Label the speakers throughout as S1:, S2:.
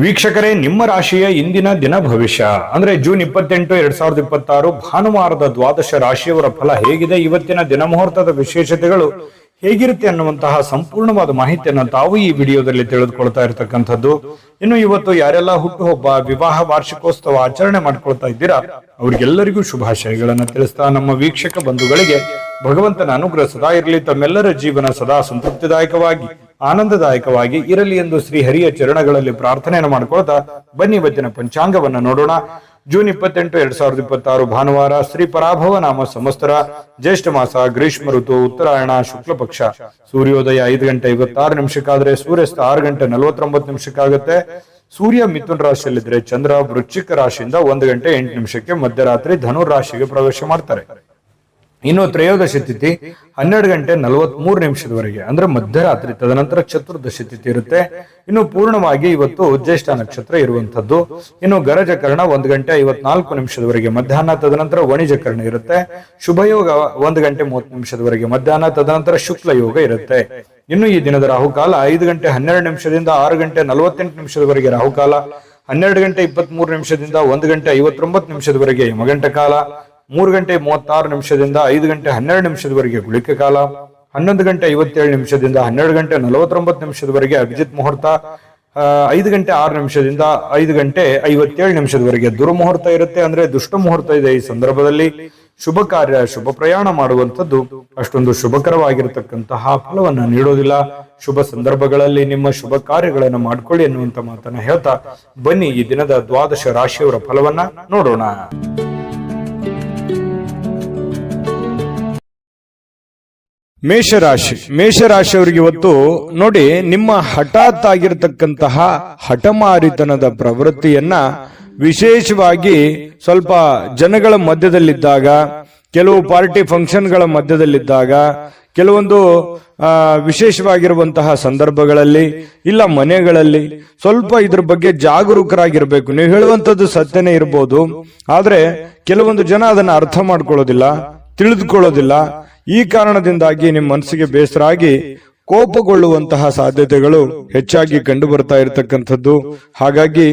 S1: ವೀಕ್ಷಕರೇ, ನಿಮ್ಮ ರಾಶಿಯ ಇಂದಿನ ದಿನ ಭವಿಷ್ಯ ಅಂದ್ರೆ ಜೂನ್ 28, 2026 ಭಾನುವಾರದ ದ್ವಾದಶ ರಾಶಿಯವರ ಫಲ ಹೇಗಿದೆ, ಇವತ್ತಿನ ದಿನ ಮುಹೂರ್ತದ ವಿಶೇಷತೆಗಳು ಹೇಗಿರುತ್ತೆ ಅನ್ನುವಂತಹ ಸಂಪೂರ್ಣವಾದ ಮಾಹಿತಿಯನ್ನು ತಾವು ಈ ವಿಡಿಯೋದಲ್ಲಿ ತಿಳಿದುಕೊಳ್ತಾ ಇರತಕ್ಕಂಥದ್ದು. ಇನ್ನು ಇವತ್ತು ಯಾರೆಲ್ಲ ಹುಟ್ಟುಹಬ್ಬ, ವಿವಾಹ ವಾರ್ಷಿಕೋತ್ಸವ ಆಚರಣೆ ಮಾಡ್ಕೊಳ್ತಾ ಇದ್ದೀರಾ ಅವ್ರಿಗೆಲ್ಲರಿಗೂ ಶುಭಾಶಯಗಳನ್ನ ತಿಳಿಸ್ತಾ ನಮ್ಮ ವೀಕ್ಷಕ ಬಂಧುಗಳಿಗೆ ಭಗವಂತನ ಅನುಗ್ರಹ ಸದಾ ಇರಲಿ, ತಮ್ಮೆಲ್ಲರ ಜೀವನ ಸದಾ ಸಂತೃಪ್ತಿದಾಯಕವಾಗಿ ಆನಂದದಾಯಕವಾಗಿ ಇರಲಿ ಎಂದು ಶ್ರೀ ಹರಿಯ ಚರಣಗಳಲ್ಲಿ ಪ್ರಾರ್ಥನೆಯನ್ನು ಮಾಡ್ಕೊಳ್ತಾ ಬನ್ನಿ ಇವತ್ತಿನ ಪಂಚಾಂಗವನ್ನ ನೋಡೋಣ. ಜೂನ್ 28, 2026 ಭಾನುವಾರ, ಶ್ರೀ ಪರಾಭವ ನಾಮ ಸಂವತ್ಸರ, ಜ್ಯೇಷ್ಠ ಮಾಸ, ಗ್ರೀಷ್ಮ ಋತು, ಉತ್ತರಾಯಣ, ಶುಕ್ಲ ಪಕ್ಷ. ಸೂರ್ಯೋದಯ 5:56 ಸೂರ್ಯಾಸ್ತ 6:49 ಸೂರ್ಯ ಮಿಥುನ ರಾಶಿಯಲ್ಲಿದ್ರೆ ಚಂದ್ರ ವೃಶ್ಚಿಕ ರಾಶಿಯಿಂದ 1:08 ಮಧ್ಯರಾತ್ರಿ ಧನು ರಾಶಿಗೆ ಪ್ರವೇಶ ಮಾಡ್ತಾರೆ. ಇನ್ನು ತ್ರಯೋದಶಿ ತಿಥಿ 12:43 ಅಂದ್ರೆ ಮಧ್ಯರಾತ್ರಿ, ತದನಂತರ ಚತುರ್ದಶಿ ತಿಥಿ ಇರುತ್ತೆ. ಇನ್ನು ಪೂರ್ಣವಾಗಿ ಇವತ್ತು ಜ್ಯೇಷ್ಠ ನಕ್ಷತ್ರ ಇರುವಂತದ್ದು. ಇನ್ನು ಗರಜಕರ್ಣ 1:54 ಮಧ್ಯಾಹ್ನ, ತದನಂತರ ವಣಿಜಕರ್ಣ ಇರುತ್ತೆ. ಶುಭಯೋಗ 1:30 ಮಧ್ಯಾಹ್ನ, ತದನಂತರ ಶುಕ್ಲ ಯೋಗ ಇರುತ್ತೆ. ಇನ್ನು ಈ ದಿನದ ರಾಹುಕಾಲ 5:12 6:48 ರಾಹುಕಾಲ, 12:23 1:59 ಯಮಗಂಟ ಕಾಲ, 3:36 5:12 ಗುಳಿಕ ಕಾಲ, 11:57 12:49 ಅಭಿಜಿತ್ ಮುಹೂರ್ತ, 5:06 5:57 ದುರ್ಮುಹೂರ್ತ ಇರುತ್ತೆ, ಅಂದ್ರೆ ದುಷ್ಟ ಮುಹೂರ್ತ ಇದೆ. ಈ ಸಂದರ್ಭದಲ್ಲಿ ಶುಭ ಕಾರ್ಯ, ಶುಭ ಪ್ರಯಾಣ ಮಾಡುವಂಥದ್ದು ಅಷ್ಟೊಂದು ಶುಭಕರವಾಗಿರತಕ್ಕಂತಹ ಫಲವನ್ನ ನೀಡೋದಿಲ್ಲ. ಶುಭ ಸಂದರ್ಭಗಳಲ್ಲಿ ನಿಮ್ಮ ಶುಭ ಕಾರ್ಯಗಳನ್ನು ಮಾಡ್ಕೊಳ್ಳಿ ಅನ್ನುವಂತ ಮಾತನ್ನ ಹೇಳ್ತಾ ಬನ್ನಿ ಈ ದಿನದ ದ್ವಾದಶ ರಾಶಿಯವರ ಫಲವನ್ನ ನೋಡೋಣ. ಮೇಷರಾಶಿಯವರಿಗೆ ಇವತ್ತು ನೋಡಿ, ನಿಮ್ಮ ಹಠಾತ್ ಆಗಿರತಕ್ಕಂತಹ ಹಠಮಾರಿತನದ ಪ್ರವೃತ್ತಿಯನ್ನ ವಿಶೇಷವಾಗಿ ಸ್ವಲ್ಪ ಜನಗಳ ಮಧ್ಯದಲ್ಲಿದ್ದಾಗ, ಕೆಲವು ಪಾರ್ಟಿ ಫಂಕ್ಷನ್ಗಳ ಮಧ್ಯದಲ್ಲಿದ್ದಾಗ, ಕೆಲವೊಂದು ವಿಶೇಷವಾಗಿರುವಂತಹ ಸಂದರ್ಭಗಳಲ್ಲಿ, ಇಲ್ಲ ಮನೆಗಳಲ್ಲಿ ಸ್ವಲ್ಪ ಇದ್ರ ಬಗ್ಗೆ ಜಾಗರೂಕರಾಗಿರ್ಬೇಕು. ನೀವು ಹೇಳುವಂತದ್ದು ಸತ್ಯನೇ ಇರಬಹುದು, ಆದ್ರೆ ಕೆಲವೊಂದು ಜನ ಅದನ್ನ ಅರ್ಥ ಮಾಡ್ಕೊಳ್ಳೋದಿಲ್ಲ, ತಿಳಿದುಕೊಳ್ಳೋದಿಲ್ಲ. ಈ ಕಾರಣದಿಂದಾಗಿ ನಿಮ್ಮ ಮನಸ್ಸಿಗೆ ಬೇಸರ ಆಗಿ ಕೋಪಗೊಳ್ಳುವಂತಹ ಸಾಧ್ಯತೆಗಳು ಹೆಚ್ಚಾಗಿ ಕಂಡು ಬರ್ತಾ ಇರತಕ್ಕಂಥದ್ದು. ಹಾಗಾಗಿ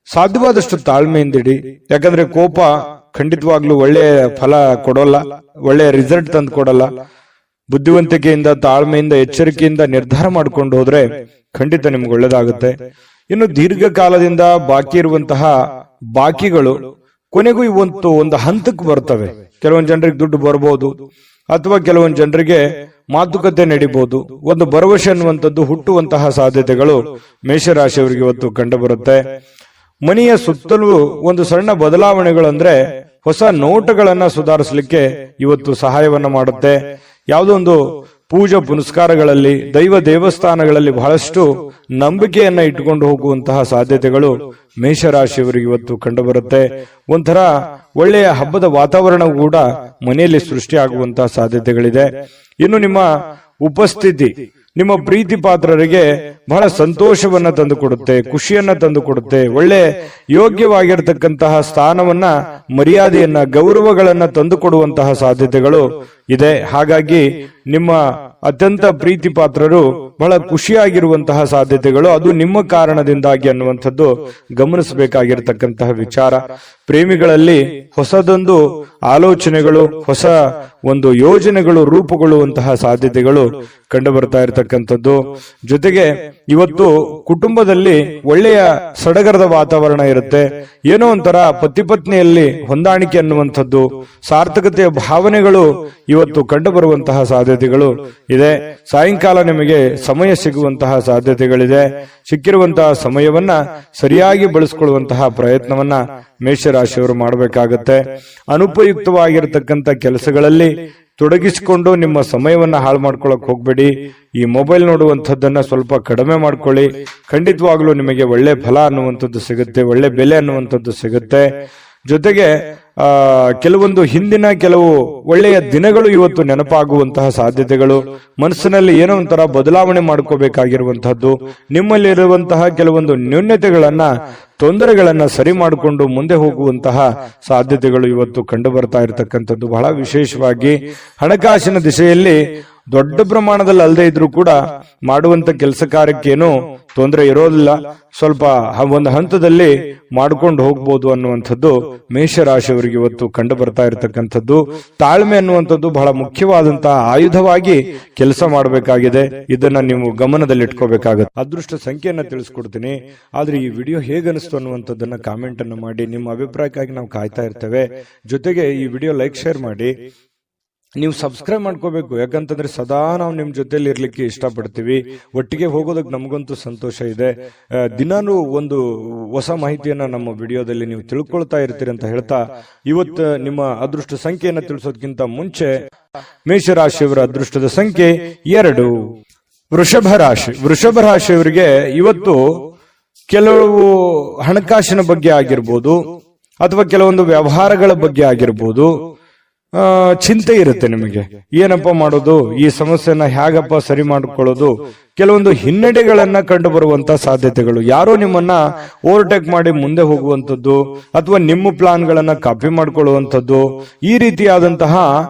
S1: ಸಾಧ್ಯವಾದಷ್ಟು ತಾಳ್ಮೆಯಿಂದಿಡಿ. ಯಾಕಂದ್ರೆ ಕೋಪ ಖಂಡಿತವಾಗ್ಲೂ ಒಳ್ಳೆಯ ಫಲ ಕೊಡೋಲ್ಲ, ಒಳ್ಳೆಯ ರಿಸಲ್ಟ್ ತಂದು ಕೊಡಲ್ಲ. ಬುದ್ಧಿವಂತಿಕೆಯಿಂದ, ತಾಳ್ಮೆಯಿಂದ, ಎಚ್ಚರಿಕೆಯಿಂದ ನಿರ್ಧಾರ ಮಾಡ್ಕೊಂಡು ಹೋದ್ರೆ ಖಂಡಿತ ನಿಮ್ಗೆ ಒಳ್ಳೇದಾಗುತ್ತೆ. ಇನ್ನು ದೀರ್ಘಕಾಲದಿಂದ ಬಾಕಿ ಇರುವಂತಹ ಬಾಕಿಗಳು ಕೊನೆಗೂ ಇವತ್ತು ಒಂದು ಹಂತಕ್ಕೆ ಬರ್ತವೆ. ಕೆಲವೊಂದು ಜನರಿಗೆ ದುಡ್ಡು ಬರ್ಬೋದು, ಅಥವಾ ಕೆಲವೊಂದು ಜನರಿಗೆ ಮಾತುಕತೆ ನಡೀಬಹುದು. ಒಂದು ಭರವಸೆ ಅನ್ನುವಂಥದ್ದು ಹುಟ್ಟುವಂತಹ ಸಾಧ್ಯತೆಗಳು ಮೇಷರಾಶಿಯವರಿಗೆ ಇವತ್ತು ಕಂಡು ಬರುತ್ತೆ. ಮನೆಯ ಸುತ್ತಲೂ ಒಂದು ಸಣ್ಣ ಬದಲಾವಣೆಗಳಂದ್ರೆ ಹೊಸ ನೋಟಗಳನ್ನ ಸುಧಾರಿಸಲಿಕ್ಕೆ ಇವತ್ತು ಸಹಾಯವನ್ನ ಮಾಡುತ್ತೆ. ಯಾವುದೋ ಒಂದು ಪೂಜಾ ಪುನಸ್ಕಾರಗಳಲ್ಲಿ, ದೈವ ದೇವಸ್ಥಾನಗಳಲ್ಲಿ ಬಹಳಷ್ಟು ನಂಬಿಕೆಯನ್ನ ಇಟ್ಟುಕೊಂಡು ಹೋಗುವಂತಹ ಸಾಧ್ಯತೆಗಳು ಮೇಷರಾಶಿಯವರಿಗೆ ಇವತ್ತು ಕಂಡು ಬರುತ್ತೆ. ಒಂಥರ ಒಳ್ಳೆಯ ಹಬ್ಬದ ವಾತಾವರಣ ಕೂಡ ಮನೆಯಲ್ಲಿ ಸೃಷ್ಟಿಯಾಗುವಂತಹ ಸಾಧ್ಯತೆಗಳಿದೆ. ಇನ್ನು ನಿಮ್ಮ ಉಪಸ್ಥಿತಿ ನಿಮ್ಮ ಪ್ರೀತಿ ಪಾತ್ರರಿಗೆ ಬಹಳ ಸಂತೋಷವನ್ನ ತಂದುಕೊಡುತ್ತೆ, ಖುಷಿಯನ್ನ ತಂದುಕೊಡುತ್ತೆ. ಒಳ್ಳೆ ಯೋಗ್ಯವಾಗಿರತಕ್ಕಂತಹ ಸ್ಥಾನವನ್ನ, ಮರ್ಯಾದೆಯನ್ನ, ಗೌರವಗಳನ್ನ ತಂದುಕೊಡುವಂತಹ ಸಾಧ್ಯತೆಗಳು ಇದೆ. ಹಾಗಾಗಿ ನಿಮ್ಮ ಅತ್ಯಂತ ಪ್ರೀತಿ ಪಾತ್ರರು ಬಹಳ ಖುಷಿಯಾಗಿರುವಂತಹ ಸಾಧ್ಯತೆಗಳು ಅದು ನಿಮ್ಮ ಕಾರಣದಿಂದಾಗಿ ಅನ್ನುವಂಥದ್ದು ಗಮನಿಸಬೇಕಾಗಿರತಕ್ಕಂತಹ ವಿಚಾರ. ಪ್ರೇಮಿಗಳಲ್ಲಿ ಹೊಸದೊಂದು ಆಲೋಚನೆಗಳು, ಹೊಸ ಒಂದು ಯೋಜನೆಗಳು ರೂಪುಗೊಳ್ಳುವಂತಹ ಸಾಧ್ಯತೆಗಳು ಕಂಡು ಬರ್ತಾ ಇರತಕ್ಕಂಥದ್ದು. ಜೊತೆಗೆ ಇವತ್ತು ಕುಟುಂಬದಲ್ಲಿ ಒಳ್ಳೆಯ ಸಡಗರದ ವಾತಾವರಣ ಇರುತ್ತೆ. ಏನೋ ಒಂಥರ ಪತಿ ಪತ್ನಿಯಲ್ಲಿ ಹೊಂದಾಣಿಕೆ ಅನ್ನುವಂಥದ್ದು, ಸಾರ್ಥಕತೆಯ ಭಾವನೆಗಳು ಇವತ್ತು ಕಂಡು ಬರುವಂತಹ ಸಾಧ್ಯತೆಗಳು ಇದೆ. ಸಾಯಂಕಾಲ ನಿಮಗೆ ಸಮಯ ಸಿಗುವಂತಹ ಸಾಧ್ಯತೆಗಳಿದೆ. ಸಿಕ್ಕಿರುವಂತಹ ಸಮಯವನ್ನ ಸರಿಯಾಗಿ ಬಳಸಿಕೊಳ್ಳುವಂತಹ ಪ್ರಯತ್ನವನ್ನ ಮೇಷರಾಶಿಯವರು ಮಾಡಬೇಕಾಗತ್ತೆ. ಅನುಪಯುಕ್ತವಾಗಿರತಕ್ಕಂಥ ಕೆಲಸಗಳಲ್ಲಿ ತೊಡಗಿಸಿಕೊಂಡು ನಿಮ್ಮ ಸಮಯವನ್ನ ಹಾಳು ಮಾಡ್ಕೊಳಕ್ ಹೋಗ್ಬೇಡಿ. ಈ ಮೊಬೈಲ್ ನೋಡುವಂಥದ್ದನ್ನ ಸ್ವಲ್ಪ ಕಡಿಮೆ ಮಾಡ್ಕೊಳ್ಳಿ. ಖಂಡಿತವಾಗ್ಲೂ ನಿಮಗೆ ಒಳ್ಳೆ ಫಲ ಅನ್ನುವಂಥದ್ದು ಸಿಗುತ್ತೆ, ಒಳ್ಳೆ ಬೆಲೆ ಅನ್ನುವಂಥದ್ದು ಸಿಗುತ್ತೆ. ಜೊತೆಗೆ ಕೆಲವೊಂದು ಹಿಂದಿನ ಕೆಲವು ಒಳ್ಳೆಯ ದಿನಗಳು ಇವತ್ತು ನೆನಪಾಗುವಂತಹ ಸಾಧ್ಯತೆಗಳು, ಮನಸ್ಸಿನಲ್ಲಿ ಏನೋ ಒಂಥರ ಬದಲಾವಣೆ ಮಾಡ್ಕೋಬೇಕಾಗಿರುವಂತಹದ್ದು, ನಿಮ್ಮಲ್ಲಿರುವಂತಹ ಕೆಲವೊಂದು ನ್ಯೂನತೆಗಳನ್ನ, ತೊಂದರೆಗಳನ್ನ ಸರಿ ಮಾಡಿಕೊಂಡು ಮುಂದೆ ಹೋಗುವಂತಹ ಸಾಧ್ಯತೆಗಳು ಇವತ್ತು ಕಂಡು ಬರ್ತಾ ಇರತಕ್ಕಂಥದ್ದು. ಬಹಳ ವಿಶೇಷವಾಗಿ ಹಣಕಾಸಿನ ದಿಶೆಯಲ್ಲಿ ದೊಡ್ಡ ಪ್ರಮಾಣದಲ್ಲಿ ಅಲ್ಲದೆ ಇದ್ರೂ ಕೂಡ ಮಾಡುವಂತ ಕೆಲಸ ಕಾರ್ಯಕ್ಕೇನು ತೊಂದರೆ ಇರೋದಿಲ್ಲ. ಸ್ವಲ್ಪ ಒಂದು ಹಂತದಲ್ಲಿ ಮಾಡ್ಕೊಂಡು ಹೋಗ್ಬೋದು ಅನ್ನುವಂಥದ್ದು ಮೇಷರಾಶಿಯವರಿಗೆ ಇವತ್ತು ಕಂಡು ಬರ್ತಾ ಇರತಕ್ಕಂಥದ್ದು. ತಾಳ್ಮೆ ಅನ್ನುವಂಥದ್ದು ಬಹಳ ಮುಖ್ಯವಾದಂತಹ ಆಯುಧವಾಗಿ ಕೆಲಸ ಮಾಡಬೇಕಾಗಿದೆ. ಇದನ್ನ ನೀವು ಗಮನದಲ್ಲಿ ಇಟ್ಕೋಬೇಕಾಗುತ್ತೆ. ಅದೃಷ್ಟ ಸಂಖ್ಯೆಯನ್ನ ತಿಳಿಸ್ಕೊಡ್ತೀನಿ, ಆದ್ರೆ ಈ ವಿಡಿಯೋ ಹೇಗನಿಸ್ತು ಅನ್ನುವಂಥದ್ದನ್ನ ಕಾಮೆಂಟ್ ಅನ್ನು ಮಾಡಿ. ನಿಮ್ಮ ಅಭಿಪ್ರಾಯಕ್ಕಾಗಿ ನಾವು ಕಾಯ್ತಾ ಇರ್ತೇವೆ. ಜೊತೆಗೆ ಈ ವಿಡಿಯೋ ಲೈಕ್ ಶೇರ್ ಮಾಡಿ. ನೀವು ಸಬ್ಸ್ಕ್ರೈಬ್ ಮಾಡ್ಕೋಬೇಕು, ಯಾಕಂತಂದ್ರೆ ಸದಾ ನಾವು ನಿಮ್ ಜೊತೆಲಿ ಇರ್ಲಿಕ್ಕೆ ಇಷ್ಟಪಡ್ತೀವಿ. ಒಟ್ಟಿಗೆ ಹೋಗೋದಕ್ಕೆ ನಮಗಂತೂ ಸಂತೋಷ ಇದೆ. ದಿನಾನು ಒಂದು ಹೊಸ ಮಾಹಿತಿಯನ್ನ ನಮ್ಮ ವಿಡಿಯೋದಲ್ಲಿ ನೀವು ತಿಳ್ಕೊಳ್ತಾ ಇರ್ತೀರಿ ಅಂತ ಹೇಳ್ತಾ, ಇವತ್ತು ನಿಮ್ಮ ಅದೃಷ್ಟ ಸಂಖ್ಯೆಯನ್ನ ತಿಳಿಸೋದಕ್ಕಿಂತ ಮುಂಚೆ ಮೇಷರಾಶಿಯವರ ಅದೃಷ್ಟದ ಸಂಖ್ಯೆ 2. ವೃಷಭ ರಾಶಿಯವರಿಗೆ ಇವತ್ತು ಕೆಲವು ಹಣಕಾಸಿನ ಬಗ್ಗೆ ಆಗಿರ್ಬೋದು ಅಥವಾ ಕೆಲವೊಂದು ವ್ಯವಹಾರಗಳ ಬಗ್ಗೆ ಆಗಿರ್ಬೋದು ಚಿಂತೆ ಇರುತ್ತೆ ನಿಮಗೆ. ಏನಪ್ಪ ಮಾಡೋದು, ಈ ಸಮಸ್ಯೆನ ಹೇಗಪ್ಪ ಸರಿ ಮಾಡಿಕೊಳ್ಳೋದು, ಕೆಲವೊಂದು ಹಿನ್ನಡೆಗಳನ್ನ ಕಂಡು ಬರುವಂತ ಸಾಧ್ಯತೆಗಳು, ಯಾರೋ ನಿಮ್ಮನ್ನ ಓವರ್ಟೇಕ್ ಮಾಡಿ ಮುಂದೆ ಹೋಗುವಂಥದ್ದು ಅಥವಾ ನಿಮ್ಮ ಪ್ಲಾನ್ ಗಳನ್ನ ಕಾಪಿ ಮಾಡಿಕೊಳ್ಳುವಂಥದ್ದು, ಈ ರೀತಿಯಾದಂತಹ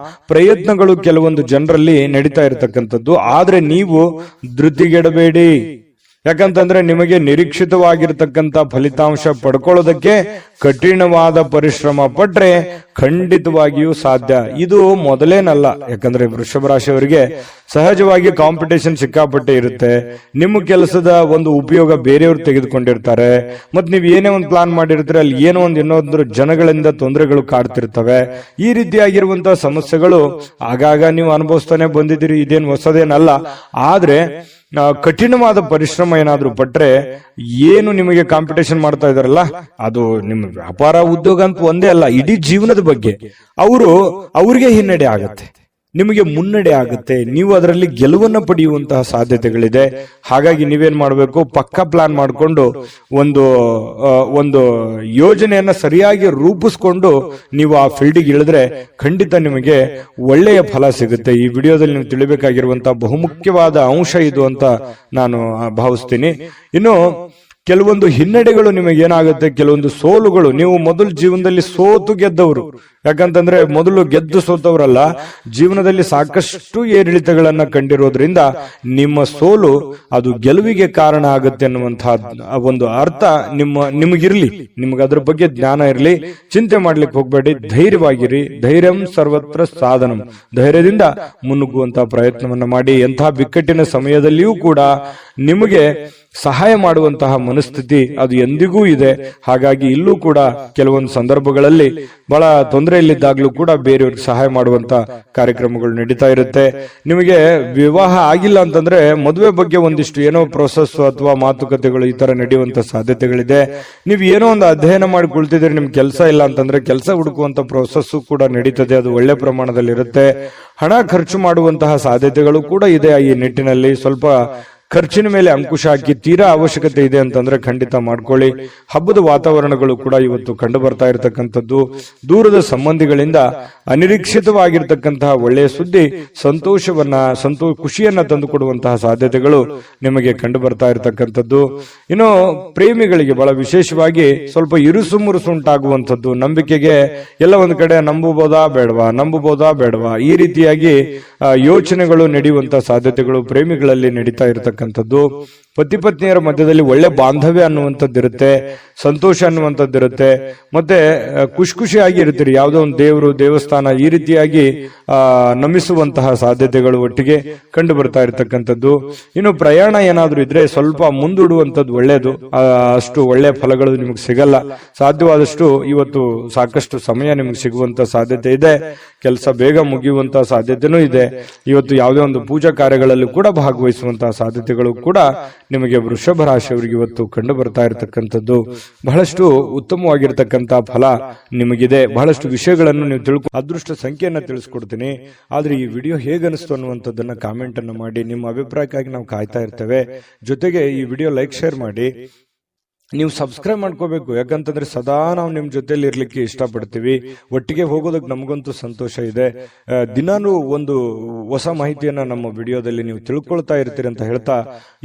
S1: ಪ್ರಯತ್ನಗಳು ಕೆಲವೊಂದು ಜನರಲ್ಲಿ ನಡೀತಾ ಇರತಕ್ಕಂಥದ್ದು. ಆದ್ರೆ ನೀವು ಧೃತಿಗೆಡಬೇಡಿ, ಯಾಕಂತಂದ್ರೆ ನಿಮಗೆ ನಿರೀಕ್ಷಿತವಾಗಿರ್ತಕ್ಕಂಥ ಫಲಿತಾಂಶ ಪಡ್ಕೊಳ್ಳೋದಕ್ಕೆ ಕಠಿಣವಾದ ಪರಿಶ್ರಮ ಪಟ್ರೆ ಖಂಡಿತವಾಗಿಯೂ ಸಾಧ್ಯ. ಇದು ಮೊದಲೇನಲ್ಲ, ಯಾಕಂದ್ರೆ ವೃಷಭ ರಾಶಿಯವರಿಗೆ ಸಹಜವಾಗಿ ಕಾಂಪಿಟೇಷನ್ ಸಿಕ್ಕಾಪಟ್ಟೆ ಇರುತ್ತೆ. ನಿಮ್ಮ ಕೆಲಸದ ಒಂದು ಉಪಯೋಗ ಬೇರೆಯವರು ತೆಗೆದುಕೊಂಡಿರ್ತಾರೆ. ಮತ್ ನೀವ್ ಏನೇ ಒಂದು ಪ್ಲಾನ್ ಮಾಡಿರ್ತೀರ, ಅಲ್ಲಿ ಏನೋ ಒಂದು ಇನ್ನೊಂದು ಜನಗಳಿಂದ ತೊಂದರೆಗಳು ಕಾಡ್ತಿರ್ತವೆ. ಈ ರೀತಿಯಾಗಿರುವಂತಹ ಸಮಸ್ಯೆಗಳು ಆಗಾಗ ನೀವು ಅನುಭವಿಸ್ತಾನೆ ಬಂದಿದ್ದೀರಿ, ಇದೇನು ಹೊಸದೇನಲ್ಲ. ಆದ್ರೆ ಕಠಿಣವಾದ ಪರಿಶ್ರಮ ಏನಾದ್ರೂ ಪಟ್ರೆ, ಏನು ನಿಮಗೆ ಕಾಂಪಿಟೇಷನ್ ಮಾಡ್ತಾ ಇದಾರಲ್ಲ, ಅದು ನಿಮ್ಮ ವ್ಯಾಪಾರ ಉದ್ಯೋಗ ಅಂತ ಒಂದೇ ಅಲ್ಲ, ಇಡೀ ಜೀವನದ ಬಗ್ಗೆ ಅವ್ರಿಗೆ ಹಿನ್ನಡೆ ಆಗತ್ತೆ, ನಿಮಗೆ ಮುನ್ನಡೆ ಆಗುತ್ತೆ. ನೀವು ಅದರಲ್ಲಿ ಗೆಲುವನ್ನು ಪಡೆಯುವಂತಹ ಸಾಧ್ಯತೆಗಳಿದೆ. ಹಾಗಾಗಿ ನೀವೇನ್ ಮಾಡಬೇಕು, ಪಕ್ಕಾ ಪ್ಲಾನ್ ಮಾಡಿಕೊಂಡು ಒಂದು ಯೋಜನೆಯನ್ನ ಸರಿಯಾಗಿ ರೂಪಿಸ್ಕೊಂಡು ನೀವು ಆ ಫೀಲ್ಡಿಗೆ ಇಳಿದ್ರೆ ಖಂಡಿತ ನಿಮಗೆ ಒಳ್ಳೆಯ ಫಲ ಸಿಗುತ್ತೆ. ಈ ವಿಡಿಯೋದಲ್ಲಿ ನೀವು ತಿಳಿಬೇಕಾಗಿರುವಂತಹ ಬಹುಮುಖ್ಯವಾದ ಅಂಶ ಇದು ಅಂತ ನಾನು ಭಾವಿಸ್ತೀನಿ. ಇನ್ನು ಕೆಲವೊಂದು ಹಿನ್ನಡೆಗಳು ನಿಮಗೆ ಏನಾಗುತ್ತೆ, ಕೆಲವೊಂದು ಸೋಲುಗಳು, ನೀವು ಮೊದಲು ಜೀವನದಲ್ಲಿ ಸೋತು ಗೆದ್ದವರು, ಯಾಕಂತಂದ್ರೆ ಮೊದಲು ಗೆದ್ದು ಸೋತವರಲ್ಲ, ಜೀವನದಲ್ಲಿ ಸಾಕಷ್ಟು ಏರಿಳಿತಗಳನ್ನ ಕಂಡಿರೋದ್ರಿಂದ ನಿಮ್ಮ ಸೋಲು ಅದು ಗೆಲುವಿಗೆ ಕಾರಣ ಆಗುತ್ತೆ ಅನ್ನುವಂತಹ ಒಂದು ಅರ್ಥ ನಿಮಗಿರ್ಲಿ, ನಿಮ್ಗೆ ಅದ್ರ ಬಗ್ಗೆ ಜ್ಞಾನ ಇರಲಿ. ಚಿಂತೆ ಮಾಡ್ಲಿಕ್ಕೆ ಹೋಗ್ಬೇಡಿ, ಧೈರ್ಯವಾಗಿರಿ. ಧೈರ್ಯಂ ಸರ್ವತ್ರ ಸಾಧನಂ, ಧೈರ್ಯದಿಂದ ಮುನ್ನುಗ್ಗುವಂತಹ ಪ್ರಯತ್ನವನ್ನ ಮಾಡಿ. ಎಂತಹ ಬಿಕ್ಕಟ್ಟಿನ ಸಮಯದಲ್ಲಿಯೂ ಕೂಡ ನಿಮಗೆ ಸಹಾಯ ಮಾಡುವಂತಹ ಮನಸ್ಥಿತಿ ಅದು ಎಂದಿಗೂ ಇದೆ. ಹಾಗಾಗಿ ಇಲ್ಲೂ ಕೂಡ ಕೆಲವೊಂದು ಸಂದರ್ಭಗಳಲ್ಲಿ ಬಹಳ ತೊಂದರೆಯಲ್ಲಿದ್ದಾಗ್ಲೂ ಕೂಡ ಬೇರೆಯವ್ರಿಗೆ ಸಹಾಯ ಮಾಡುವಂತ ಕಾರ್ಯಕ್ರಮಗಳು ನಡೀತಾ ಇರುತ್ತೆ. ನಿಮಗೆ ವಿವಾಹ ಆಗಿಲ್ಲ ಅಂತಂದ್ರೆ ಮದುವೆ ಬಗ್ಗೆ ಒಂದಿಷ್ಟು ಏನೋ ಪ್ರೋಸೆಸ್ ಅಥವಾ ಮಾತುಕತೆಗಳು ಈ ತರ ನಡೆಯುವಂತ ಸಾಧ್ಯತೆಗಳಿದೆ. ನೀವು ಏನೋ ಒಂದು ಅಧ್ಯಯನ ಮಾಡಿ ಕುಳಿತಿದ್ರೆ, ನಿಮ್ ಕೆಲಸ ಇಲ್ಲ ಅಂತಂದ್ರೆ ಕೆಲಸ ಹುಡುಕುವಂತ ಪ್ರೋಸೆಸ್ ಕೂಡ ನಡೀತದೆ, ಅದು ಒಳ್ಳೆ ಪ್ರಮಾಣದಲ್ಲಿ ಇರುತ್ತೆ. ಹಣ ಖರ್ಚು ಮಾಡುವಂತಹ ಸಾಧ್ಯತೆಗಳು ಕೂಡ ಇದೆ. ಈ ನಿಟ್ಟಿನಲ್ಲಿ ಸ್ವಲ್ಪ ಖರ್ಚಿನ ಮೇಲೆ ಅಂಕುಶ ಹಾಕಿ, ತೀರಾ ಅವಶ್ಯಕತೆ ಇದೆ ಅಂತಂದ್ರೆ ಖಂಡಿತ ಮಾಡ್ಕೊಳ್ಳಿ. ಹಬ್ಬದ ವಾತಾವರಣಗಳು ಕೂಡ ಇವತ್ತು ಕಂಡು ಬರ್ತಾ ಇರತಕ್ಕಂಥದ್ದು. ದೂರದ ಸಂಬಂಧಿಗಳಿಂದ ಅನಿರೀಕ್ಷಿತವಾಗಿರ್ತಕ್ಕಂತಹ ಒಳ್ಳೆಯ ಸುದ್ದಿ ಖುಷಿಯನ್ನ ತಂದುಕೊಡುವಂತಹ ಸಾಧ್ಯತೆಗಳು ನಿಮಗೆ ಕಂಡು ಬರ್ತಾ ಇರತಕ್ಕಂಥದ್ದು. ಇನ್ನು ಪ್ರೇಮಿಗಳಿಗೆ ಬಹಳ ವಿಶೇಷವಾಗಿ ಸ್ವಲ್ಪ ಇರುಸು ಮುರುಸು ಉಂಟಾಗುವಂಥದ್ದು, ನಂಬಿಕೆಗೆ ಎಲ್ಲ ಒಂದು ಕಡೆ ನಂಬಬಹುದಾ ಬೇಡವಾ ಈ ರೀತಿಯಾಗಿ ಯೋಚನೆಗಳು ನಡೆಯುವಂತಹ ಸಾಧ್ಯತೆಗಳು ಪ್ರೇಮಿಗಳಲ್ಲಿ ನಡೀತಾ ಇರತಕ್ಕಂಥದ್ದು. ಪತಿ ಪತ್ನಿಯರ ಮಧ್ಯದಲ್ಲಿ ಒಳ್ಳೆ ಬಾಂಧವ್ಯ ಅನ್ನುವಂಥದ್ದಿರುತ್ತೆ, ಸಂತೋಷ ಅನ್ನುವಂಥದ್ದಿರುತ್ತೆ. ಮತ್ತೆ ಖುಷಿಯಾಗಿ ಇರ್ತೀರಿ. ಯಾವುದೋ ಒಂದು ದೇವಸ್ಥಾನ ಈ ರೀತಿಯಾಗಿ ನಮಿಸುವಂತಹ ಸಾಧ್ಯತೆಗಳು ಒಟ್ಟಿಗೆ ಕಂಡು ಬರ್ತಾ ಇರತಕ್ಕಂಥದ್ದು. ಇನ್ನು ಪ್ರಯಾಣ ಏನಾದ್ರೂ ಇದ್ರೆ ಸ್ವಲ್ಪ ಮುಂದೂಡುವಂಥದ್ದು ಒಳ್ಳೇದು, ಅಷ್ಟು ಒಳ್ಳೆಯ ಫಲಗಳು ನಿಮಗೆ ಸಿಗಲ್ಲ. ಸಾಧ್ಯವಾದಷ್ಟು ಇವತ್ತು ಸಾಕಷ್ಟು ಸಮಯ ನಿಮಗೆ ಸಿಗುವಂತ ಸಾಧ್ಯತೆ ಇದೆ. ಕೆಲಸ ಬೇಗ ಮುಗಿಯುವಂತಹ ಸಾಧ್ಯತೆನೂ ಇದೆ. ಇವತ್ತು ಯಾವುದೇ ಒಂದು ಪೂಜಾ ಕಾರ್ಯಗಳಲ್ಲಿ ಕೂಡ ಭಾಗವಹಿಸುವಂತಹ ಸಾಧ್ಯತೆಗಳು ಕೂಡ ನಿಮಗೆ ವೃಷಭ ರಾಶಿಯವರಿಗೆ ಇವತ್ತು ಕಂಡು ಬರ್ತಾ ಇರತಕ್ಕಂಥದ್ದು. ಬಹಳಷ್ಟು ಉತ್ತಮವಾಗಿರ್ತಕ್ಕಂತಹ ಫಲ ನಿಮಗಿದೆ. ಬಹಳಷ್ಟು ವಿಷಯಗಳನ್ನು ನೀವು ಅದೃಷ್ಟ ಸಂಖ್ಯೆಯನ್ನ ತಿಳಿಸ್ಕೊಡ್ತೀನಿ, ಆದ್ರೆ ಈ ವಿಡಿಯೋ ಹೇಗನಿಸ್ತು ಅನ್ನುವಂಥದ್ದನ್ನ ಕಾಮೆಂಟ್ ಅನ್ನು ಮಾಡಿ. ನಿಮ್ಮ ಅಭಿಪ್ರಾಯಕ್ಕಾಗಿ ನಾವು ಕಾಯ್ತಾ ಇರ್ತೇವೆ. ಜೊತೆಗೆ ಈ ವಿಡಿಯೋ ಲೈಕ್ ಶೇರ್ ಮಾಡಿ. ನೀವು ಸಬ್ಸ್ಕ್ರೈಬ್ ಮಾಡ್ಕೋಬೇಕು, ಯಾಕಂತಂದ್ರೆ ಸದಾ ನಾವು ನಿಮ್ ಜೊತೆಲಿ ಇರ್ಲಿಕ್ಕೆ ಇಷ್ಟಪಡ್ತೀವಿ. ಒಟ್ಟಿಗೆ ಹೋಗೋದಕ್ಕೆ ನಮಗಂತೂ ಸಂತೋಷ ಇದೆ. ದಿನಾನು ಒಂದು ಹೊಸ ಮಾಹಿತಿಯನ್ನ ನಮ್ಮ ವಿಡಿಯೋದಲ್ಲಿ ನೀವು ತಿಳ್ಕೊಳ್ತಾ ಇರ್ತೀರಿ ಅಂತ ಹೇಳ್ತಾ,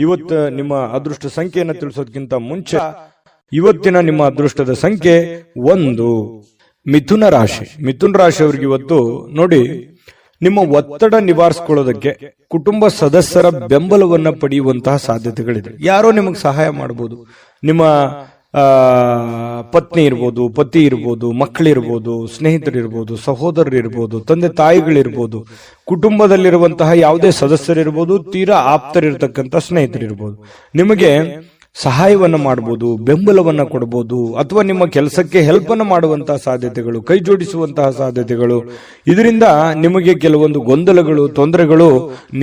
S1: ಇವತ್ತು ನಿಮ್ಮ ಅದೃಷ್ಟ ಸಂಖ್ಯೆಯನ್ನ ತಿಳಿಸೋದಕ್ಕಿಂತ ಮುಂಚೆ ಇವತ್ತಿನ ನಿಮ್ಮ ಅದೃಷ್ಟದ ಸಂಖ್ಯೆ 1. ಮಿಥುನ ರಾಶಿ. ಮಿಥುನ ರಾಶಿಯವರಿಗೆ ಇವತ್ತು ನೋಡಿ, ನಿಮ್ಮ ಒತ್ತಡ ನಿವಾರಿಸಿಕೊಳ್ಳೋದಕ್ಕೆ ಕುಟುಂಬ ಸದಸ್ಯರ ಬೆಂಬಲವನ್ನ ಪಡೆಯುವಂತಹ ಸಾಧ್ಯತೆಗಳಿದೆ. ಯಾರೋ ನಿಮಗೆ ಸಹಾಯ ಮಾಡಬಹುದು. ನಿಮ್ಮ ಪತ್ನಿ ಇರ್ಬೋದು, ಪತಿ ಇರ್ಬೋದು, ಮಕ್ಕಳಿರ್ಬೋದು, ಸ್ನೇಹಿತರಿರ್ಬೋದು, ಸಹೋದರರಿರ್ಬೋದು, ತಂದೆ ತಾಯಿಗಳಿರ್ಬೋದು, ಕುಟುಂಬದಲ್ಲಿರುವಂತಹ ಯಾವುದೇ ಸದಸ್ಯರಿರ್ಬೋದು, ತೀರಾ ಆಪ್ತರಿರ್ತಕ್ಕಂಥ ಸ್ನೇಹಿತರಿರ್ಬೋದು, ನಿಮಗೆ ಸಹಾಯವನ್ನ ಮಾಡಬಹುದು, ಬೆಂಬಲವನ್ನ ಕೊಡಬಹುದು, ಅಥವಾ ನಿಮ್ಮ ಕೆಲಸಕ್ಕೆ ಹೆಲ್ಪ್ ಅನ್ನು ಮಾಡುವಂತಹ ಸಾಧ್ಯತೆಗಳು, ಕೈ ಜೋಡಿಸುವಂತಹ ಸಾಧ್ಯತೆಗಳು, ಇದರಿಂದ ನಿಮಗೆ ಕೆಲವೊಂದು ಗೊಂದಲಗಳು, ತೊಂದರೆಗಳು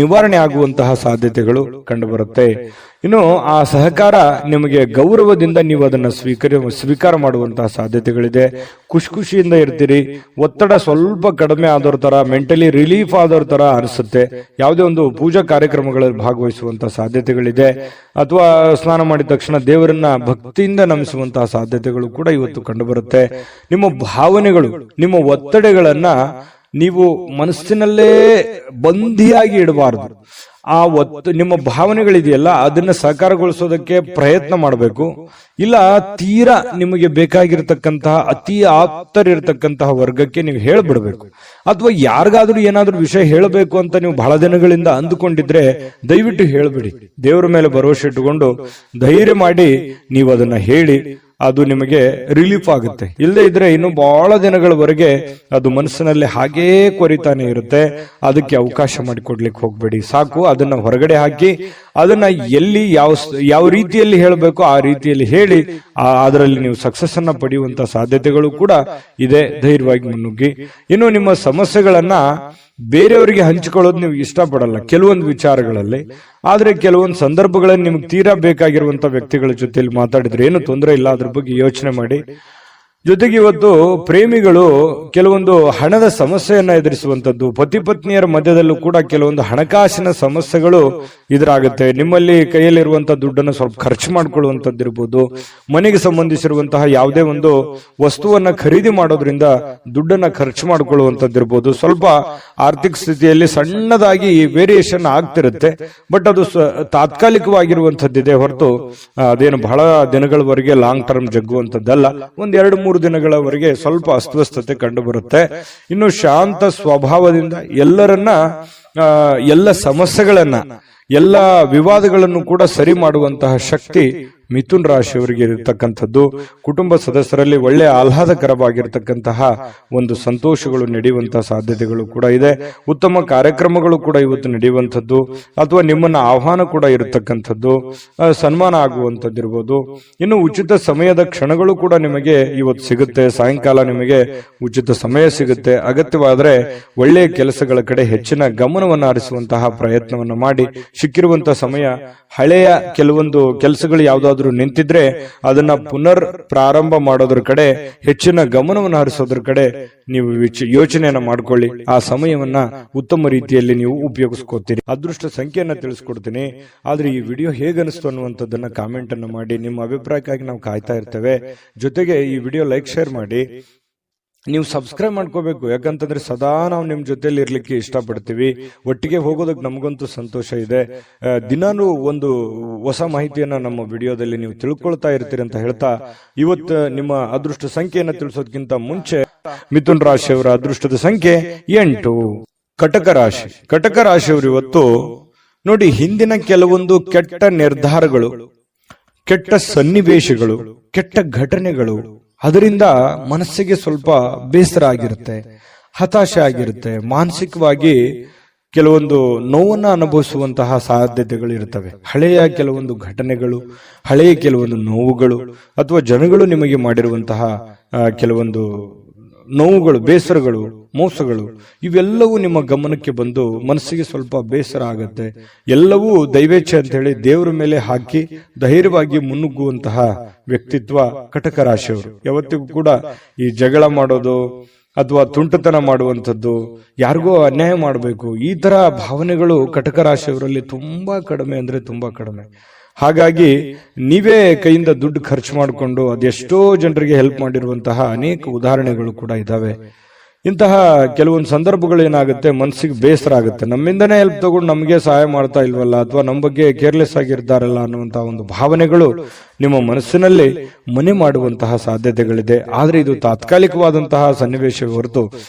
S1: ನಿವಾರಣೆ ಆಗುವಂತಹ ಸಾಧ್ಯತೆಗಳು ಕಂಡುಬರುತ್ತೆ. ಇನ್ನು ಆ ಸಹಕಾರ ನಿಮಗೆ ಗೌರವದಿಂದ ನೀವು ಅದನ್ನು ಸ್ವೀಕಾರ ಮಾಡುವಂತಹ ಸಾಧ್ಯತೆಗಳಿದೆ. ಖುಷಿಯಿಂದ ಇರ್ತೀರಿ. ಒತ್ತಡ ಸ್ವಲ್ಪ ಕಡಿಮೆ ಆದವ್ರ ತರ, ಮೆಂಟಲಿ ರಿಲೀಫ್ ಆದವ್ರ ತರ ಅನಿಸುತ್ತೆ. ಯಾವುದೇ ಒಂದು ಪೂಜಾ ಕಾರ್ಯಕ್ರಮಗಳಲ್ಲಿ ಭಾಗವಹಿಸುವಂತಹ ಸಾಧ್ಯತೆಗಳಿದೆ, ಅಥವಾ ಸ್ನಾನ ಮಾಡಿದ ತಕ್ಷಣ ದೇವರನ್ನ ಭಕ್ತಿಯಿಂದ ನಮಿಸುವಂತಹ ಸಾಧ್ಯತೆಗಳು ಕೂಡ ಇವತ್ತು ಕಂಡುಬರುತ್ತೆ. ನಿಮ್ಮ ಭಾವನೆಗಳು, ನಿಮ್ಮ ಒತ್ತಡಗಳನ್ನ ನೀವು ಮನಸ್ಸಿನಲ್ಲೇ ಬಂಧಿಯಾಗಿ ಇಡಬಾರದು. ಆ ನಿಮ್ಮ ಭಾವನೆಗಳಿದೆಯಲ್ಲ, ಅದನ್ನ ಸಾಕಾರಗೊಳಿಸೋದಕ್ಕೆ ಪ್ರಯತ್ನ ಮಾಡಬೇಕು. ಇಲ್ಲ ತೀರಾ ನಿಮಗೆ ಬೇಕಾಗಿರ್ತಕ್ಕಂತಹ ಅತಿ ಆಪ್ತರಿರ್ತಕ್ಕಂತಹ ವರ್ಗಕ್ಕೆ ನೀವು ಹೇಳ್ಬಿಡ್ಬೇಕು. ಅಥವಾ ಯಾರಿಗಾದ್ರೂ ಏನಾದ್ರೂ ವಿಷಯ ಹೇಳಬೇಕು ಅಂತ ನೀವು ಬಹಳ ದಿನಗಳಿಂದ ಅಂದುಕೊಂಡಿದ್ರೆ ದಯವಿಟ್ಟು ಹೇಳ್ಬಿಡಿ. ದೇವರ ಮೇಲೆ ಭರವಸೆ ಇಟ್ಟುಕೊಂಡು ಧೈರ್ಯ ಮಾಡಿ ನೀವು ಅದನ್ನ ಹೇಳಿ, ಅದು ನಿಮಗೆ ರಿಲೀಫ್ ಆಗುತ್ತೆ. ಇಲ್ಲದೆ ಇದ್ರೆ ಇನ್ನು ಬಹಳ ದಿನಗಳವರೆಗೆ ಅದು ಮನಸ್ಸಿನಲ್ಲಿ ಹಾಗೇ ಕೊರಿತಾನೆ ಇರುತ್ತೆ. ಅದಕ್ಕೆ ಅವಕಾಶ ಮಾಡಿಕೊಡ್ಲಿಕ್ಕೆ ಹೋಗ್ಬೇಡಿ. ಸಾಕು, ಅದನ್ನ ಹೊರಗಡೆ ಹಾಕಿ ಅದನ್ನ ಎಲ್ಲಿ ಯಾವ ರೀತಿಯಲ್ಲಿ ಹೇಳಬೇಕು ಆ ರೀತಿಯಲ್ಲಿ ಹೇಳಿ ಅದರಲ್ಲಿ ನೀವು ಸಕ್ಸಸ್ ಅನ್ನ ಪಡೆಯುವಂತ ಸಾಧ್ಯತೆಗಳು ಕೂಡ ಇದೆ. ಧೈರ್ಯವಾಗಿ ಮುನ್ನುಗ್ಗಿ. ಇನ್ನು ನಿಮ್ಮ ಸಮಸ್ಯೆಗಳನ್ನ ಬೇರೆಯವರಿಗೆ ಹಂಚಿಕೊಳ್ಳೋದು ನೀವು ಇಷ್ಟಪಡಲ್ಲ ಕೆಲವೊಂದು ವಿಚಾರಗಳಲ್ಲಿ, ಆದ್ರೆ ಕೆಲವೊಂದು ಸಂದರ್ಭಗಳಲ್ಲಿ ನಿಮ್ಗೆ ತೀರಾ ಬೇಕಾಗಿರುವಂತ ವ್ಯಕ್ತಿಗಳ ಜೊತೆಲಿ ಮಾತಾಡಿದ್ರೆ ಏನು ತೊಂದರೆ ಇಲ್ಲ. ಅದ್ರ ಬಗ್ಗೆ ಯೋಚನೆ ಮಾಡಿ. ಜೊತೆಗೆ ಇವತ್ತು ಪ್ರೇಮಿಗಳು ಕೆಲವೊಂದು ಹಣದ ಸಮಸ್ಯೆಯನ್ನ ಎದುರಿಸುವಂತದ್ದು, ಪತಿ ಪತ್ನಿಯರ ಮಧ್ಯದಲ್ಲೂ ಕೂಡ ಕೆಲವೊಂದು ಹಣಕಾಸಿನ ಸಮಸ್ಯೆಗಳು ಎದುರಾಗುತ್ತೆ. ನಿಮ್ಮಲ್ಲಿ ಕೈಯಲ್ಲಿರುವಂತಹ ದುಡ್ಡನ್ನು ಸ್ವಲ್ಪ ಖರ್ಚು ಮಾಡ್ಕೊಳ್ಳುವಂತದ್ದಿರ್ಬೋದು, ಮನೆಗೆ ಸಂಬಂಧಿಸಿರುವಂತಹ ಯಾವುದೇ ಒಂದು ವಸ್ತುವನ್ನ ಖರೀದಿ ಮಾಡೋದ್ರಿಂದ ದುಡ್ಡನ್ನ ಖರ್ಚು ಮಾಡ್ಕೊಳ್ಳುವಂತದ್ದಿರ್ಬೋದು. ಸ್ವಲ್ಪ ಆರ್ಥಿಕ ಸ್ಥಿತಿಯಲ್ಲಿ ಸಣ್ಣದಾಗಿ ವೇರಿಯೇಷನ್ ಆಗ್ತಿರುತ್ತೆ, ಬಟ್ ಅದು ತಾತ್ಕಾಲಿಕವಾಗಿರುವಂತದ್ದಿದೆ ಹೊರತು ಅದೇನು ಬಹಳ ದಿನಗಳವರೆಗೆ ಲಾಂಗ್ ಟರ್ಮ್ ಜಗ್ಗುವಂತದ್ದಲ್ಲ. ಒಂದ್ 2-3 ದಿನಗಳವರೆಗೆ ಸ್ವಲ್ಪ ಅಸ್ವಸ್ಥತೆ ಕಂಡು ಬರುತ್ತೆ. ಇನ್ನು ಶಾಂತ ಸ್ವಭಾವದಿಂದ ಎಲ್ಲ ಸಮಸ್ಯೆಗಳನ್ನ, ಎಲ್ಲ ವಿವಾದಗಳನ್ನು ಕೂಡ ಸರಿ ಮಾಡುವಂತಹ ಶಕ್ತಿ ಮಿಥುನ್ ರಾಶಿಯವರಿಗೆ ಇರತಕ್ಕಂಥದ್ದು. ಕುಟುಂಬ ಸದಸ್ಯರಲ್ಲಿ ಒಳ್ಳೆ ಆಹ್ಲಾದಕರವಾಗಿರ್ತಕ್ಕಂತಹ ಒಂದು ಸಂತೋಷಗಳು ನಡೆಯುವಂತಹ ಸಾಧ್ಯತೆಗಳು ಕೂಡ ಇದೆ. ಉತ್ತಮ ಕಾರ್ಯಕ್ರಮಗಳು ಕೂಡ ಇವತ್ತು ನಡೆಯುವಂಥದ್ದು, ಅಥವಾ ನಿಮ್ಮನ್ನ ಆಹ್ವಾನ ಕೂಡ ಇರತಕ್ಕಂಥದ್ದು, ಸನ್ಮಾನ ಆಗುವಂಥದ್ದಿರ್ಬೋದು. ಇನ್ನು ಉಚಿತ ಸಮಯದ ಕ್ಷಣಗಳು ಕೂಡ ನಿಮಗೆ ಇವತ್ತು ಸಿಗುತ್ತೆ. ಸಾಯಂಕಾಲ ನಿಮಗೆ ಉಚಿತ ಸಮಯ ಸಿಗುತ್ತೆ. ಅಗತ್ಯವಾದರೆ ಒಳ್ಳೆಯ ಕೆಲಸಗಳ ಕಡೆ ಹೆಚ್ಚಿನ ಗಮನವನ್ನು ಹರಿಸುವಂತಹ ಪ್ರಯತ್ನವನ್ನು ಮಾಡಿ, ಸಿಕ್ಕಿರುವಂತಹ ಸಮಯ ಹಳೆಯ ಕೆಲವೊಂದು ಕೆಲಸಗಳು ಯಾವ್ದಾದ್ರು ನಿಂತಿದ್ರೆ ಅದನ್ನ ಪುನರ್ ಪ್ರಾರಂಭ ಮಾಡೋದ್ರ ಕಡೆ, ಹೆಚ್ಚಿನ ಗಮನವನ್ನು ಹರಿಸೋದ್ರ ಕಡೆ ನೀವು ಯೋಚನೆಯನ್ನ ಮಾಡ್ಕೊಳ್ಳಿ. ಆ ಸಮಯವನ್ನ ಉತ್ತಮ ರೀತಿಯಲ್ಲಿ ನೀವು ಉಪಯೋಗಿಸ್ಕೋತೀರಿ. ಅದೃಷ್ಟ ಸಂಖ್ಯೆಯನ್ನ ತಿಳಿಸ್ಕೊಡ್ತೀನಿ. ಆದ್ರೆ ಈ ವಿಡಿಯೋ ಹೇಗನಿಸ್ತು ಅನ್ನುವಂಥದ್ದನ್ನ ಕಾಮೆಂಟ್ ಅನ್ನು ಮಾಡಿ. ನಿಮ್ಮ ಅಭಿಪ್ರಾಯಕ್ಕಾಗಿ ನಾವು ಕಾಯ್ತಾ ಇರ್ತೇವೆ. ಜೊತೆಗೆ ಈ ವಿಡಿಯೋ ಲೈಕ್, ಶೇರ್ ಮಾಡಿ. ನೀವು ಸಬ್ಸ್ಕ್ರೈಬ್ ಮಾಡ್ಕೋಬೇಕು. ಯಾಕಂತಂದ್ರೆ ಸದಾ ನಾವು ನಿಮ್ ಜೊತೆಲಿ ಇರ್ಲಿಕ್ಕೆ ಇಷ್ಟಪಡ್ತೀವಿ. ಒಟ್ಟಿಗೆ ಹೋಗೋದಕ್ಕೆ ನಮಗಂತೂ ಸಂತೋಷ ಇದೆ. ದಿನಾನು ಒಂದು ಹೊಸ ಮಾಹಿತಿಯನ್ನ ನಮ್ಮ ವಿಡಿಯೋದಲ್ಲಿ ನೀವು ತಿಳ್ಕೊಳ್ತಾ ಇರ್ತೀರಿ ಅಂತ ಹೇಳ್ತಾ, ಇವತ್ತು ನಿಮ್ಮ ಅದೃಷ್ಟ ಸಂಖ್ಯೆಯನ್ನ ತಿಳಿಸೋದಕ್ಕಿಂತ ಮುಂಚೆ ಮಿಥುನ್ ರಾಶಿಯವರ ಅದೃಷ್ಟದ ಸಂಖ್ಯೆ 8. ಕಟಕ ರಾಶಿ. ಕಟಕ ರಾಶಿಯವರು ಇವತ್ತು ನೋಡಿ, ಹಿಂದಿನ ಕೆಲವೊಂದು ಕೆಟ್ಟ ನಿರ್ಧಾರಗಳು, ಕೆಟ್ಟ ಸನ್ನಿವೇಶಗಳು, ಕೆಟ್ಟ ಘಟನೆಗಳು, ಅದರಿಂದ ಮನಸ್ಸಿಗೆ ಸ್ವಲ್ಪ ಬೇಸರ ಆಗಿರುತ್ತೆ, ಹತಾಶೆ ಆಗಿರುತ್ತೆ. ಮಾನಸಿಕವಾಗಿ ಕೆಲವೊಂದು ನೋವನ್ನ ಅನುಭವಿಸುವಂತಹ ಸಾಧ್ಯತೆಗಳು ಇರ್ತವೆ. ಹಳೆಯ ಕೆಲವೊಂದು ಘಟನೆಗಳು, ಹಳೆಯ ಕೆಲವೊಂದು ನೋವುಗಳು, ಅಥವಾ ಜನಗಳು ನಿಮಗೆ ಮಾಡಿರುವಂತಹ ಕೆಲವೊಂದು ನೋವುಗಳು, ಬೇಸರಗಳು, ಮೋಸಗಳು, ಇವೆಲ್ಲವೂ ನಿಮ್ಮ ಗಮನಕ್ಕೆ ಬಂದು ಮನಸ್ಸಿಗೆ ಸ್ವಲ್ಪ ಬೇಸರ ಆಗತ್ತೆ. ಎಲ್ಲವೂ ದೈವೇಚ್ಛೆ ಅಂತ ಹೇಳಿ ದೇವರ ಮೇಲೆ ಹಾಕಿ ಧೈರ್ಯವಾಗಿ ಮುನ್ನುಗ್ಗುವಂತಹ ವ್ಯಕ್ತಿತ್ವ ಕಟಕ ರಾಶಿಯವರು. ಯಾವತ್ತಿಗೂ ಕೂಡ ಈ ಜಗಳ ಮಾಡೋದು ಅಥವಾ ತುಂಟತನ ಮಾಡುವಂಥದ್ದು, ಯಾರಿಗೋ ಅನ್ಯಾಯ ಮಾಡಬೇಕು, ಈ ತರ ಭಾವನೆಗಳು ಕಟಕ ರಾಶಿಯವರಲ್ಲಿ ತುಂಬಾ ಕಡಿಮೆ ಅಂದ್ರೆ ತುಂಬಾ ಕಡಿಮೆ. ಹಾಗಾಗಿ ನೀವೇ ಕೈಯಿಂದ ದುಡ್ಡು ಖರ್ಚು ಮಾಡಿಕೊಂಡು ಅದೆಷ್ಟೋ ಜನರಿಗೆ ಹೆಲ್ಪ್ ಮಾಡಿರುವಂತಹ ಅನೇಕ ಉದಾಹರಣೆಗಳು ಕೂಡ ಇದಾವೆ. ಇಂತಹ ಕೆಲವೊಂದು ಸಂದರ್ಭಗಳು ಏನಾಗುತ್ತೆ, ಮನಸ್ಸಿಗೆ ಬೇಸರ ಆಗುತ್ತೆ. ನಮ್ಮಿಂದನೇ ಹೆಲ್ಪ್ ತಗೊಂಡು ನಮಗೆ ಸಹಾಯ ಮಾಡ್ತಾ ಇಲ್ವಲ್ಲ, ಅಥವಾ ನಮ್ಮ ಬಗ್ಗೆ ಕೇರ್ಲೆಸ್ ಆಗಿರ್ತಾರಲ್ಲ ಅನ್ನುವಂತಹ ಒಂದು ಭಾವನೆಗಳು ನಿಮ್ಮ ಮನಸ್ಸಿನಲ್ಲಿ ಮನೆ ಮಾಡುವಂತಹ ಸಾಧ್ಯತೆಗಳಿದೆ. ಆದರೆ ಇದು ತಾತ್ಕಾಲಿಕವಾದಂತಹ ಸನ್ನಿವೇಶ ಹೊರತು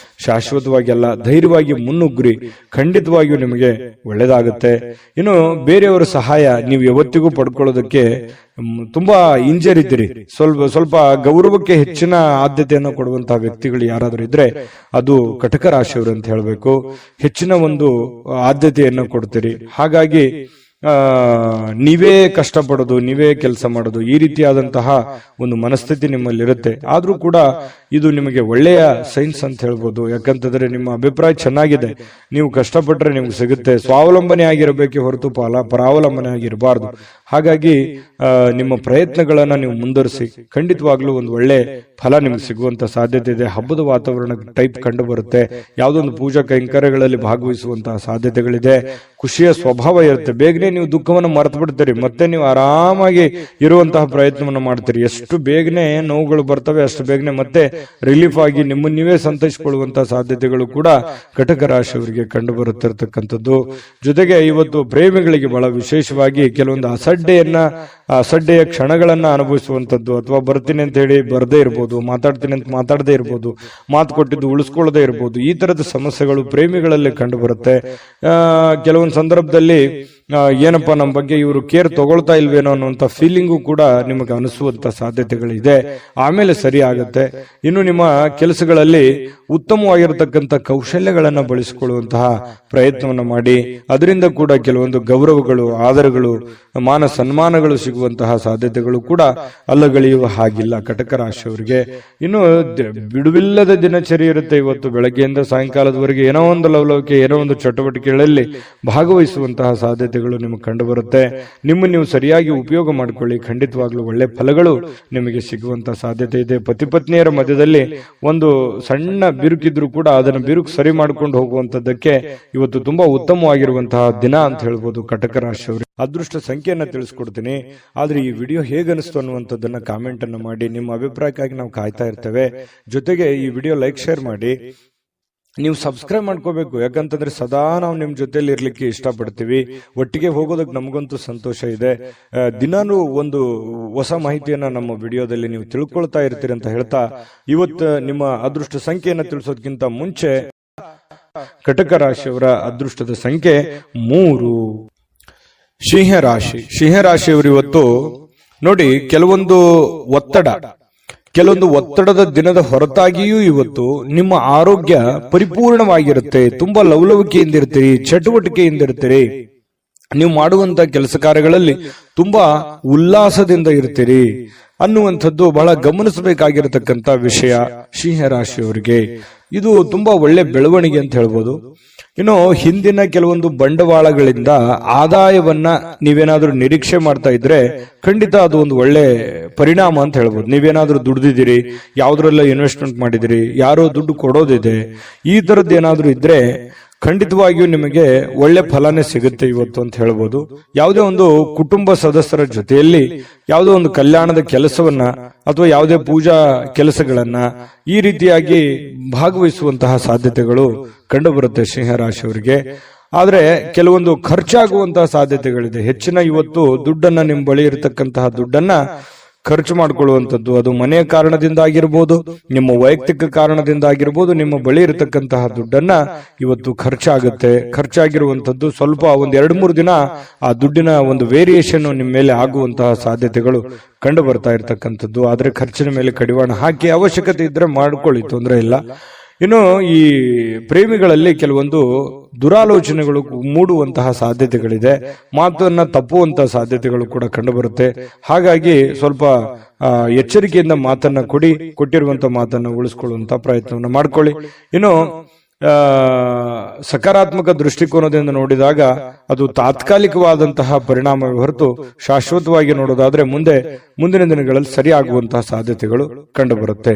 S1: ಶಾಶ್ವತವಾಗಿ ಅಲ್ಲ. ಧೈರ್ಯವಾಗಿ ಮುನ್ನುಗ್ರಿ, ಖಂಡಿತವಾಗಿಯೂ ನಿಮಗೆ ಒಳ್ಳೆಯದಾಗುತ್ತೆ. ಇನ್ನು ಬೇರೆಯವರ ಸಹಾಯ ನೀವು ಯಾವತ್ತಿಗೂ ಪಡ್ಕೊಳ್ಳೋದಕ್ಕೆ ತುಂಬಾ ಹಿಂಜರಿದ್ದೀರಿ. ಸ್ವಲ್ಪ ಗೌರವಕ್ಕೆ ಹೆಚ್ಚಿನ ಆದ್ಯತೆಯನ್ನು ಕೊಡುವಂತಹ ವ್ಯಕ್ತಿಗಳು ಯಾರಾದರೂ ಇದ್ರೆ ಅದು ಕಟಕ ರಾಶಿಯವರು ಅಂತ ಹೇಳಬೇಕು. ಹೆಚ್ಚಿನ ಒಂದು ಆದ್ಯತೆಯನ್ನು ಕೊಡ್ತೀರಿ. ಹಾಗಾಗಿ ನೀವೇ ಕಷ್ಟಪಡೋದು, ನೀವೇ ಕೆಲಸ ಮಾಡೋದು, ಈ ರೀತಿಯಾದಂತಹ ಒಂದು ಮನಸ್ಥಿತಿ ನಿಮ್ಮಲ್ಲಿರುತ್ತೆ. ಆದ್ರೂ ಕೂಡ ಇದು ನಿಮಗೆ ಒಳ್ಳೆಯ ಸೈನ್ಸ್ ಅಂತ ಹೇಳ್ಬೋದು. ಯಾಕಂತಂದ್ರೆ ನಿಮ್ಮ ಅಭಿಪ್ರಾಯ ಚೆನ್ನಾಗಿದೆ, ನೀವು ಕಷ್ಟಪಟ್ಟರೆ ನಿಮ್ಗೆ ಸಿಗುತ್ತೆ. ಸ್ವಾವಲಂಬನೆ ಆಗಿರಬೇಕೆ ಹೊರತು ಪರಾವಲಂಬನೆ ಆಗಿರಬಾರ್ದು. ಹಾಗಾಗಿ ನಿಮ್ಮ ಪ್ರಯತ್ನಗಳನ್ನ ನೀವು ಮುಂದುವರಿಸಿ, ಖಂಡಿತವಾಗ್ಲೂ ಒಂದು ಒಳ್ಳೆ ಫಲ ನಿಮ್ಗೆ ಸಿಗುವಂತ ಸಾಧ್ಯತೆ ಇದೆ. ಹಬ್ಬದ ವಾತಾವರಣ ಟೈಪ್ ಕಂಡು ಬರುತ್ತೆ. ಯಾವುದೊಂದು ಪೂಜಾ ಕೈಂಕರ್ಯಗಳಲ್ಲಿ ಭಾಗವಹಿಸುವಂತಹ ಸಾಧ್ಯತೆಗಳಿದೆ. ಖುಷಿಯ ಸ್ವಭಾವ ಇರುತ್ತೆ. ಬೇಗನೆ ನೀವು ದುಃಖವನ್ನು ಮರೆತು ಬಿಡ್ತೀರಿ, ಮತ್ತೆ ನೀವು ಆರಾಮಾಗಿ ಇರುವಂತಹ ಪ್ರಯತ್ನವನ್ನು ಮಾಡ್ತೀರಿ. ಎಷ್ಟು ಬೇಗನೆ ನೋವುಗಳು ಬರ್ತವೆ ಅಷ್ಟು ಬೇಗನೆ ಮತ್ತೆ ರಿಲೀಫ್ ಆಗಿ ನಿಮ್ಮನ್ನು ನೀವೇ ಸಂತೈಸಿಕೊಳ್ಳುವಂತಹ ಸಾಧ್ಯತೆಗಳು ಕೂಡ ಕಟಕ ರಾಶಿಯವರಿಗೆ ಕಂಡು ಬರುತ್ತಿರತಕ್ಕಂಥದ್ದು. ಜೊತೆಗೆ ಇವತ್ತು ಪ್ರೇಮಿಗಳಿಗೆ ಬಹಳ ವಿಶೇಷವಾಗಿ ಕೆಲವೊಂದು ಅಸಡ್ಡೆಯ ಕ್ಷಣಗಳನ್ನ ಅನುಭವಿಸುವಂತದ್ದು, ಅಥವಾ ಬರ್ತೀನಿ ಅಂತ ಹೇಳಿ ಬರದೇ ಇರ್ಬೋದು, ಮಾತಾಡ್ತೀನಿ ಅಂತ ಮಾತಾಡದೇ ಇರ್ಬೋದು, ಮಾತು ಕೊಟ್ಟಿದ್ದು ಉಳಿಸ್ಕೊಳ್ಳದೆ ಇರ್ಬೋದು. ಈ ತರದ ಸಮಸ್ಯೆಗಳು ಪ್ರೇಮಿಗಳಲ್ಲಿ ಕಂಡು ಬರುತ್ತೆ. ಕೆಲವೊಂದು ಸಂದರ್ಭದಲ್ಲಿ ಏನಪ್ಪಾ ನಮ್ಮ ಬಗ್ಗೆ ಇವರು ಕೇರ್ ತಗೊಳ್ತಾ ಇಲ್ವೇನೋ ಅನ್ನುವಂತ ಫೀಲಿಂಗು ಕೂಡ ನಿಮಗೆ ಅನಿಸುವಂತ ಸಾಧ್ಯತೆಗಳಿದೆ. ಆಮೇಲೆ ಸರಿ ಆಗುತ್ತೆ. ಇನ್ನು ನಿಮ್ಮ ಕೆಲಸಗಳಲ್ಲಿ ಉತ್ತಮವಾಗಿರತಕ್ಕಂಥ ಕೌಶಲ್ಯಗಳನ್ನ ಬಳಸಿಕೊಳ್ಳುವಂತಹ ಪ್ರಯತ್ನವನ್ನು ಮಾಡಿ, ಅದರಿಂದ ಕೂಡ ಕೆಲವೊಂದು ಗೌರವಗಳು, ಆದರಗಳು, ಮಾನ ಸನ್ಮಾನಗಳು ಸಿಗುವಂತಹ ಸಾಧ್ಯತೆಗಳು ಕೂಡ ಅಲ್ಲಗಳೆಯುವ ಹಾಗಿಲ್ಲ ಕಟಕ ರಾಶಿಯವರಿಗೆ. ಇನ್ನು ಬಿಡುವಿಲ್ಲದ ದಿನಚರಿ ಇರುತ್ತೆ. ಇವತ್ತು ಬೆಳಗ್ಗೆಯಿಂದ ಸಾಯಂಕಾಲದವರೆಗೆ ಏನೋ ಒಂದು ಲವಲವಿಕೆ, ಏನೋ ಒಂದು ಚಟುವಟಿಕೆಗಳಲ್ಲಿ ಭಾಗವಹಿಸುವಂತಹ ಸಾಧ್ಯತೆಗಳು ನಿಮಗೆ ಕಂಡು ಬರುತ್ತೆ. ನಿಮ್ಮನ್ನು ನೀವು ಸರಿಯಾಗಿ ಉಪಯೋಗ ಮಾಡಿಕೊಳ್ಳಿ, ಖಂಡಿತವಾಗ್ಲೂ ಒಳ್ಳೆ ಫಲಗಳು ನಿಮಗೆ ಸಿಗುವಂತ ಸಾಧ್ಯತೆ ಇದೆ. ಪತಿ ಪತ್ನಿಯರ ಮಧ್ಯದಲ್ಲಿ ಒಂದು ಸಣ್ಣ ಬಿರುಕಿದ್ರು ಕೂಡ ಅದನ್ನು ಬಿರುಕು ಸರಿ ಮಾಡ್ಕೊಂಡು ಹೋಗುವಂತದ್ದಕ್ಕೆ ಇವತ್ತು ತುಂಬಾ ಉತ್ತಮವಾಗಿರುವಂತಹ ದಿನ ಅಂತ ಹೇಳ್ಬೋದು ಕಟಕ ರಾಶಿಯವರು. ಅದೃಷ್ಟ ಸಂಖ್ಯೆಯನ್ನ ತಿಳಿಸ್ಕೊಡ್ತೀನಿ. ಆದ್ರೆ ಈ ವಿಡಿಯೋ ಹೇಗನಿಸ್ತು ಅನ್ನುವಂಥದ್ದನ್ನ ಕಾಮೆಂಟ್ ಅನ್ನು ಮಾಡಿ. ನಿಮ್ಮ ಅಭಿಪ್ರಾಯಕ್ಕಾಗಿ ನಾವು ಕಾಯ್ತಾ ಇರ್ತೇವೆ. ಜೊತೆಗೆ ಈ ವಿಡಿಯೋ ಲೈಕ್, ಶೇರ್ ಮಾಡಿ. ನೀವು ಸಬ್ಸ್ಕ್ರೈಬ್ ಮಾಡ್ಕೋಬೇಕು. ಯಾಕಂತಂದ್ರೆ ಸದಾ ನಾವು ನಿಮ್ ಜೊತೆಲಿ ಇರ್ಲಿಕ್ಕೆ ಇಷ್ಟಪಡ್ತೀವಿ. ಒಟ್ಟಿಗೆ ಹೋಗೋದಕ್ಕೆ ನಮಗಂತೂ ಸಂತೋಷ ಇದೆ. ದಿನಾನು ಒಂದು ಹೊಸ ಮಾಹಿತಿಯನ್ನ ನಮ್ಮ ವಿಡಿಯೋದಲ್ಲಿ ನೀವು ತಿಳ್ಕೊಳ್ತಾ ಇರ್ತೀರಿ ಅಂತ ಹೇಳ್ತಾ, ಇವತ್ತು ನಿಮ್ಮ ಅದೃಷ್ಟ ಸಂಖ್ಯೆಯನ್ನ ತಿಳಿಸೋದಕ್ಕಿಂತ ಮುಂಚೆ ಕಟಕ ರಾಶಿಯವರ ಅದೃಷ್ಟದ ಸಂಖ್ಯೆ 3. ಸಿಂಹರಾಶಿಯವರು ಇವತ್ತು ನೋಡಿ, ಕೆಲವೊಂದು ಒತ್ತಡದ ದಿನದ ಹೊರತಾಗಿಯೂ ಇವತ್ತು ನಿಮ್ಮ ಆರೋಗ್ಯ ಪರಿಪೂರ್ಣವಾಗಿರುತ್ತೆ. ತುಂಬಾ ಲವಲವಿಕೆಯಿಂದ ಇರ್ತೀರಿ, ಚಟುವಟಿಕೆಯಿಂದ ಇರ್ತೀರಿ. ನೀವು ಮಾಡುವಂತ ಕೆಲಸ ಕಾರ್ಯಗಳಲ್ಲಿ ತುಂಬಾ ಉಲ್ಲಾಸದಿಂದ ಇರ್ತೀರಿ ಅನ್ನುವಂಥದ್ದು ಬಹಳ ಗಮನಿಸಬೇಕಾಗಿರತಕ್ಕಂತ ವಿಷಯ ಸಿಂಹರಾಶಿಯವರಿಗೆ. ಇದು ತುಂಬಾ ಒಳ್ಳೆ ಬೆಳವಣಿಗೆ ಅಂತ ಹೇಳ್ಬೋದು. ಇನ್ನು ಹಿಂದಿನ ಕೆಲವೊಂದು ಬಂಡವಾಳಗಳಿಂದ ಆದಾಯವನ್ನ ನೀವೇನಾದ್ರೂ ನಿರೀಕ್ಷೆ ಮಾಡ್ತಾ ಇದ್ರೆ ಖಂಡಿತ ಅದು ಒಂದು ಒಳ್ಳೆ ಪರಿಣಾಮ ಅಂತ ಹೇಳ್ಬೋದು. ನೀವೇನಾದ್ರೂ ದುಡ್ದಿದ್ದೀರಿ, ಯಾವ್ದ್ರೆಲ್ಲ ಇನ್ವೆಸ್ಟ್ಮೆಂಟ್ ಮಾಡಿದಿರಿ, ಯಾರೋ ದುಡ್ಡು ಕೊಡೋದಿದೆ, ಈ ತರದ್ದು ಏನಾದ್ರೂ ಇದ್ರೆ ಖಂಡಿತವಾಗಿಯೂ ನಿಮಗೆ ಒಳ್ಳೆ ಫಲನೇ ಸಿಗುತ್ತೆ ಇವತ್ತು ಅಂತ ಹೇಳ್ಬೋದು. ಯಾವುದೇ ಒಂದು ಕುಟುಂಬ ಸದಸ್ಯರ ಜೊತೆಯಲ್ಲಿ ಯಾವುದೋ ಒಂದು ಕಲ್ಯಾಣದ ಕೆಲಸವನ್ನ ಅಥವಾ ಯಾವುದೇ ಪೂಜಾ ಕೆಲಸಗಳನ್ನ ಈ ರೀತಿಯಾಗಿ ಭಾಗವಹಿಸುವಂತಹ ಸಾಧ್ಯತೆಗಳು ಕಂಡು ಬರುತ್ತೆ ಸಿಂಹರಾಶಿಯವರಿಗೆ. ಆದ್ರೆ ಕೆಲವೊಂದು ಖರ್ಚಾಗುವಂತಹ ಸಾಧ್ಯತೆಗಳಿದೆ. ಹೆಚ್ಚಿನ ಇವತ್ತು ದುಡ್ಡನ್ನ ನಿಮ್ಮ ಬಳಿ ಇರತಕ್ಕಂತಹ ದುಡ್ಡನ್ನ ಖರ್ಚು ಮಾಡಿಕೊಳ್ಳುವಂಥದ್ದು, ಅದು ಮನೆಯ ಕಾರಣದಿಂದ ಆಗಿರ್ಬೋದು, ನಿಮ್ಮ ವೈಯಕ್ತಿಕ ಕಾರಣದಿಂದ ಆಗಿರ್ಬೋದು. ನಿಮ್ಮ ಬಳಿ ಇರತಕ್ಕಂತಹ ದುಡ್ಡನ್ನ ಇವತ್ತು ಖರ್ಚಾಗಿರುವಂತದ್ದು ಸ್ವಲ್ಪ ಒಂದು 2-3 ದಿನ ಆ ದುಡ್ಡಿನ ಒಂದು ವೇರಿಯೇಷನ್ ನಿಮ್ಮ ಮೇಲೆ ಆಗುವಂತಹ ಸಾಧ್ಯತೆಗಳು ಕಂಡು ಬರ್ತಾ ಇರತಕ್ಕಂಥದ್ದು. ಆದ್ರೆ ಖರ್ಚಿನ ಮೇಲೆ ಕಡಿವಾಣ ಹಾಕಿ ಅವಶ್ಯಕತೆ ಇದ್ರೆ ಮಾಡ್ಕೊಳ್ಳಿ, ತೊಂದರೆ ಇಲ್ಲ. ಇನ್ನು ಈ ಪ್ರೇಮಿಗಳಲ್ಲಿ ಕೆಲವೊಂದು ದುರಾಲೋಚನೆಗಳು ಮೂಡುವಂತಹ ಸಾಧ್ಯತೆಗಳಿದೆ. ಮಾತನ್ನ ತಪ್ಪುವಂತಹ ಸಾಧ್ಯತೆಗಳು ಕೂಡ ಕಂಡುಬರುತ್ತೆ. ಹಾಗಾಗಿ ಸ್ವಲ್ಪ ಎಚ್ಚರಿಕೆಯಿಂದ ಮಾತನ್ನ ಕೊಟ್ಟಿರುವಂತಹ ಮಾತನ್ನ ಉಳಿಸ್ಕೊಳ್ಳುವಂತ ಪ್ರಯತ್ನವನ್ನು ಮಾಡ್ಕೊಳ್ಳಿ. ಇನ್ನು ಸಕಾರಾತ್ಮಕ ದೃಷ್ಟಿಕೋನದಿಂದ ನೋಡಿದಾಗ ಅದು ತಾತ್ಕಾಲಿಕವಾದಂತಹ ಪರಿಣಾಮವೇ ಹೊರತು ಶಾಶ್ವತವಾಗಿ ನೋಡೋದಾದ್ರೆ ಮುಂದಿನ ದಿನಗಳಲ್ಲಿ ಸರಿಯಾಗುವಂತಹ ಸಾಧ್ಯತೆಗಳು ಕಂಡುಬರುತ್ತೆ.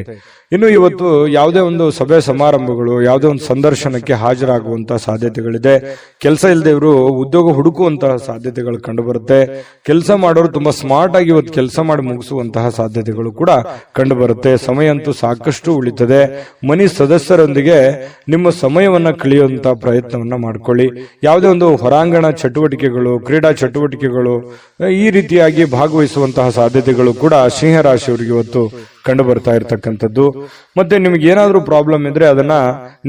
S1: ಇನ್ನು ಇವತ್ತು ಯಾವುದೇ ಒಂದು ಸಭೆ ಸಮಾರಂಭಗಳು, ಯಾವುದೇ ಒಂದು ಸಂದರ್ಶನಕ್ಕೆ ಹಾಜರಾಗುವಂತಹ ಸಾಧ್ಯತೆಗಳಿದೆ. ಕೆಲಸ ಇಲ್ಲದೆವರು ಉದ್ಯೋಗ ಹುಡುಕುವಂತಹ ಸಾಧ್ಯತೆಗಳು ಕಂಡುಬರುತ್ತೆ. ಕೆಲಸ ಮಾಡೋರು ತುಂಬಾ ಸ್ಮಾರ್ಟ್ ಆಗಿ ಇವತ್ತು ಕೆಲಸ ಮಾಡಿ ಮುಗಿಸುವಂತಹ ಸಾಧ್ಯತೆಗಳು ಕೂಡ ಕಂಡುಬರುತ್ತೆ. ಸಮಯ ಅಂತೂ ಸಾಕಷ್ಟು ಉಳಿತದೆ. ಮನೆ ಸದಸ್ಯರೊಂದಿಗೆ ನಿಮ್ಮ ಸಮಯವನ್ನ ಕಳೆಯುವಂತಹ ಪ್ರಯತ್ನವನ್ನ ಮಾಡ್ಕೊಳ್ಳಿ. ಯಾವುದೇ ಒಂದು ಹೊರಾಂಗಣ ಚಟುವಟಿಕೆಗಳು, ಕ್ರೀಡಾ ಚಟುವಟಿಕೆಗಳು ಈ ರೀತಿಯಾಗಿ ಭಾಗವಹಿಸುವಂತಹ ಸಾಧ್ಯತೆಗಳು ಕೂಡ ಸಿಂಹರಾಶಿಯವರಿಗೆ ಇವತ್ತು ಕಂಡು ಬರ್ತಾ ಇರತಕ್ಕಂಥದ್ದು. ಮತ್ತೆ ನಿಮಗೆ ಏನಾದ್ರೂ ಪ್ರಾಬ್ಲಮ್ ಇದ್ರೆ ಅದನ್ನ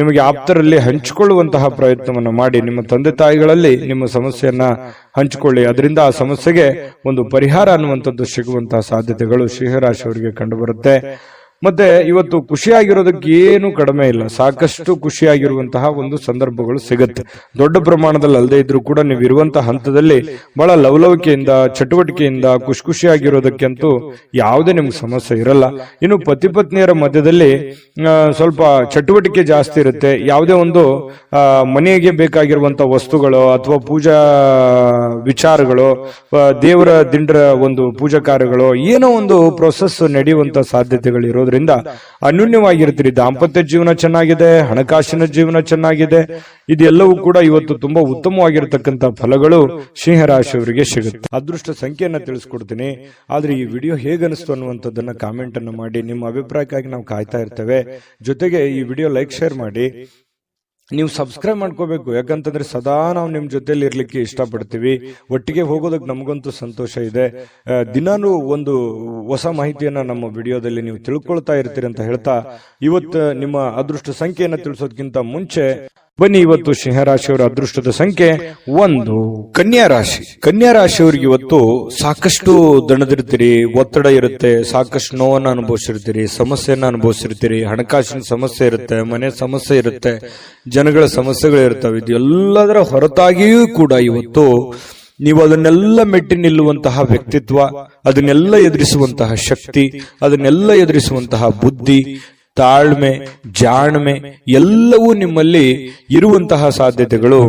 S1: ನಿಮಗೆ ಆಪ್ತರಲ್ಲಿ ಹಂಚಿಕೊಳ್ಳುವಂತಹ ಪ್ರಯತ್ನವನ್ನ ಮಾಡಿ. ನಿಮ್ಮ ತಂದೆ ತಾಯಿಗಳಲ್ಲಿ ನಿಮ್ಮ ಸಮಸ್ಯೆಯನ್ನ ಹಂಚಿಕೊಳ್ಳಿ. ಅದರಿಂದ ಆ ಸಮಸ್ಯೆಗೆ ಒಂದು ಪರಿಹಾರ ಅನ್ನುವಂಥದ್ದು ಸಿಗುವಂತಹ ಸಾಧ್ಯತೆಗಳು ಸಿಂಹರಾಶಿಯವರಿಗೆ ಕಂಡು ಬರುತ್ತೆ. ಮತ್ತೆ ಇವತ್ತು ಖುಷಿಯಾಗಿರೋದಕ್ಕೆ ಏನು ಕಡಿಮೆ ಇಲ್ಲ, ಸಾಕಷ್ಟು ಖುಷಿಯಾಗಿರುವಂತಹ ಒಂದು ಸಂದರ್ಭಗಳು ಸಿಗುತ್ತೆ. ದೊಡ್ಡ ಪ್ರಮಾಣದಲ್ಲಿ ಅಲ್ಲದೆ ಇದ್ರೂ ಕೂಡ ನೀವು ಇರುವಂತಹ ಹಂತದಲ್ಲಿ ಬಹಳ ಲವಲವಿಕೆಯಿಂದ, ಚಟುವಟಿಕೆಯಿಂದ ಖುಷಿಯಾಗಿರೋದಕ್ಕಂತೂ ಯಾವುದೇ ನಿಮ್ಗೆ ಸಮಸ್ಯೆ ಇರಲ್ಲ. ಇನ್ನು ಪತಿ ಪತ್ನಿಯರ ಮಧ್ಯದಲ್ಲಿ ಸ್ವಲ್ಪ ಚಟುವಟಿಕೆ ಜಾಸ್ತಿ ಇರುತ್ತೆ. ಯಾವುದೇ ಒಂದು ಮನೆಗೆ ಬೇಕಾಗಿರುವಂತಹ ವಸ್ತುಗಳು ಅಥವಾ ಪೂಜಾ ವಿಚಾರಗಳು, ದೇವರ ದಿಂಡ್ರ ಒಂದು ಪೂಜಾ ಕಾರ್ಯಗಳು, ಏನೋ ಒಂದು ಪ್ರೊಸೆಸ್ ನಡೆಯುವಂತ ಸಾಧ್ಯತೆಗಳು ಇರೋದ್ರಿಂದ ಅನ್ಯೂನ್ಯವಾಗಿರ್ತೀರಿ. ದಾಂಪತ್ಯ ಜೀವನ ಚೆನ್ನಾಗಿದೆ, ಹಣಕಾಸಿನ ಜೀವನ ಚೆನ್ನಾಗಿದೆ. ಇದೆಲ್ಲವೂ ಕೂಡ ಇವತ್ತು ತುಂಬಾ ಉತ್ತಮವಾಗಿರತಕ್ಕಂತ ಫಲಗಳು ಸಿಂಹರಾಶಿಯವರಿಗೆ ಸಿಗುತ್ತೆ. ಅದೃಷ್ಟ ಸಂಖ್ಯೆಯನ್ನ ತಿಳಿಸ್ಕೊಡ್ತೀನಿ. ಆದ್ರೆ ಈ ವಿಡಿಯೋ ಹೇಗನಿಸ್ತು ಅನ್ನುವಂಥದ್ದನ್ನ ಕಾಮೆಂಟ್ ಅನ್ನು ಮಾಡಿ. ನಿಮ್ಮ ಅಭಿಪ್ರಾಯಕ್ಕಾಗಿ ನಾವು ಕಾಯ್ತಾ ಇರ್ತೇವೆ. ಜೊತೆಗೆ ಈ ವಿಡಿಯೋ ಲೈಕ್, ಶೇರ್ ಮಾಡಿ. ನೀವು ಸಬ್ಸ್ಕ್ರೈಬ್ ಮಾಡ್ಕೋಬೇಕು, ಯಾಕಂತಂದ್ರೆ ಸದಾ ನಾವು ನಿಮ್ ಜೊತೆಲಿ ಇರ್ಲಿಕ್ಕೆ ಇಷ್ಟಪಡ್ತೀವಿ. ಒಟ್ಟಿಗೆ ಹೋಗೋದಕ್ಕೆ ನಮಗಂತೂ ಸಂತೋಷ ಇದೆ. ದಿನಾನು ಒಂದು ಹೊಸ ಮಾಹಿತಿಯನ್ನ ನಮ್ಮ ವಿಡಿಯೋದಲ್ಲಿ ನೀವು ತಿಳ್ಕೊಳ್ತಾ ಇರ್ತೀರಿ ಅಂತ ಹೇಳ್ತಾ, ಇವತ್ತು ನಿಮ್ಮ ಅದೃಷ್ಟ ಸಂಖ್ಯೆಯನ್ನ ತಿಳಿಸೋದಕ್ಕಿಂತ ಮುಂಚೆ ಬನ್ನಿ, ಇವತ್ತು ಸಿಂಹರಾಶಿಯವರ ಅದೃಷ್ಟದ ಸಂಖ್ಯೆ 1. ಕನ್ಯಾ ರಾಶಿ. ಕನ್ಯಾ ರಾಶಿಯವರಿಗೆ ಇವತ್ತು ಸಾಕಷ್ಟು ದಣದಿರ್ತೀರಿ, ಒತ್ತಡ ಇರುತ್ತೆ, ಸಾಕಷ್ಟು ನೋವನ್ನ ಅನುಭವಿಸಿರ್ತೀರಿ, ಸಮಸ್ಯೆಯನ್ನ ಅನುಭವಿಸಿರ್ತೀರಿ. ಹಣಕಾಸಿನ ಸಮಸ್ಯೆ ಇರುತ್ತೆ, ಮನೆ ಸಮಸ್ಯೆ ಇರುತ್ತೆ, ಜನಗಳ ಸಮಸ್ಯೆಗಳು ಇರ್ತವೆ. ಇದು ಎಲ್ಲದರ ಹೊರತಾಗಿಯೂ ಕೂಡ ಇವತ್ತು ನೀವು ಅದನ್ನೆಲ್ಲ ಮೆಟ್ಟಿ ನಿಲ್ಲುವಂತಹ ವ್ಯಕ್ತಿತ್ವ, ಅದನ್ನೆಲ್ಲ ಎದುರಿಸುವಂತಹ ಶಕ್ತಿ, ಅದನ್ನೆಲ್ಲ ಎದುರಿಸುವಂತಹ ಬುದ್ಧಿ, ತಾಳ್ಮೆ, ಜಾಣ್ಮೆ ಎಲ್ಲವೂ ನಿಮ್ಮಲ್ಲಿ ಇರುವಂತಹ ಸಾಧ್ಯತೆಗಳು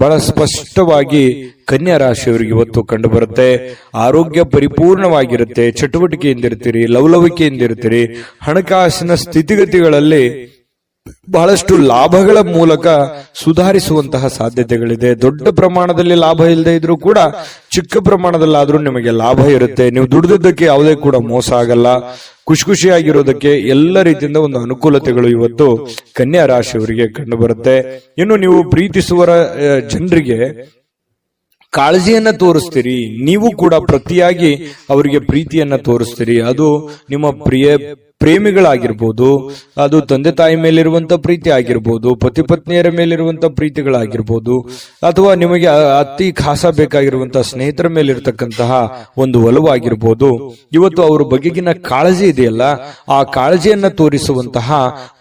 S1: ಬಹಳ ಸ್ಪಷ್ಟವಾಗಿ ಕನ್ಯಾ ರಾಶಿಯವರಿಗೆ ಇವತ್ತು ಕಂಡು ಬರುತ್ತೆ. ಆರೋಗ್ಯ ಪರಿಪೂರ್ಣವಾಗಿರುತ್ತೆ, ಚಟುವಟಿಕೆಯಿಂದಿರ್ತೀರಿ, ಲವಲವಿಕೆಯಿಂದಿರ್ತೀರಿ. ಹಣಕಾಸಿನ ಸ್ಥಿತಿಗತಿಗಳಲ್ಲಿ ಬಹಳಷ್ಟು ಲಾಭಗಳ ಮೂಲಕ ಸುಧಾರಿಸುವಂತಹ ಸಾಧ್ಯತೆಗಳಿದೆ. ದೊಡ್ಡ ಪ್ರಮಾಣದಲ್ಲಿ ಲಾಭ ಇಲ್ಲದೆ ಇದ್ರೂ ಕೂಡ ಚಿಕ್ಕ ಪ್ರಮಾಣದಲ್ಲಾದ್ರೂ ನಿಮಗೆ ಲಾಭ ಇರುತ್ತೆ. ನೀವು ದುಡಿದಿದ್ದಕ್ಕೆ ಯಾವುದೇ ಕೂಡ ಮೋಸ ಆಗಲ್ಲ. ಖುಷಿಯಾಗಿರೋದಕ್ಕೆ ಎಲ್ಲ ರೀತಿಯಿಂದ ಒಂದು ಅನುಕೂಲತೆಗಳು ಇವತ್ತು ಕನ್ಯಾ ರಾಶಿಯವರಿಗೆ ಕಂಡು ಬರುತ್ತೆ. ಇನ್ನು ನೀವು ಪ್ರೀತಿಸುವ ಜನರಿಗೆ ಕಾಳಜಿಯನ್ನ ತೋರಿಸ್ತೀರಿ. ನೀವು ಕೂಡ ಪ್ರತಿಯಾಗಿ ಅವರಿಗೆ ಪ್ರೀತಿಯನ್ನ ತೋರಿಸ್ತೀರಿ. ಅದು ನಿಮ್ಮ ಪ್ರೇಮಿಗಳಾಗಿರ್ಬೋದು, ಅದು ತಂದೆ ತಾಯಿ ಮೇಲಿರುವಂತ ಪ್ರೀತಿ ಆಗಿರ್ಬೋದು, ಪತಿ ಪತ್ನಿಯರ ಮೇಲಿರುವಂತ ಪ್ರೀತಿಗಳಾಗಿರ್ಬೋದು, ಅಥವಾ ನಿಮಗೆ ಅತಿ ಖಾಸ ಬೇಕಾಗಿರುವಂತಹ ಸ್ನೇಹಿತರ ಮೇಲಿರ್ತಕ್ಕಂತಹ ಒಂದು ಒಲವಾಗಿರ್ಬೋದು. ಇವತ್ತು ಅವರ ಬಗೆಗಿನ ಕಾಳಜಿ ಇದೆಯಲ್ಲ, ಆ ಕಾಳಜಿಯನ್ನ ತೋರಿಸುವಂತಹ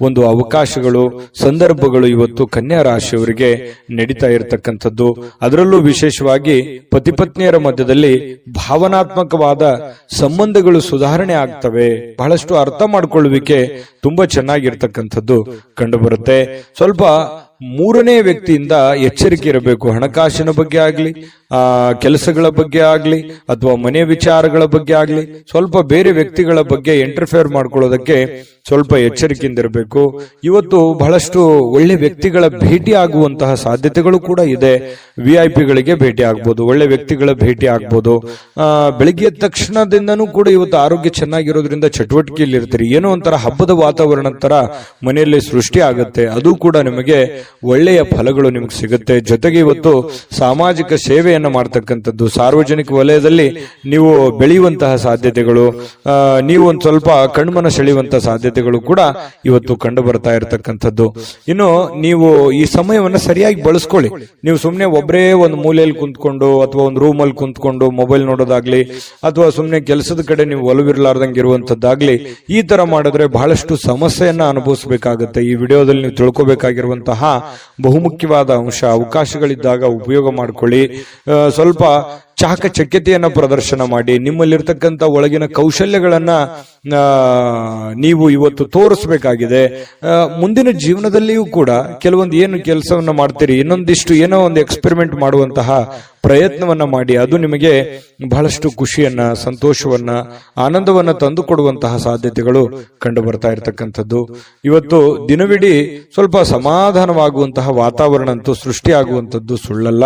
S1: ಒಂದು ಅವಕಾಶಗಳು, ಸಂದರ್ಭಗಳು ಇವತ್ತು ಕನ್ಯಾ ರಾಶಿಯವರಿಗೆ ನಡೀತಾ ಇರತಕ್ಕಂಥದ್ದು. ಅದರಲ್ಲೂ ವಿಶೇಷವಾಗಿ ಪತಿ ಪತ್ನಿಯರ ಮಧ್ಯದಲ್ಲಿ ಭಾವನಾತ್ಮಕವಾದ ಸಂಬಂಧಗಳು ಸುಧಾರಣೆ ಆಗ್ತವೆ. ಬಹಳಷ್ಟು ಅರ್ಥ ಮಾಡಿಕೊಳ್ಳುವಿಕೆ ತುಂಬಾ ಚೆನ್ನಾಗಿರ್ತಕ್ಕಂಥದ್ದು ಕಂಡು ಬರುತ್ತೆ. ಸ್ವಲ್ಪ ಮೂರನೇ ವ್ಯಕ್ತಿಯಿಂದ ಎಚ್ಚರಿಕೆ ಇರಬೇಕು. ಹಣಕಾಸಿನ ಬಗ್ಗೆ ಆಗ್ಲಿ, ಕೆಲಸಗಳ ಬಗ್ಗೆ ಆಗ್ಲಿ, ಅಥವಾ ಮನೆ ವಿಚಾರಗಳ ಬಗ್ಗೆ ಆಗ್ಲಿ, ಸ್ವಲ್ಪ ಬೇರೆ ವ್ಯಕ್ತಿಗಳ ಬಗ್ಗೆ ಇಂಟರ್ಫಿಯರ್ ಮಾಡ್ಕೊಳ್ಳೋದಕ್ಕೆ ಸ್ವಲ್ಪ ಎಚ್ಚರಿಕೆಯಿಂದ ಇರಬೇಕು. ಇವತ್ತು ಬಹಳಷ್ಟು ಒಳ್ಳೆ ವ್ಯಕ್ತಿಗಳ ಭೇಟಿ ಆಗುವಂತಹ ಸಾಧ್ಯತೆಗಳು ಕೂಡ ಇದೆ. VIP ಗಳಿಗೆ ಭೇಟಿ ಆಗ್ಬೋದು, ಒಳ್ಳೆ ವ್ಯಕ್ತಿಗಳ ಭೇಟಿ ಆಗ್ಬೋದು. ಬೆಳಿಗ್ಗೆ ತಕ್ಷಣದಿಂದನೂ ಕೂಡ ಇವತ್ತು ಆರೋಗ್ಯ ಚೆನ್ನಾಗಿರೋದ್ರಿಂದ ಚಟುವಟಿಕೆಯಲ್ಲಿ ಇರ್ತೀರಿ. ಏನೋ ಒಂಥರ ಹಬ್ಬದ ವಾತಾವರಣ ತರ ಮನೆಯಲ್ಲಿ ಸೃಷ್ಟಿ ಆಗುತ್ತೆ. ಅದು ಕೂಡ ನಿಮಗೆ ಒಳ್ಳೆಯ ಫಲಗಳು ನಿಮಗೆ ಸಿಗುತ್ತೆ. ಜೊತೆಗೆ ಇವತ್ತು ಸಾಮಾಜಿಕ ಸೇವೆಯನ್ನ ಮಾಡ್ತಕ್ಕಂಥದ್ದು, ಸಾರ್ವಜನಿಕ ವಲಯದಲ್ಲಿ ನೀವು ಬೆಳೆಯುವಂತಹ ಸಾಧ್ಯತೆಗಳು, ನೀವು ಒಂದು ಸ್ವಲ್ಪ ಕಣ್ಮನ ಸೆಳೆಯುವಂತಹ ಸಾಧ್ಯತೆಗಳು ಕೂಡ ಇವತ್ತು ಕಂಡು ಬರ್ತಾ ಇರತಕ್ಕಂಥದ್ದು. ಇನ್ನು ನೀವು ಈ ಸಮಯವನ್ನ ಸರಿಯಾಗಿ ಬಳಸ್ಕೊಳ್ಳಿ. ನೀವು ಸುಮ್ನೆ ಒಬ್ಬರೇ ಒಂದು ಮೂಲೆಯಲ್ಲಿ ಕುಂತ್ಕೊಂಡು ಅಥವಾ ಒಂದು ರೂಮ್ ಅಲ್ಲಿ ಕುಂತ್ಕೊಂಡು ಮೊಬೈಲ್ ನೋಡೋದಾಗ್ಲಿ, ಅಥವಾ ಸುಮ್ನೆ ಕೆಲಸದ ಕಡೆ ನೀವು ಒಲವಿರ್ಲಾರ್ದಂಗೆ ಇರುವಂತದ್ದಾಗ್ಲಿ, ಈ ತರ ಮಾಡಿದ್ರೆ ಬಹಳಷ್ಟು ಸಮಸ್ಯೆಯನ್ನ ಅನುಭವಿಸಬೇಕಾಗುತ್ತೆ. ಈ ವಿಡಿಯೋದಲ್ಲಿ ನೀವು ತಿಳ್ಕೊಬೇಕಾಗಿರುವಂತಹ ಬಹುಮುಖ್ಯವಾದ ಅಂಶ, ಅವಕಾಶಗಳಿದ್ದಾಗ ಉಪಯೋಗ ಮಾಡಿಕೊಳ್ಳಿ. ಸ್ವಲ್ಪ ಚಾಕಚಕ್ಯತೆಯನ್ನ ಪ್ರದರ್ಶನ ಮಾಡಿ. ನಿಮ್ಮಲ್ಲಿರ್ತಕ್ಕಂಥ ಒಳಗಿನ ಕೌಶಲ್ಯಗಳನ್ನ ನೀವು ಇವತ್ತು ತೋರಿಸಬೇಕಾಗಿದೆ. ಮುಂದಿನ ಜೀವನದಲ್ಲಿಯೂ ಕೂಡ ಕೆಲವೊಂದು ಏನು ಕೆಲಸವನ್ನ ಮಾಡ್ತೀರಿ, ಇನ್ನೊಂದಿಷ್ಟು ಏನೋ ಒಂದು ಎಕ್ಸ್ಪೆರಿಮೆಂಟ್ ಮಾಡುವಂತಹ ಪ್ರಯತ್ನವನ್ನ ಮಾಡಿ. ಅದು ನಿಮಗೆ ಬಹಳಷ್ಟು ಖುಷಿಯನ್ನ, ಸಂತೋಷವನ್ನ, ಆನಂದವನ್ನ ತಂದು ಕೊಡುವಂತಹ ಸಾಧ್ಯತೆಗಳು ಕಂಡು ಬರ್ತಾ ಇರತಕ್ಕಂಥದ್ದು. ಇವತ್ತು ದಿನವಿಡೀ ಸ್ವಲ್ಪ ಸಮಾಧಾನವಾಗುವಂತಹ ವಾತಾವರಣ ಅಂತೂ ಸೃಷ್ಟಿಯಾಗುವಂಥದ್ದು ಸುಳ್ಳಲ್ಲ.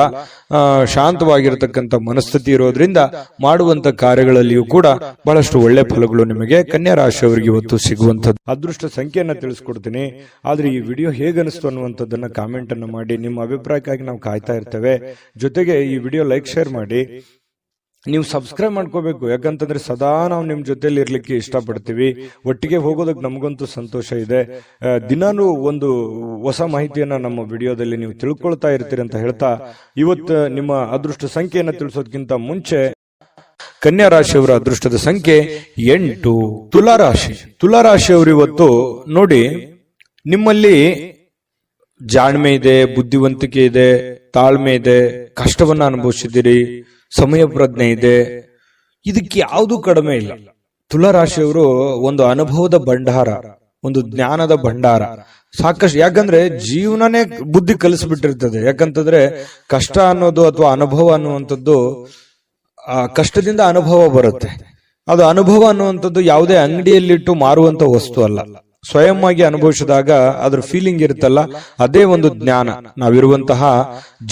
S1: ಶಾಂತವಾಗಿರತಕ್ಕಂಥ ಮನಸ್ಥಿತಿ ಇರೋದ್ರಿಂದ ಮಾಡುವಂತ ಕಾರ್ಯಗಳಲ್ಲಿಯೂ ಕೂಡ ಬಹಳಷ್ಟು ಒಳ್ಳೆ ಫಲಗಳು ನಿಮಗೆ ಕನ್ಯಾ ರಾಶಿಯವರಿಗೆ ಇವತ್ತು ಸಿಗುವಂಥದ್ದು. ಅದೃಷ್ಟ ಸಂಖ್ಯೆಯನ್ನ ತಿಳಿಸ್ಕೊಡ್ತೀನಿ. ಆದ್ರೆ ಈ ವಿಡಿಯೋ ಹೇಗನಿಸ್ತು ಅನ್ನುವಂಥದ್ದನ್ನ ಕಾಮೆಂಟ್ ಅನ್ನು ಮಾಡಿ. ನಿಮ್ಮ ಅಭಿಪ್ರಾಯಕ್ಕಾಗಿ ನಾವು ಕಾಯ್ತಾ ಇರ್ತೇವೆ. ಜೊತೆಗೆ ಈ ವಿಡಿಯೋ ಲೈಕ್, ಶೇರ್ ಮಾಡಿ. ನೀವು ಸಬ್ಸ್ಕ್ರೈಬ್ ಮಾಡ್ಕೋಬೇಕು, ಯಾಕಂತಂದ್ರೆ ಸದಾ ನಾವು ನಿಮ್ ಜೊತೆಲಿ ಇರ್ಲಿಕ್ಕೆ ಇಷ್ಟಪಡ್ತೀವಿ. ಒಟ್ಟಿಗೆ ಹೋಗೋದಕ್ಕೆ ನಮಗಂತೂ ಸಂತೋಷ ಇದೆ. ದಿನಾನು ಒಂದು ಹೊಸ ಮಾಹಿತಿಯನ್ನ ನಮ್ಮ ವಿಡಿಯೋದಲ್ಲಿ ನೀವು ತಿಳ್ಕೊಳ್ತಾ ಇರ್ತೀರಿ ಅಂತ ಹೇಳ್ತಾ, ಇವತ್ತು ನಿಮ್ಮ ಅದೃಷ್ಟ ಸಂಖ್ಯೆಯನ್ನ ತಿಳಿಸೋದಕ್ಕಿಂತ ಮುಂಚೆ ಕನ್ಯಾ ರಾಶಿಯವರ ಅದೃಷ್ಟದ ಸಂಖ್ಯೆ 8. ತುಲಾರಾಶಿ. ತುಲಾರಾಶಿಯವರು ಇವತ್ತು ನೋಡಿ, ನಿಮ್ಮಲ್ಲಿ ಜಾಣ್ಮೆ ಇದೆ, ಬುದ್ಧಿವಂತಿಕೆ ಇದೆ, ತಾಳ್ಮೆ ಇದೆ, ಕಷ್ಟವನ್ನ ಅನುಭವಿಸಿದ್ದೀರಿ, ಸಮಯ ಪ್ರಜ್ಞೆ ಇದೆ. ಇದಕ್ಕೆ ಯಾವುದು ಕಡಿಮೆ ಇಲ್ಲ. ತುಲಾರಾಶಿಯವರು ಒಂದು ಅನುಭವದ ಭಂಡಾರ, ಒಂದು ಜ್ಞಾನದ ಭಂಡಾರ ಸಾಕಷ್ಟು. ಯಾಕಂದ್ರೆ ಜೀವನನೇ ಬುದ್ಧಿ ಕಲಿಸ್ಬಿಟ್ಟಿರ್ತದೆ. ಯಾಕಂತಂದ್ರೆ ಕಷ್ಟ ಅನ್ನೋದು ಅಥವಾ ಅನುಭವ ಅನ್ನುವಂಥದ್ದು, ಕಷ್ಟದಿಂದ ಅನುಭವ ಬರುತ್ತೆ. ಅದು ಅನುಭವ ಅನ್ನುವಂಥದ್ದು ಯಾವುದೇ ಅಂಗಡಿಯಲ್ಲಿಟ್ಟು ಮಾರುವಂತ ವಸ್ತು ಅಲ್ಲ. ಸ್ವಯಂ ಆಗಿ ಅನುಭವಿಸಿದಾಗ ಅದ್ರ ಫೀಲಿಂಗ್ ಇರುತ್ತಲ್ಲ, ಅದೇ ಒಂದು ಜ್ಞಾನ. ನಾವಿರುವಂತಹ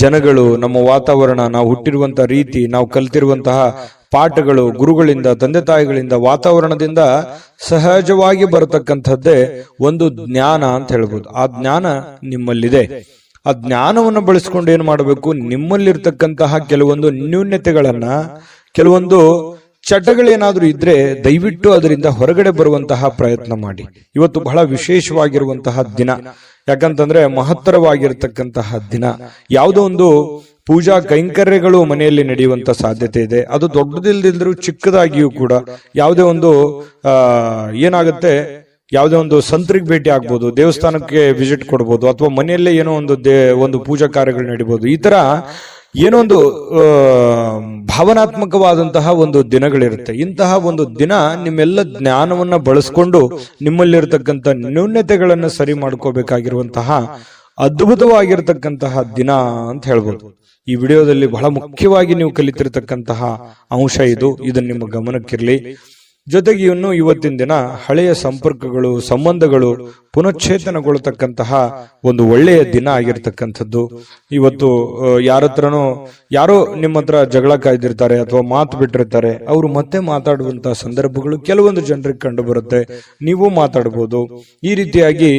S1: ಜನಗಳು, ನಮ್ಮ ವಾತಾವರಣ, ನಾವು ಹುಟ್ಟಿರುವಂತಹ ರೀತಿ, ನಾವು ಕಲ್ತಿರುವಂತಹ ಪಾಠಗಳು, ಗುರುಗಳಿಂದ, ತಂದೆ ತಾಯಿಗಳಿಂದ, ವಾತಾವರಣದಿಂದ ಸಹಜವಾಗಿ ಬರತಕ್ಕಂಥದ್ದೇ ಒಂದು ಜ್ಞಾನ ಅಂತ ಹೇಳ್ಬೋದು. ಆ ಜ್ಞಾನ ನಿಮ್ಮಲ್ಲಿದೆ. ಆ ಜ್ಞಾನವನ್ನು ಬಳಸ್ಕೊಂಡು ಏನ್ ಮಾಡಬೇಕು, ನಿಮ್ಮಲ್ಲಿರ್ತಕ್ಕಂತಹ ಕೆಲವೊಂದು ನ್ಯೂನ್ಯತೆಗಳನ್ನ, ಕೆಲವೊಂದು ಚಟಗಳೇನಾದ್ರೂ ಇದ್ರೆ ದಯವಿಟ್ಟು ಅದರಿಂದ ಹೊರಗಡೆ ಬರುವಂತಹ ಪ್ರಯತ್ನ ಮಾಡಿ. ಇವತ್ತು ಬಹಳ ವಿಶೇಷವಾಗಿರುವಂತಹ ದಿನ. ಯಾಕಂತಂದ್ರೆ ಮಹತ್ತರವಾಗಿರ್ತಕ್ಕಂತಹ ದಿನ. ಯಾವುದೋ ಒಂದು ಪೂಜಾ ಕೈಂಕರ್ಯಗಳು ಮನೆಯಲ್ಲಿ ನಡೆಯುವಂತ ಸಾಧ್ಯತೆ ಇದೆ. ಅದು ದೊಡ್ಡದಿಲ್ದಿಲ್ದ್ರೂ ಚಿಕ್ಕದಾಗಿಯೂ ಕೂಡ ಯಾವುದೇ ಒಂದು ಏನಾಗುತ್ತೆ, ಯಾವುದೇ ಒಂದು ಸಂತರಿಗೆ ಭೇಟಿ ಆಗ್ಬೋದು, ದೇವಸ್ಥಾನಕ್ಕೆ ವಿಸಿಟ್ ಕೊಡ್ಬೋದು, ಅಥವಾ ಮನೆಯಲ್ಲೇ ಏನೋ ಒಂದು ಪೂಜಾ ಕಾರ್ಯಗಳು ನಡೀಬಹುದು. ಈ ತರ ಏನೋ ಒಂದು ಭಾವನಾತ್ಮಕವಾದಂತಹ ಒಂದು ದಿನಗಳಿರುತ್ತೆ. ಇಂತಹ ಒಂದು ದಿನ ನಿಮ್ಮೆಲ್ಲ ಜ್ಞಾನವನ್ನ ಬಳಸ್ಕೊಂಡು ನಿಮ್ಮಲ್ಲಿರ್ತಕ್ಕಂಥ ನ್ಯೂನ್ಯತೆಗಳನ್ನ ಸರಿ ಮಾಡ್ಕೋಬೇಕಾಗಿರುವಂತಹ ಅದ್ಭುತವಾಗಿರ್ತಕ್ಕಂತಹ ದಿನ ಅಂತ ಹೇಳ್ಬೋದು. ಈ ವಿಡಿಯೋದಲ್ಲಿ ಬಹಳ ಮುಖ್ಯವಾಗಿ ನೀವು ಕಲಿತಿರ್ತಕ್ಕಂತಹ ಅಂಶ ಇದು. ಇದನ್ನ ನಿಮ್ಮ ಗಮನಕ್ಕಿರ್ಲಿ. ಜೊತೆಗೆ ಇನ್ನು ಇವತ್ತಿನ ದಿನ ಹಳೆಯ ಸಂಪರ್ಕಗಳು, ಸಂಬಂಧಗಳು ಪುನಶ್ಚೇತನಗೊಳ್ಳತಕ್ಕಂತಹ ಒಂದು ಒಳ್ಳೆಯ ದಿನ ಆಗಿರ್ತಕ್ಕಂಥದ್ದು. ಇವತ್ತು ಯಾರೋ ನಿಮ್ಮ ಹತ್ರ ಜಗಳ ಕಾಯ್ದಿರ್ತಾರೆ ಅಥವಾ ಮಾತು ಬಿಟ್ಟಿರ್ತಾರೆ, ಅವರು ಮತ್ತೆ ಮಾತಾಡುವಂತಹ ಸಂದರ್ಭಗಳು ಕೆಲವೊಂದು ಜನರಿಗೆ ಕಂಡು ಬರುತ್ತೆ. ನೀವು ಮಾತಾಡಬಹುದು. ಈ ರೀತಿಯಾಗಿ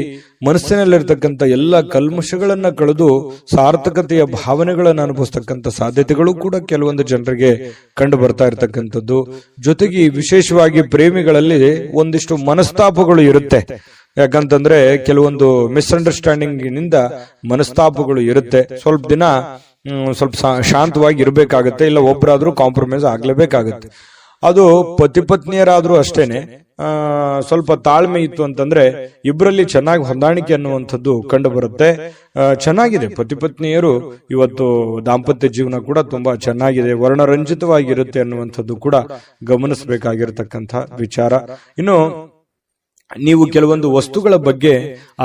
S1: ಮನಸ್ಸಿನಲ್ಲಿರ್ತಕ್ಕಂಥ ಎಲ್ಲ ಕಲ್ಮಶಗಳನ್ನ ಕಳೆದು ಸಾರ್ಥಕತೆಯ ಭಾವನೆಗಳನ್ನು ಅನುಭವಿಸ್ತಕ್ಕಂಥ ಸಾಧ್ಯತೆಗಳು ಕೂಡ ಕೆಲವೊಂದು ಜನರಿಗೆ ಕಂಡು ಬರ್ತಾ ಇರತಕ್ಕಂಥದ್ದು. ಜೊತೆಗೆ ವಿಶೇಷವಾಗಿ ಪ್ರೇಮಿಗಳಲ್ಲಿ ಒಂದಿಷ್ಟು ಮನಸ್ತಾಪಗಳು ಇರುತ್ತೆ. ಯಾಕಂತಂದ್ರೆ ಕೆಲವೊಂದು ಮಿಸ್ಅಂಡರ್ಸ್ಟ್ಯಾಂಡಿಂಗ್ ನಿಂದ ಮನಸ್ತಾಪಗಳು ಇರುತ್ತೆ. ಸ್ವಲ್ಪ ದಿನ ಸ್ವಲ್ಪ ಶಾಂತವಾಗಿ ಇರಬೇಕಾಗತ್ತೆ, ಇಲ್ಲ ಒಬ್ಬರಾದ್ರೂ ಕಾಂಪ್ರಮೈಸ್ ಆಗ್ಲೇಬೇಕಾಗತ್ತೆ. ಅದು ಪತಿ ಪತ್ನಿಯರಾದ್ರೂ ಅಷ್ಟೇನೆ. ಸ್ವಲ್ಪ ತಾಳ್ಮೆ ಇತ್ತು ಅಂತಂದ್ರೆ ಇಬ್ಬರಲ್ಲಿ ಚೆನ್ನಾಗಿ ಹೊಂದಾಣಿಕೆ ಅನ್ನುವಂಥದ್ದು ಕಂಡು ಬರುತ್ತೆ. ಚೆನ್ನಾಗಿದೆ ಪತಿ ಪತ್ನಿಯರು ಇವತ್ತು ದಾಂಪತ್ಯ ಜೀವನ ಕೂಡ ತುಂಬಾ ಚೆನ್ನಾಗಿದೆ, ವರ್ಣರಂಜಿತವಾಗಿರುತ್ತೆ ಅನ್ನುವಂಥದ್ದು ಕೂಡ ಗಮನಿಸಬೇಕಾಗಿರತಕ್ಕಂಥ ವಿಚಾರ. ಇನ್ನು ನೀವು ಕೆಲವೊಂದು ವಸ್ತುಗಳ ಬಗ್ಗೆ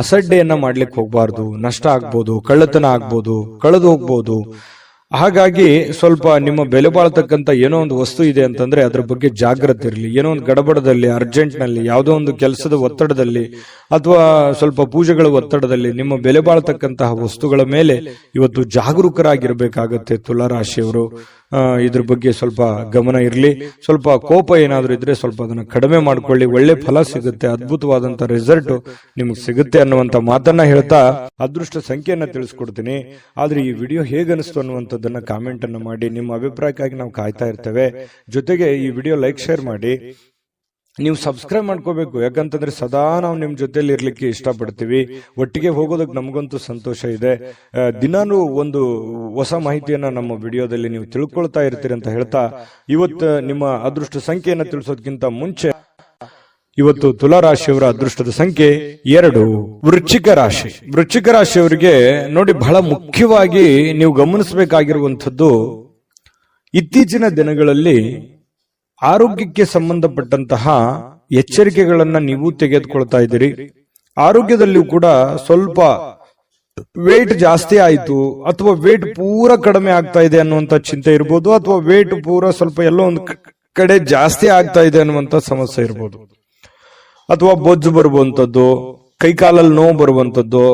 S1: ಅಸಡ್ಡೆಯನ್ನ ಮಾಡ್ಲಿಕ್ಕೆ ಹೋಗ್ಬಾರ್ದು. ನಷ್ಟ ಆಗ್ಬೋದು, ಕಳ್ಳತನ ಆಗ್ಬೋದು, ಕಳೆದು ಹೋಗ್ಬೋದು. ಹಾಗಾಗಿ ಸ್ವಲ್ಪ ನಿಮ್ಮ ಬೆಲೆ ಬಾಳ್ತಕ್ಕಂಥ ಏನೋ ಒಂದು ವಸ್ತು ಇದೆ ಅಂತಂದ್ರೆ ಅದ್ರ ಬಗ್ಗೆ ಜಾಗ್ರತೆ ಇರಲಿ. ಏನೋ ಒಂದು ಗಡಬಡದಲ್ಲಿ, ಅರ್ಜೆಂಟ್ ನಲ್ಲಿ, ಯಾವುದೋ ಒಂದು ಕೆಲಸದ ಒತ್ತಡದಲ್ಲಿ ಅಥವಾ ಸ್ವಲ್ಪ ಪೂಜೆಗಳ ಒತ್ತಡದಲ್ಲಿ ನಿಮ್ಮ ಬೆಲೆ ಬಾಳ್ತಕ್ಕಂತಹ ವಸ್ತುಗಳ ಮೇಲೆ ಇವತ್ತು ಜಾಗರೂಕರಾಗಿರ್ಬೇಕಾಗತ್ತೆ ತುಲಾರಾಶಿಯವರು. ಇದ್ರ ಬಗ್ಗೆ ಸ್ವಲ್ಪ ಗಮನ ಇರಲಿ. ಸ್ವಲ್ಪ ಕೋಪ ಏನಾದ್ರೂ ಇದ್ರೆ ಸ್ವಲ್ಪ ಅದನ್ನ ಕಡಿಮೆ ಮಾಡ್ಕೊಳ್ಳಿ. ಒಳ್ಳೆ ಫಲ ಸಿಗುತ್ತೆ, ಅದ್ಭುತವಾದಂತ ರಿಸಲ್ಟ್ ನಿಮಗೆ ಸಿಗುತ್ತೆ ಅನ್ನುವಂತ ಮಾತನ್ನ ಹೇಳ್ತಾ ಅದೃಷ್ಟ ಸಂಖ್ಯೆಯನ್ನ ತಿಳಿಸ್ಕೊಡ್ತೀನಿ. ಆದ್ರೆ ಈ ವಿಡಿಯೋ ಹೇಗನಿಸ್ತು ಅನ್ನುವಂಥದ್ದನ್ನ ಕಾಮೆಂಟ್ ಅನ್ನು ಮಾಡಿ. ನಿಮ್ಮ ಅಭಿಪ್ರಾಯಕ್ಕಾಗಿ ನಾವು ಕಾಯ್ತಾ ಇರ್ತೇವೆ. ಜೊತೆಗೆ ಈ ವಿಡಿಯೋ ಲೈಕ್, ಶೇರ್ ಮಾಡಿ. ನೀವು ಸಬ್ಸ್ಕ್ರೈಬ್ ಮಾಡ್ಕೋಬೇಕು, ಯಾಕಂತಂದ್ರೆ ಸದಾ ನಾವು ನಿಮ್ ಜೊತೆಲಿ ಇರ್ಲಿಕ್ಕೆ ಇಷ್ಟಪಡ್ತೀವಿ. ಒಟ್ಟಿಗೆ ಹೋಗೋದಕ್ಕೆ ನಮಗಂತೂ ಸಂತೋಷ ಇದೆ. ದಿನಾನು ಒಂದು ಹೊಸ ಮಾಹಿತಿಯನ್ನ ನಮ್ಮ ವಿಡಿಯೋದಲ್ಲಿ ನೀವು ತಿಳ್ಕೊಳ್ತಾ ಇರ್ತೀರಿ ಅಂತ ಹೇಳ್ತಾ, ಇವತ್ತು ನಿಮ್ಮ ಅದೃಷ್ಟ ಸಂಖ್ಯೆಯನ್ನ ತಿಳಿಸೋದಕ್ಕಿಂತ ಮುಂಚೆ ಇವತ್ತು ತುಲಾರಾಶಿಯವರ ಅದೃಷ್ಟದ ಸಂಖ್ಯೆ 2. ವೃಶ್ಚಿಕ ರಾಶಿ. ವೃಶ್ಚಿಕ ರಾಶಿಯವರಿಗೆ ನೋಡಿ, ಬಹಳ ಮುಖ್ಯವಾಗಿ ನೀವು ಗಮನಿಸಬೇಕಾಗಿರುವಂಥದ್ದು, ಇತ್ತೀಚಿನ ದಿನಗಳಲ್ಲಿ ಆರೋಗ್ಯಕ್ಕೆ ಸಂಬಂಧಪಟ್ಟಂತಹ ಎಚ್ಚರಿಕೆಗಳನ್ನ ನೀವು ತೆಗೆದುಕೊಳ್ತಾ ಇದ್ದೀರಿ. ಆರೋಗ್ಯದಲ್ಲಿಯೂ ಕೂಡ ಸ್ವಲ್ಪ ವೇಟ್ ಜಾಸ್ತಿ ಆಯ್ತು ಅಥವಾ ವೇಟ್ ಪೂರ ಕಡಿಮೆ ಆಗ್ತಾ ಇದೆ ಅನ್ನುವಂತ ಚಿಂತೆ ಇರ್ಬೋದು, ಅಥವಾ ವೇಟ್ ಪೂರ ಸ್ವಲ್ಪ ಎಲ್ಲೋ ಒಂದು ಕಡೆ ಜಾಸ್ತಿ ಆಗ್ತಾ ಇದೆ ಅನ್ನುವಂತ ಸಮಸ್ಯೆ ಇರ್ಬೋದು, ಅಥವಾ ಬೊಜ್ಜು ಬರುವಂತದ್ದು, ಕೈಕಾಲಲ್ಲಿ ನೋವು ಬರುವಂತದ್ದು,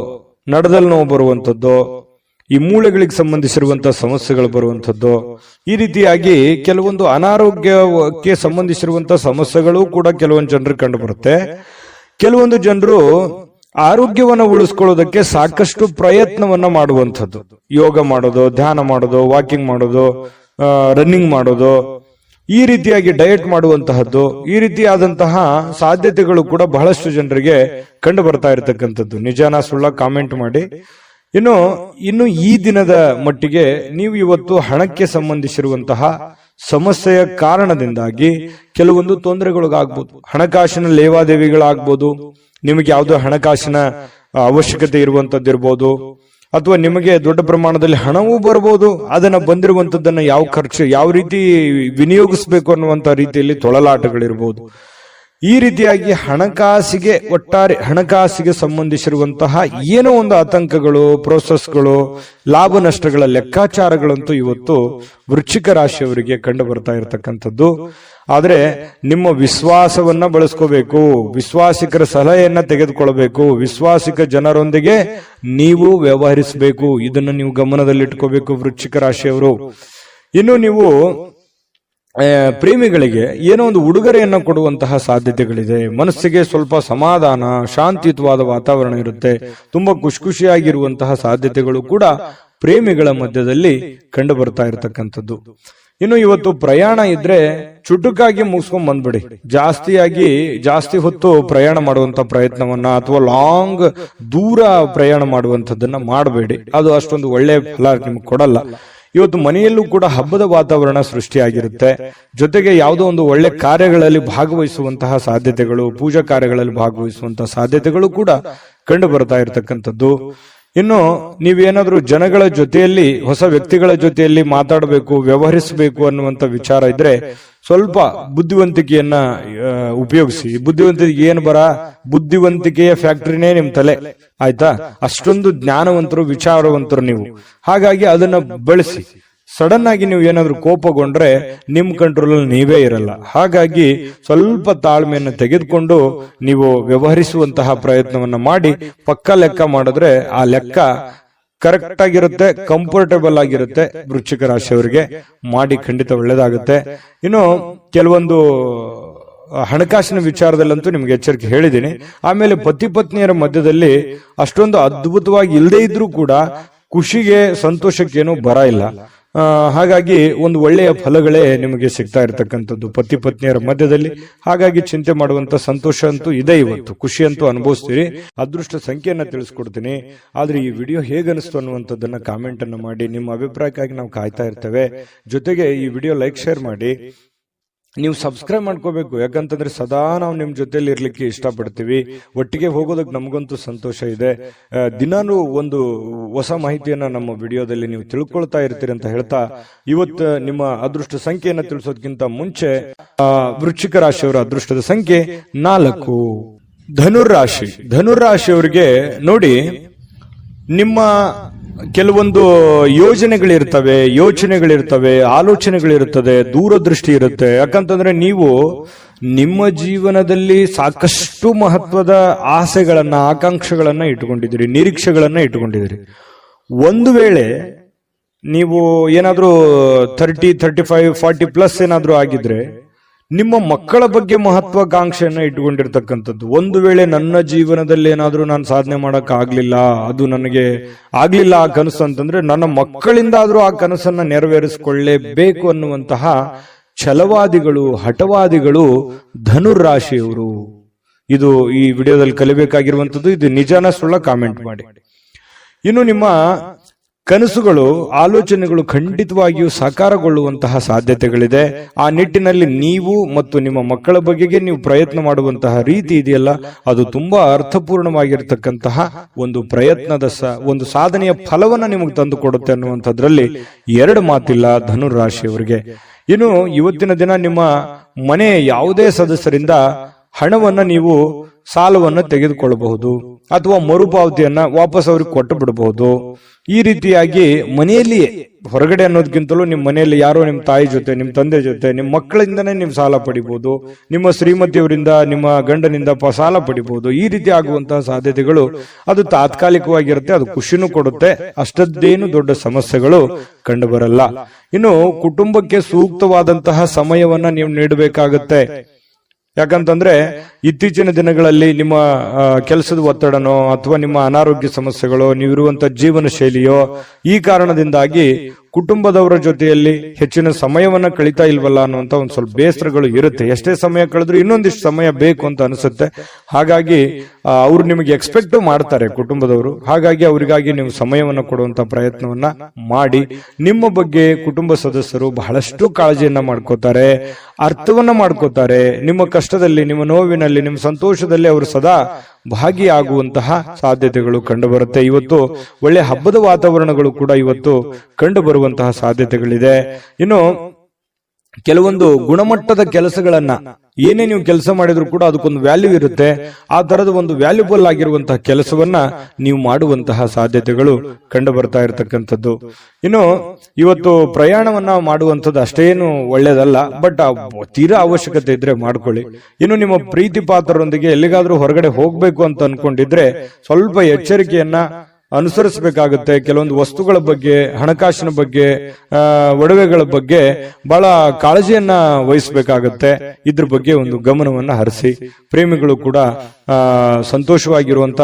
S1: ನಡದಲ್ಲಿ ನೋವು ಬರುವಂತದ್ದು, ಈ ಮೂಳೆಗಳಿಗೆ ಸಂಬಂಧಿಸಿರುವಂತಹ ಸಮಸ್ಯೆಗಳು ಬರುವಂತದ್ದು, ಈ ರೀತಿಯಾಗಿ ಕೆಲವೊಂದು ಅನಾರೋಗ್ಯಕ್ಕೆ ಸಂಬಂಧಿಸಿರುವಂತಹ ಸಮಸ್ಯೆಗಳು ಕೂಡ ಕೆಲವೊಂದು ಜನರಿಗೆ ಕಂಡು ಬರುತ್ತೆ. ಕೆಲವೊಂದು ಜನರು ಆರೋಗ್ಯವನ್ನ ಉಳಿಸ್ಕೊಳ್ಳೋದಕ್ಕೆ ಸಾಕಷ್ಟು ಪ್ರಯತ್ನವನ್ನ ಮಾಡುವಂಥದ್ದು, ಯೋಗ ಮಾಡೋದು, ಧ್ಯಾನ ಮಾಡೋದು, ವಾಕಿಂಗ್ ಮಾಡೋದು, ರನ್ನಿಂಗ್ ಮಾಡೋದು, ಈ ರೀತಿಯಾಗಿ ಡಯಟ್ ಮಾಡುವಂತಹದ್ದು, ಈ ರೀತಿಯಾದಂತಹ ಸಾಧ್ಯತೆಗಳು ಕೂಡ ಬಹಳಷ್ಟು ಜನರಿಗೆ ಕಂಡು ಬರ್ತಾ ಇರತಕ್ಕಂಥದ್ದು. ನಿಜಾನ ಸುಳ್ಳ ಕಾಮೆಂಟ್ ಮಾಡಿ. ಇನ್ನು ಈ ದಿನದ ಮಟ್ಟಿಗೆ ನೀವು ಇವತ್ತು ಹಣಕ್ಕೆ ಸಂಬಂಧಿಸಿರುವಂತಹ ಸಮಸ್ಯೆಯ ಕಾರಣದಿಂದಾಗಿ ಕೆಲವೊಂದು ತೊಂದರೆಗಳಿಗಾಗ್ಬೋದು, ಹಣಕಾಸಿನ ಲೇವಾದೇವಿಗಳಾಗ್ಬೋದು, ನಿಮಗೆ ಯಾವುದೋ ಹಣಕಾಸಿನ ಅವಶ್ಯಕತೆ ಇರುವಂತದ್ದಿರ್ಬೋದು, ಅಥವಾ ನಿಮಗೆ ದೊಡ್ಡ ಪ್ರಮಾಣದಲ್ಲಿ ಹಣವೂ ಬರ್ಬೋದು. ಅದನ್ನ ಬಂದಿರುವಂತದ್ದನ್ನ ಯಾವ ರೀತಿ ವಿನಿಯೋಗಿಸಬೇಕು ಅನ್ನುವಂತ ರೀತಿಯಲ್ಲಿ ತೊಳಲಾಟಗಳಿರ್ಬೋದು. ಈ ರೀತಿಯಾಗಿ ಒಟ್ಟಾರೆ ಹಣಕಾಸಿಗೆ ಸಂಬಂಧಿಸಿರುವಂತಹ ಏನೋ ಒಂದು ಆತಂಕಗಳು, ಪ್ರೋಸೆಸ್ಗಳು, ಲಾಭ ನಷ್ಟಗಳ ಲೆಕ್ಕಾಚಾರಗಳಂತೂ ಇವತ್ತು ವೃಶ್ಚಿಕ ರಾಶಿಯವರಿಗೆ ಕಂಡು ಬರ್ತಾ ಇರತಕ್ಕಂಥದ್ದು. ಆದ್ರೆ ನಿಮ್ಮ ವಿಶ್ವಾಸವನ್ನ ಬಳಸ್ಕೋಬೇಕು, ವಿಶ್ವಾಸಿಕರ ಸಲಹೆಯನ್ನ ತೆಗೆದುಕೊಳ್ಬೇಕು, ವಿಶ್ವಾಸಿಕ ಜನರೊಂದಿಗೆ ನೀವು ವ್ಯವಹರಿಸಬೇಕು. ಇದನ್ನು ನೀವು ಗಮನದಲ್ಲಿಟ್ಕೋಬೇಕು ವೃಶ್ಚಿಕ ರಾಶಿಯವರು. ಇನ್ನು ನೀವು ಪ್ರೇಮಿಗಳಿಗೆ ಏನೋ ಒಂದು ಉಡುಗೊರೆಯನ್ನ ಕೊಡುವಂತಹ ಸಾಧ್ಯತೆಗಳಿದೆ. ಮನಸ್ಸಿಗೆ ಸ್ವಲ್ಪ ಸಮಾಧಾನ, ಶಾಂತಿಯುತವಾದ ವಾತಾವರಣ ಇರುತ್ತೆ. ತುಂಬಾ ಖುಷಿಯಾಗಿರುವಂತಹ ಸಾಧ್ಯತೆಗಳು ಕೂಡ ಪ್ರೇಮಿಗಳ ಮಧ್ಯದಲ್ಲಿ ಕಂಡು ಬರ್ತಾ ಇರತಕ್ಕಂಥದ್ದು. ಇನ್ನು ಇವತ್ತು ಪ್ರಯಾಣ ಇದ್ರೆ ಚುಟುಕಾಗಿ ಮುಗಿಸ್ಕೊಂಡ್ ಬಂದ್ಬಿಡಿ. ಜಾಸ್ತಿ ಹೊತ್ತು ಪ್ರಯಾಣ ಮಾಡುವಂತ ಪ್ರಯತ್ನವನ್ನ ಅಥವಾ ಲಾಂಗ್ ದೂರ ಪ್ರಯಾಣ ಮಾಡುವಂತದ್ದನ್ನ ಮಾಡಬೇಡಿ. ಅದು ಅಷ್ಟೊಂದು ಒಳ್ಳೆ ಫಲ ನಿಮ್ಗೆ ಕೊಡಲ್ಲ. ಇವತ್ತು ಮನೆಯಲ್ಲೂ ಕೂಡ ಹಬ್ಬದ ವಾತಾವರಣ ಸೃಷ್ಟಿಯಾಗಿರುತ್ತೆ. ಜೊತೆಗೆ ಯಾವುದೋ ಒಂದು ಒಳ್ಳೆ ಕಾರ್ಯಗಳಲ್ಲಿ ಭಾಗವಹಿಸುವಂತಹ ಸಾಧ್ಯತೆಗಳು, ಪೂಜಾ ಕಾರ್ಯಗಳಲ್ಲಿ ಭಾಗವಹಿಸುವಂತಹ ಸಾಧ್ಯತೆಗಳು ಕೂಡ ಕಂಡು ಬರ್ತಾ ಇರತಕ್ಕಂಥದ್ದು. ಇನ್ನು ನೀವೇನಾದ್ರೂ ಜನಗಳ ಜೊತೆಯಲ್ಲಿ, ಹೊಸ ವ್ಯಕ್ತಿಗಳ ಜೊತೆಯಲ್ಲಿ ಮಾತಾಡಬೇಕು, ವ್ಯವಹರಿಸಬೇಕು ಅನ್ನುವಂತ ವಿಚಾರ ಇದ್ರೆ ಸ್ವಲ್ಪ ಬುದ್ಧಿವಂತಿಕೆಯನ್ನ ಉಪಯೋಗಿಸಿ. ಬುದ್ಧಿವಂತಿಕೆ ಏನು ಬುದ್ಧಿವಂತಿಕೆಯ ಫ್ಯಾಕ್ಟರಿನೇ ನಿಮ್ ತಲೆ, ಆಯ್ತಾ? ಅಷ್ಟೊಂದು ಜ್ಞಾನವಂತರು, ವಿಚಾರವಂತರು ನೀವು. ಹಾಗಾಗಿ ಅದನ್ನ ಬಳಸಿ. ಸಡನ್ ಆಗಿ ನೀವು ಏನಾದ್ರೂ ಕೋಪಗೊಂಡ್ರೆ ನಿಮ್ ಕಂಟ್ರೋಲ್ ಅಲ್ಲಿ ನೀವೇ ಇರಲ್ಲ. ಹಾಗಾಗಿ ಸ್ವಲ್ಪ ತಾಳ್ಮೆಯನ್ನು ತೆಗೆದುಕೊಂಡು ನೀವು ವ್ಯವಹರಿಸುವಂತಹ ಪ್ರಯತ್ನವನ್ನ ಮಾಡಿ. ಪಕ್ಕ ಲೆಕ್ಕ ಮಾಡಿದ್ರೆ ಆ ಲೆಕ್ಕ ಕರೆಕ್ಟ್ ಆಗಿರುತ್ತೆ, ಕಂಫರ್ಟೇಬಲ್ ಆಗಿರುತ್ತೆ. ವೃಶ್ಚಿಕ ರಾಶಿಯವರಿಗೆ ಮಾಡಿ ಖಂಡಿತ ಒಳ್ಳೇದಾಗುತ್ತೆ. ಇನ್ನು ಕೆಲವೊಂದು ಹಣಕಾಸಿನ ವಿಚಾರದಲ್ಲಂತೂ ನಿಮ್ಗೆ ಎಚ್ಚರಿಕೆ ಹೇಳಿದ್ದೀನಿ. ಆಮೇಲೆ ಪತಿ ಪತ್ನಿಯರ ಮಧ್ಯದಲ್ಲಿ ಅಷ್ಟೊಂದು ಅದ್ಭುತವಾಗಿ ಇಲ್ಲದೆ ಇದ್ರೂ ಕೂಡ ಖುಷಿಗೆ, ಸಂತೋಷಕ್ಕೇನು ಬರ ಇಲ್ಲ. ಹಾಗಾಗಿ ಒಂದು ಒಳ್ಳೆಯ ಫಲಗಳೇ ನಿಮಗೆ ಸಿಗ್ತಾ ಇರತಕ್ಕಂಥದ್ದು ಪತಿ ಪತ್ನಿಯರ ಮಧ್ಯದಲ್ಲಿ. ಹಾಗಾಗಿ ಚಿಂತೆ ಮಾಡುವಂತ ಸಂತೋಷ ಅಂತೂ ಇದೆ. ಇವತ್ತು ಖುಷಿ ಅಂತೂ ಅನುಭವಿಸ್ತೀರಿ. ಅದೃಷ್ಟ ಸಂಖ್ಯೆಯನ್ನ ತಿಳಿಸ್ಕೊಡ್ತೀನಿ. ಆದ್ರೆ ಈ ವಿಡಿಯೋ ಹೇಗನಿಸ್ತು ಅನ್ನುವಂಥದ್ದನ್ನ ಕಾಮೆಂಟ್ ಅನ್ನ ಮಾಡಿ. ನಿಮ್ಮ ಅಭಿಪ್ರಾಯಕ್ಕಾಗಿ ನಾವು ಕಾಯ್ತಾ ಇರ್ತೇವೆ. ಜೊತೆಗೆ ಈ ವಿಡಿಯೋ ಲೈಕ್, ಶೇರ್ ಮಾಡಿ. ನೀವು ಸಬ್ಸ್ಕ್ರೈಬ್ ಮಾಡ್ಕೋಬೇಕು. ಯಾಕಂತಂದ್ರೆ ಸದಾ ನಾವು ನಿಮ್ ಜೊತೆಲಿ ಇರ್ಲಿಕ್ಕೆ ಇಷ್ಟಪಡ್ತೀವಿ. ಒಟ್ಟಿಗೆ ಹೋಗೋದಕ್ಕೆ ನಮಗಂತೂ ಸಂತೋಷ ಇದೆ. ದಿನಾನು ಒಂದು ಹೊಸ ಮಾಹಿತಿಯನ್ನ ನಮ್ಮ ವಿಡಿಯೋದಲ್ಲಿ ನೀವು ತಿಳ್ಕೊಳ್ತಾ ಇರ್ತೀರಿ ಅಂತ ಹೇಳ್ತಾ, ಇವತ್ತು ನಿಮ್ಮ ಅದೃಷ್ಟ ಸಂಖ್ಯೆಯನ್ನ ತಿಳಿಸೋದಕ್ಕಿಂತ ಮುಂಚೆ ವೃಶ್ಚಿಕ ರಾಶಿಯವರ ಅದೃಷ್ಟದ ಸಂಖ್ಯೆ 4. ಧನುರಾಶಿಯವರಿಗೆ ನೋಡಿ, ನಿಮ್ಮ ಕೆಲವೊಂದು ಯೋಚನೆಗಳಿರ್ತವೆ, ಆಲೋಚನೆಗಳಿರ್ತದೆ, ದೂರದೃಷ್ಟಿ ಇರುತ್ತೆ. ಯಾಕಂತಂದ್ರೆ ನೀವು ನಿಮ್ಮ ಜೀವನದಲ್ಲಿ ಸಾಕಷ್ಟು ಮಹತ್ವದ ಆಸೆಗಳನ್ನ, ಆಕಾಂಕ್ಷೆಗಳನ್ನ ಇಟ್ಟುಕೊಂಡಿದ್ದೀರಿ, ನಿರೀಕ್ಷೆಗಳನ್ನ ಇಟ್ಟುಕೊಂಡಿದ್ದೀರಿ. ಒಂದು ವೇಳೆ ನೀವು ಏನಾದ್ರೂ 30, 35, 40 ಪ್ಲಸ್ ಏನಾದ್ರೂ ಆಗಿದ್ರೆ ನಿಮ್ಮ ಮಕ್ಕಳ ಬಗ್ಗೆ ಮಹತ್ವಾಕಾಂಕ್ಷೆಯನ್ನ ಇಟ್ಟುಕೊಂಡಿರ್ತಕ್ಕಂಥದ್ದು. ಒಂದು ವೇಳೆ ನನ್ನ ಜೀವನದಲ್ಲಿ ಏನಾದ್ರೂ ನಾನು ಸಾಧನೆ ಮಾಡಕ್ ಆಗ್ಲಿಲ್ಲ, ಅದು ನನಗೆ ಆಗ್ಲಿಲ್ಲ ಆ ಕನಸು ಅಂತಂದ್ರೆ, ನನ್ನ ಮಕ್ಕಳಿಂದಾದ್ರೂ ಆ ಕನಸನ್ನ ನೆರವೇರಿಸಿಕೊಳ್ಳೇಬೇಕು ಅನ್ನುವಂತಹ ಛಲವಾದಿಗಳು, ಹಠವಾದಿಗಳು ಧನುರಾಶಿಯವರು. ಇದು ಈ ವಿಡಿಯೋದಲ್ಲಿ ಕಲಿಬೇಕಾಗಿರುವಂತದ್ದು. ಇದು ನಿಜಾನ ಸುಳ್ಳ ಕಾಮೆಂಟ್ ಮಾಡಿ. ಇನ್ನು ನಿಮ್ಮ ಕನಸುಗಳು, ಆಲೋಚನೆಗಳು ಖಂಡಿತವಾಗಿಯೂ ಸಾಕಾರಗೊಳ್ಳುವಂತಹ ಸಾಧ್ಯತೆಗಳಿದೆ. ಆ ನಿಟ್ಟಿನಲ್ಲಿ ನೀವು ಮತ್ತು ನಿಮ್ಮ ಮಕ್ಕಳ ಬಗೆಗೆ ನೀವು ಪ್ರಯತ್ನ ಮಾಡುವಂತಹ ರೀತಿ ಇದೆಯಲ್ಲ, ಅದು ತುಂಬಾ ಅರ್ಥಪೂರ್ಣವಾಗಿರ್ತಕ್ಕಂತಹ ಒಂದು ಪ್ರಯತ್ನದ ಒಂದು ಸಾಧನೆಯ ಫಲವನ್ನ ನಿಮಗೆ ತಂದು ಕೊಡುತ್ತೆ ಅನ್ನುವಂಥದ್ರಲ್ಲಿ ಎರಡು ಮಾತಿಲ್ಲ ಧನುರಾಶಿಯವರಿಗೆ. ಇನ್ನು ಇವತ್ತಿನ ದಿನ ನಿಮ್ಮ ಮನೆಯ ಯಾವುದೇ ಸದಸ್ಯರಿಂದ ಹಣವನ್ನ ನೀವು ಸಾಲವನ್ನು ತೆಗೆದುಕೊಳ್ಳಬಹುದು ಅಥವಾ ಮರುಪಾವತಿಯನ್ನ ವಾಪಸ್ ಅವ್ರಿಗೆ ಕೊಟ್ಟು ಬಿಡಬಹುದು. ಈ ರೀತಿಯಾಗಿ ಮನೆಯಲ್ಲಿಯೇ, ಹೊರಗಡೆ ಅನ್ನೋದಕ್ಕಿಂತಲೂ ನಿಮ್ಮ ಮನೆಯಲ್ಲಿ ಯಾರೋ ನಿಮ್ಮ ತಾಯಿ ಜೊತೆ, ನಿಮ್ಮ ತಂದೆ ಜೊತೆ, ನಿಮ್ಮ ಮಕ್ಕಳಿಂದನೇ ನೀವು ಸಾಲ ಪಡಿಬಹುದು, ನಿಮ್ಮ ಶ್ರೀಮತಿಯವರಿಂದ, ನಿಮ್ಮ ಗಂಡನಿಂದ ಸಾಲ ಪಡಿಬಹುದು. ಈ ರೀತಿ ಆಗುವಂತಹ ಸಾಧ್ಯತೆಗಳು ಅದು ತಾತ್ಕಾಲಿಕವಾಗಿರುತ್ತೆ. ಅದು ಖುಷಿನೂ ಕೊಡುತ್ತೆ, ಅಷ್ಟದ್ದೇನು ದೊಡ್ಡ ಸಮಸ್ಯೆಗಳು ಕಂಡು ಬರಲ್ಲ. ಇನ್ನು ಕುಟುಂಬಕ್ಕೆ ಸೂಕ್ತವಾದಂತಹ ಸಮಯವನ್ನ ನೀವು ನೀಡಬೇಕಾಗತ್ತೆ. ಯಾಕಂತಂದ್ರೆ ಇತ್ತೀಚಿನ ದಿನಗಳಲ್ಲಿ ನಿಮ್ಮ ಕೆಲಸದ ಒತ್ತಡನೋ ಅಥವಾ ನಿಮ್ಮ ಅನಾರೋಗ್ಯ ಸಮಸ್ಯೆಗಳೋ, ನೀವಿರುವಂತ ಜೀವನ ಶೈಲಿಯೋ, ಈ ಕಾರಣದಿಂದಾಗಿ ಕುಟುಂಬದವರ ಜೊತೆಯಲ್ಲಿ ಹೆಚ್ಚಿನ ಸಮಯವನ್ನ ಕಳೀತಾ ಇಲ್ವಲ್ಲ ಅನ್ನುವಂತ ಒಂದು ಸ್ವಲ್ಪ ಬೇಸರಗಳು ಇರುತ್ತೆ. ಎಷ್ಟೇ ಸಮಯ ಕಳೆದ್ರು ಇನ್ನೊಂದಿಷ್ಟು ಸಮಯ ಬೇಕು ಅಂತ ಅನಿಸುತ್ತೆ. ಹಾಗಾಗಿ ಅವ್ರು ನಿಮಗೆ ಎಕ್ಸ್ಪೆಕ್ಟ್ ಮಾಡ್ತಾರೆ ಕುಟುಂಬದವರು. ಹಾಗಾಗಿ ಅವರಿಗಾಗಿ ನೀವು ಸಮಯವನ್ನು ಕೊಡುವಂತ ಪ್ರಯತ್ನವನ್ನ ಮಾಡಿ. ನಿಮ್ಮ ಬಗ್ಗೆ ಕುಟುಂಬ ಸದಸ್ಯರು ಬಹಳಷ್ಟು ಕಾಳಜಿಯನ್ನ ಮಾಡ್ಕೋತಾರೆ, ಅರ್ಥವನ್ನ ಮಾಡ್ಕೋತಾರೆ. ನಿಮ್ಮ ಕಷ್ಟದಲ್ಲಿ, ನಿಮ್ಮ ನೋವಿನಲ್ಲಿ, ನಿಮ್ಮ ಸಂತೋಷದಲ್ಲಿ ಅವರು ಸದಾ ಭಾಗಿಯಾಗುವಂತಹ ಸಾಧ್ಯತೆಗಳು ಕಂಡು ಬರುತ್ತೆ. ಇವತ್ತು ಒಳ್ಳೆ ಹಬ್ಬದ ವಾತಾವರಣಗಳು ಕೂಡ ಇವತ್ತು ಕಂಡು ಬರುವಂತಹ ಸಾಧ್ಯತೆಗಳಿದೆ. ಇನ್ನು ಕೆಲವೊಂದು ಗುಣಮಟ್ಟದ ಕೆಲಸಗಳನ್ನ, ಏನೇ ನೀವು ಕೆಲಸ ಮಾಡಿದ್ರು ಕೂಡ ಅದಕ್ಕೊಂದು ವ್ಯಾಲ್ಯೂ ಇರುತ್ತೆ. ಆ ತರದ ಒಂದು ವ್ಯಾಲ್ಯೂಬಲ್ ಆಗಿರುವಂತಹ ಕೆಲಸವನ್ನ ನೀವು ಮಾಡುವಂತಹ ಸಾಧ್ಯತೆಗಳು ಕಂಡು ಬರ್ತಾ ಇರತಕ್ಕಂಥದ್ದು. ಇನ್ನು ಇವತ್ತು ಪ್ರಯಾಣವನ್ನ ಮಾಡುವಂಥದ್ದು ಅಷ್ಟೇನು ಒಳ್ಳೇದಲ್ಲ, ಬಟ್ ತೀರಾ ಅವಶ್ಯಕತೆ ಇದ್ರೆ ಮಾಡ್ಕೊಳ್ಳಿ. ಇನ್ನು ನಿಮ್ಮ ಪ್ರೀತಿ ಪಾತ್ರರೊಂದಿಗೆ ಎಲ್ಲಿಗಾದ್ರೂ ಹೊರಗಡೆ ಹೋಗ್ಬೇಕು ಅಂತ ಅನ್ಕೊಂಡಿದ್ರೆ ಸ್ವಲ್ಪ ಎಚ್ಚರಿಕೆಯನ್ನ ಅನುಸರಿಸಬೇಕಾಗುತ್ತೆ. ಕೆಲವೊಂದು ವಸ್ತುಗಳ ಬಗ್ಗೆ, ಹಣಕಾಸಿನ ಬಗ್ಗೆ, ಒಡವೆಗಳ ಬಗ್ಗೆ ಬಹಳ ಕಾಳಜಿಯನ್ನ ವಹಿಸಬೇಕಾಗತ್ತೆ. ಇದ್ರ ಬಗ್ಗೆ ಒಂದು ಗಮನವನ್ನ ಹರಿಸಿ. ಪ್ರೇಮಿಗಳು ಕೂಡ ಸಂತೋಷವಾಗಿರುವಂತ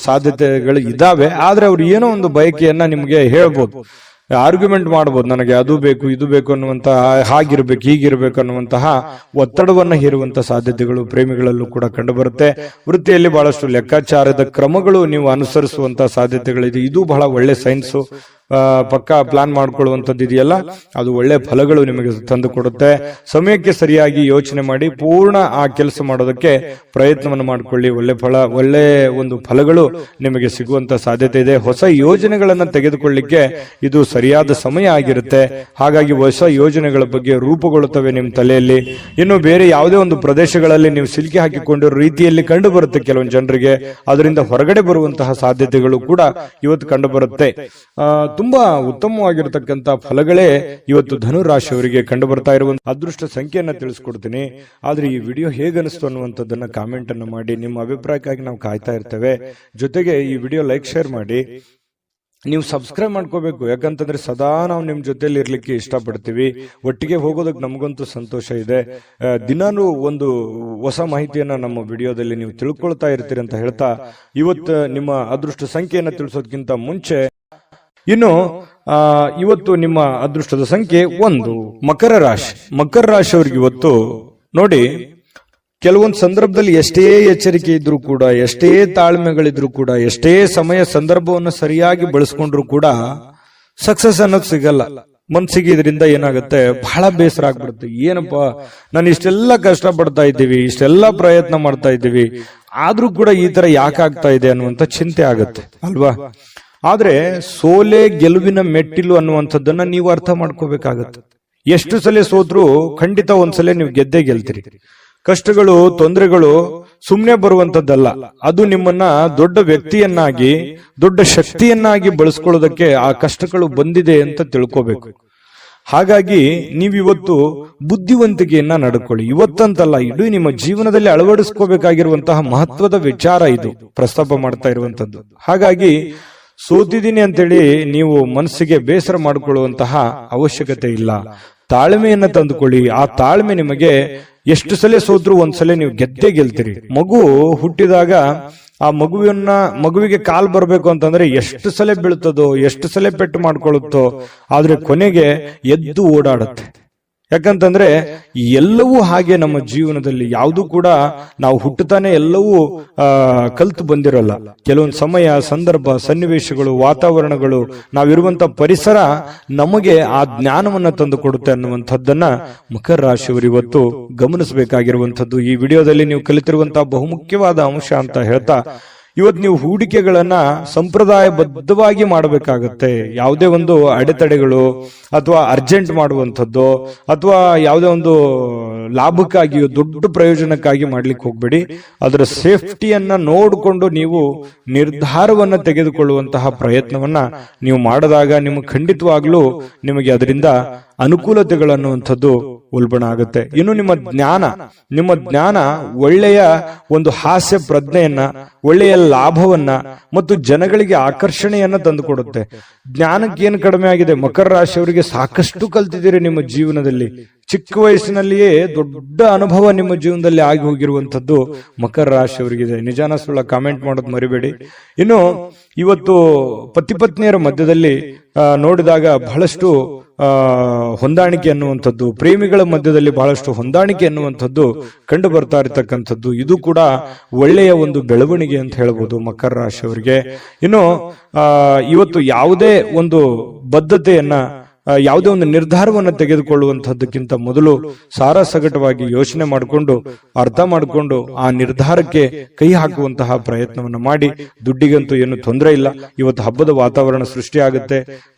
S1: ಸಾಧ್ಯತೆಗಳು ಇದಾವೆ. ಆದ್ರೆ ಅವ್ರು ಏನೋ ಒಂದು ಬಯಕೆಯನ್ನ ನಿಮ್ಗೆ ಹೇಳ್ಬೋದು, ಆರ್ಗ್ಯುಮೆಂಟ್ ಮಾಡಬಹುದು, ನನಗೆ ಅದು ಬೇಕು ಇದು ಬೇಕು ಅನ್ನುವಂತಹ, ಹಾಗಿರ್ಬೇಕು ಹೀಗಿರ್ಬೇಕು ಅನ್ನುವಂತಹ ಒತ್ತಡವನ್ನ ಹೇರುವಂತಹ ಸಾಧ್ಯತೆಗಳು ಪ್ರೇಮಿಗಳಲ್ಲೂ ಕೂಡ ಕಂಡು ಬರುತ್ತೆ. ವೃತ್ತಿಯಲ್ಲಿ ಬಹಳಷ್ಟು ಲೆಕ್ಕಾಚಾರದ ಕ್ರಮಗಳು ನೀವು ಅನುಸರಿಸುವಂತಹ ಸಾಧ್ಯತೆಗಳಿದೆ. ಇದು ಬಹಳ ಒಳ್ಳೆ ಸೈನ್ಸು. ಪಕ್ಕಾ ಪ್ಲಾನ್ ಮಾಡ್ಕೊಳ್ಳುವಂಥದ್ದು ಇದೆಯಲ್ಲ, ಅದು ಒಳ್ಳೆ ಫಲಗಳು ನಿಮಗೆ ತಂದು ಕೊಡುತ್ತೆ. ಸಮಯಕ್ಕೆ ಸರಿಯಾಗಿ ಯೋಚನೆ ಮಾಡಿ ಪೂರ್ಣ ಆ ಕೆಲಸ ಮಾಡೋದಕ್ಕೆ ಪ್ರಯತ್ನವನ್ನು ಮಾಡಿಕೊಳ್ಳಿ. ಒಳ್ಳೆ ಒಂದು ಫಲಗಳು ನಿಮಗೆ ಸಿಗುವಂತ ಸಾಧ್ಯತೆ ಇದೆ. ಹೊಸ ಯೋಜನೆಗಳನ್ನ ತೆಗೆದುಕೊಳ್ಳಿಕ್ಕೆ ಇದು ಸರಿಯಾದ ಸಮಯ ಆಗಿರುತ್ತೆ. ಹಾಗಾಗಿ ಹೊಸ ಯೋಜನೆಗಳ ಬಗ್ಗೆ ರೂಪುಗೊಳ್ಳುತ್ತವೆ ನಿಮ್ಮ ತಲೆಯಲ್ಲಿ. ಇನ್ನು ಬೇರೆ ಯಾವುದೇ ಒಂದು ಪ್ರದೇಶಗಳಲ್ಲಿ ನೀವು ಸಿಲುಕಿ ಹಾಕಿಕೊಂಡಿರೋ ರೀತಿಯಲ್ಲಿ ಕಂಡು ಬರುತ್ತೆ ಕೆಲವೊಂದು ಜನರಿಗೆ. ಅದರಿಂದ ಹೊರಗಡೆ ಬರುವಂತಹ ಸಾಧ್ಯತೆಗಳು ಕೂಡ ಇವತ್ತು ಕಂಡು ಬರುತ್ತೆ. ತುಂಬಾ ಉತ್ತಮವಾಗಿರತಕ್ಕಂತ ಫಲಗಳೇ ಇವತ್ತು ಧನು ರಾಶಿಯವರಿಗೆ ಕಂಡು ಬರ್ತಾ ಇರುವಂತ ಅದೃಷ್ಟ ಸಂಖ್ಯೆಯನ್ನ ತಿಳಿಸ್ಕೊಡ್ತೀನಿ. ಆದ್ರೆ ಈ ವಿಡಿಯೋ ಹೇಗನಿಸ್ತು ಅನ್ನುವಂಥದ್ದನ್ನ ಕಾಮೆಂಟ್ ಅನ್ನು ಮಾಡಿ. ನಿಮ್ಮ ಅಭಿಪ್ರಾಯಕ್ಕಾಗಿ ನಾವು ಕಾಯ್ತಾ ಇರ್ತೇವೆ. ಜೊತೆಗೆ ಈ ವಿಡಿಯೋ ಲೈಕ್, ಶೇರ್ ಮಾಡಿ. ನೀವು ಸಬ್ಸ್ಕ್ರೈಬ್ ಮಾಡ್ಕೋಬೇಕು. ಯಾಕಂತಂದ್ರೆ ಸದಾ ನಾವು ನಿಮ್ ಜೊತೆಲಿ ಇರ್ಲಿಕ್ಕೆ ಇಷ್ಟಪಡ್ತೀವಿ. ಒಟ್ಟಿಗೆ ಹೋಗೋದಕ್ಕೆ ನಮಗಂತೂ ಸಂತೋಷ ಇದೆ. ದಿನಾನು ಒಂದು ಹೊಸ ಮಾಹಿತಿಯನ್ನ ನಮ್ಮ ವಿಡಿಯೋದಲ್ಲಿ ನೀವು ತಿಳ್ಕೊಳ್ತಾ ಇರ್ತೀರಿ ಅಂತ ಹೇಳ್ತಾ, ಇವತ್ತು ನಿಮ್ಮ ಅದೃಷ್ಟ ಸಂಖ್ಯೆಯನ್ನ ತಿಳಿಸೋದಕ್ಕಿಂತ ಮುಂಚೆ ಇನ್ನು ಇವತ್ತು ನಿಮ್ಮ ಅದೃಷ್ಟದ ಸಂಖ್ಯೆ 1, ಮಕರ ರಾಶಿ. ಮಕರ ರಾಶಿಯವರಿಗೆ ಇವತ್ತು ನೋಡಿ, ಕೆಲವೊಂದು ಸಂದರ್ಭದಲ್ಲಿ ಎಷ್ಟೇ ಎಚ್ಚರಿಕೆ ಇದ್ರೂ ಕೂಡ, ಎಷ್ಟೇ ತಾಳ್ಮೆಗಳಿದ್ರು ಕೂಡ, ಎಷ್ಟೇ ಸಮಯ ಸಂದರ್ಭವನ್ನು ಸರಿಯಾಗಿ ಬಳಸ್ಕೊಂಡ್ರು ಕೂಡ ಸಕ್ಸಸ್ ಅನ್ನೋದು ಸಿಗಲ್ಲ. ಮನ್ಸಿಗೆ ಇದರಿಂದ ಏನಾಗುತ್ತೆ, ಬಹಳ ಬೇಸರ ಆಗ್ಬಿಡುತ್ತೆ. ಏನಪ್ಪಾ, ನಾನು ಇಷ್ಟೆಲ್ಲ ಕಷ್ಟ ಪಡ್ತಾ ಇದ್ದೀವಿ, ಇಷ್ಟೆಲ್ಲ ಪ್ರಯತ್ನ ಮಾಡ್ತಾ ಇದ್ದೀವಿ, ಆದ್ರೂ ಕೂಡ ಈ ತರ ಯಾಕಾಗ್ತಾ ಇದೆ ಅನ್ನುವಂತ ಚಿಂತೆ ಆಗುತ್ತೆ ಅಲ್ವಾ. ಆದ್ರೆ ಸೋಲೆ ಗೆಲುವಿನ ಮೆಟ್ಟಿಲು ಅನ್ನುವಂಥದ್ದನ್ನ ನೀವು ಅರ್ಥ ಮಾಡ್ಕೋಬೇಕಾಗತ್ತೆ. ಎಷ್ಟು ಸಲ ಸೋತ್ರು ಖಂಡಿತ ಒಂದ್ಸಲ ನೀವು ಗೆದ್ದೇ ಗೆಲ್ತೀರಿ. ಕಷ್ಟಗಳು, ತೊಂದರೆಗಳು ಸುಮ್ನೆ ಬರುವಂತದ್ದಲ್ಲ. ಅದು ನಿಮ್ಮನ್ನ ದೊಡ್ಡ ವ್ಯಕ್ತಿಯನ್ನಾಗಿ, ದೊಡ್ಡ ಶಕ್ತಿಯನ್ನಾಗಿ ಬಳಸ್ಕೊಳ್ಳೋದಕ್ಕೆ ಆ ಕಷ್ಟಗಳು ಬಂದಿದೆ ಅಂತ ತಿಳ್ಕೋಬೇಕು. ಹಾಗಾಗಿ ನೀವಿವತ್ತು ಬುದ್ಧಿವಂತಿಕೆಯನ್ನ ನಡ್ಕೊಳ್ಳಿ. ಇವತ್ತಂತಲ್ಲ, ಇಡೀ ನಿಮ್ಮ ಜೀವನದಲ್ಲಿ ಅಳವಡಿಸ್ಕೋಬೇಕಾಗಿರುವಂತಹ ಮಹತ್ವದ ವಿಚಾರ ಇದು ಪ್ರಸ್ತಾಪ ಮಾಡ್ತಾ ಇರುವಂತದ್ದು. ಹಾಗಾಗಿ ಸೋತಿದ್ದೀನಿ ಅಂತೇಳಿ ನೀವು ಮನಸ್ಸಿಗೆ ಬೇಸರ ಮಾಡಿಕೊಳ್ಳುವಂತಹ ಅವಶ್ಯಕತೆ ಇಲ್ಲ. ತಾಳ್ಮೆಯನ್ನ ತಂದುಕೊಳ್ಳಿ. ಆ ತಾಳ್ಮೆ ನಿಮಗೆ ಎಷ್ಟು ಸಲ ಸೋತ್ರು ಒಂದ್ಸಲ ನೀವು ಗೆದ್ದೇ ಗೆಲ್ತೀರಿ. ಮಗು ಹುಟ್ಟಿದಾಗ ಆ ಮಗುವಿಗೆ ಕಾಲ್ ಬರ್ಬೇಕು ಅಂತಂದ್ರೆ ಎಷ್ಟು ಸಲ ಬೀಳ್ತದೋ, ಎಷ್ಟು ಸಲ ಪೆಟ್ಟು ಮಾಡ್ಕೊಳ್ಳುತ್ತೋ, ಆದ್ರೆ ಕೊನೆಗೆ ಎದ್ದು ಓಡಾಡುತ್ತೆ. ಯಾಕಂತಂದ್ರೆ ಎಲ್ಲವೂ ಹಾಗೆ ನಮ್ಮ ಜೀವನದಲ್ಲಿ ಯಾವುದು ಕೂಡ ನಾವು ಹುಟ್ಟುತ್ತಾನೆ ಎಲ್ಲವೂ ಕಲ್ತು ಬಂದಿರಲ್ಲ. ಕೆಲವೊಂದು ಸಮಯ, ಸಂದರ್ಭ, ಸನ್ನಿವೇಶಗಳು, ವಾತಾವರಣಗಳು, ನಾವಿರುವಂತ ಪರಿಸರ ನಮಗೆ ಆ ಜ್ಞಾನವನ್ನ ತಂದು ಕೊಡುತ್ತೆ ಅನ್ನುವಂಥದ್ದನ್ನ ಮಕರ ರಾಶಿಯವರು ಇವತ್ತು ಗಮನಿಸಬೇಕಾಗಿರುವಂಥದ್ದು. ಈ ವಿಡಿಯೋದಲ್ಲಿ ನೀವು ಕಲಿತಿರುವಂತಹ ಬಹುಮುಖ್ಯವಾದ ಅಂಶ ಅಂತ ಹೇಳ್ತಾ, ಇವತ್ತು ನೀವು ಹೂಡಿಕೆಗಳನ್ನ ಸಂಪ್ರದಾಯಬದ್ಧವಾಗಿ ಮಾಡಬೇಕಾಗತ್ತೆ. ಯಾವುದೇ ಒಂದು ಅಡೆತಡೆಗಳು ಅಥವಾ ಅರ್ಜೆಂಟ್ ಮಾಡುವಂಥದ್ದು ಅಥವಾ ಯಾವುದೇ ಒಂದು ಲಾಭಕ್ಕಾಗಿಯೋ ದೊಡ್ಡ ಪ್ರಯೋಜನಕ್ಕಾಗಿ ಮಾಡ್ಲಿಕ್ಕೆ ಹೋಗ್ಬೇಡಿ. ಅದರ ಸೇಫ್ಟಿಯನ್ನ ನೋಡಿಕೊಂಡು ನೀವು ನಿರ್ಧಾರವನ್ನ ತೆಗೆದುಕೊಳ್ಳುವಂತಹ ಪ್ರಯತ್ನವನ್ನ ನೀವು ಮಾಡಿದಾಗ ನಿಮಗೆ ಖಂಡಿತವಾಗ್ಲೂ ನಿಮಗೆ ಅದರಿಂದ ಅನುಕೂಲತೆಗಳನ್ನುವಂಥದ್ದು ಉಲ್ಬಣ ಆಗುತ್ತೆ. ಇನ್ನು ನಿಮ್ಮ ಜ್ಞಾನ ಒಳ್ಳೆಯ ಒಂದು ಹಾಸ್ಯ ಪ್ರಜ್ಞೆಯನ್ನ, ಒಳ್ಳೆಯ ಲಾಭವನ್ನ ಮತ್ತು ಜನಗಳಿಗೆ ಆಕರ್ಷಣೆಯನ್ನ ತಂದುಕೊಡುತ್ತೆ. ಜ್ಞಾನಕ್ಕೆ ಏನು ಕಡಿಮೆ ಆಗಿದೆ? ಮಕರ ರಾಶಿಯವರಿಗೆ ಸಾಕಷ್ಟು ಕಲ್ತಿದ್ದೀರಿ ನಿಮ್ಮ ಜೀವನದಲ್ಲಿ. ಚಿಕ್ಕ ವಯಸ್ಸಿನಲ್ಲಿಯೇ ದೊಡ್ಡ ಅನುಭವ ನಿಮ್ಮ ಜೀವನದಲ್ಲಿ ಆಗಿ ಹೋಗಿರುವಂತದ್ದು ಮಕರ ರಾಶಿಯವರಿಗಿದೆ. ನಿಜಾನ ಸುಳ್ಳ ಕಾಮೆಂಟ್ ಮಾಡೋದು ಮರಿಬೇಡಿ. ಇನ್ನು ಇವತ್ತು ಪತಿ ಪತ್ನಿಯರ ಮಧ್ಯದಲ್ಲಿ ನೋಡಿದಾಗ ಬಹಳಷ್ಟು ಹೊಂದಾಣಿಕೆ ಅನ್ನುವಂಥದ್ದು, ಪ್ರೇಮಿಗಳ ಮಧ್ಯದಲ್ಲಿ ಬಹಳಷ್ಟು ಹೊಂದಾಣಿಕೆ ಅನ್ನುವಂಥದ್ದು ಕಂಡು ಬರ್ತಾ ಇರತಕ್ಕಂಥದ್ದು, ಇದು ಕೂಡ ಒಳ್ಳೆಯ ಒಂದು ಬೆಳವಣಿಗೆ ಅಂತ ಹೇಳ್ಬೋದು ಮಕರ ರಾಶಿಯವರಿಗೆ. ಇನ್ನು ಇವತ್ತು ಯಾವುದೇ ಒಂದು ಬದ್ಧತೆಯನ್ನ, ಯಾವುದೇ ಒಂದು ನಿರ್ಧಾರವನ್ನು ತೆಗೆದುಕೊಳ್ಳುವಂತಹದ್ದಕ್ಕಿಂತ ಮೊದಲು ಸಾರಾಸಗಟವಾಗಿ ಯೋಚನೆ ಮಾಡಿಕೊಂಡು, ಅರ್ಥ ಮಾಡಿಕೊಂಡು ಆ ನಿರ್ಧಾರಕ್ಕೆ ಕೈ ಹಾಕುವಂತಹ ಪ್ರಯತ್ನವನ್ನು ಮಾಡಿ. ದುಡ್ಡಿಗಂತೂ ಏನು ತೊಂದರೆ ಇಲ್ಲ. ಇವತ್ತು ಹಬ್ಬದ ವಾತಾವರಣ ಸೃಷ್ಟಿಯಾಗುತ್ತೆ.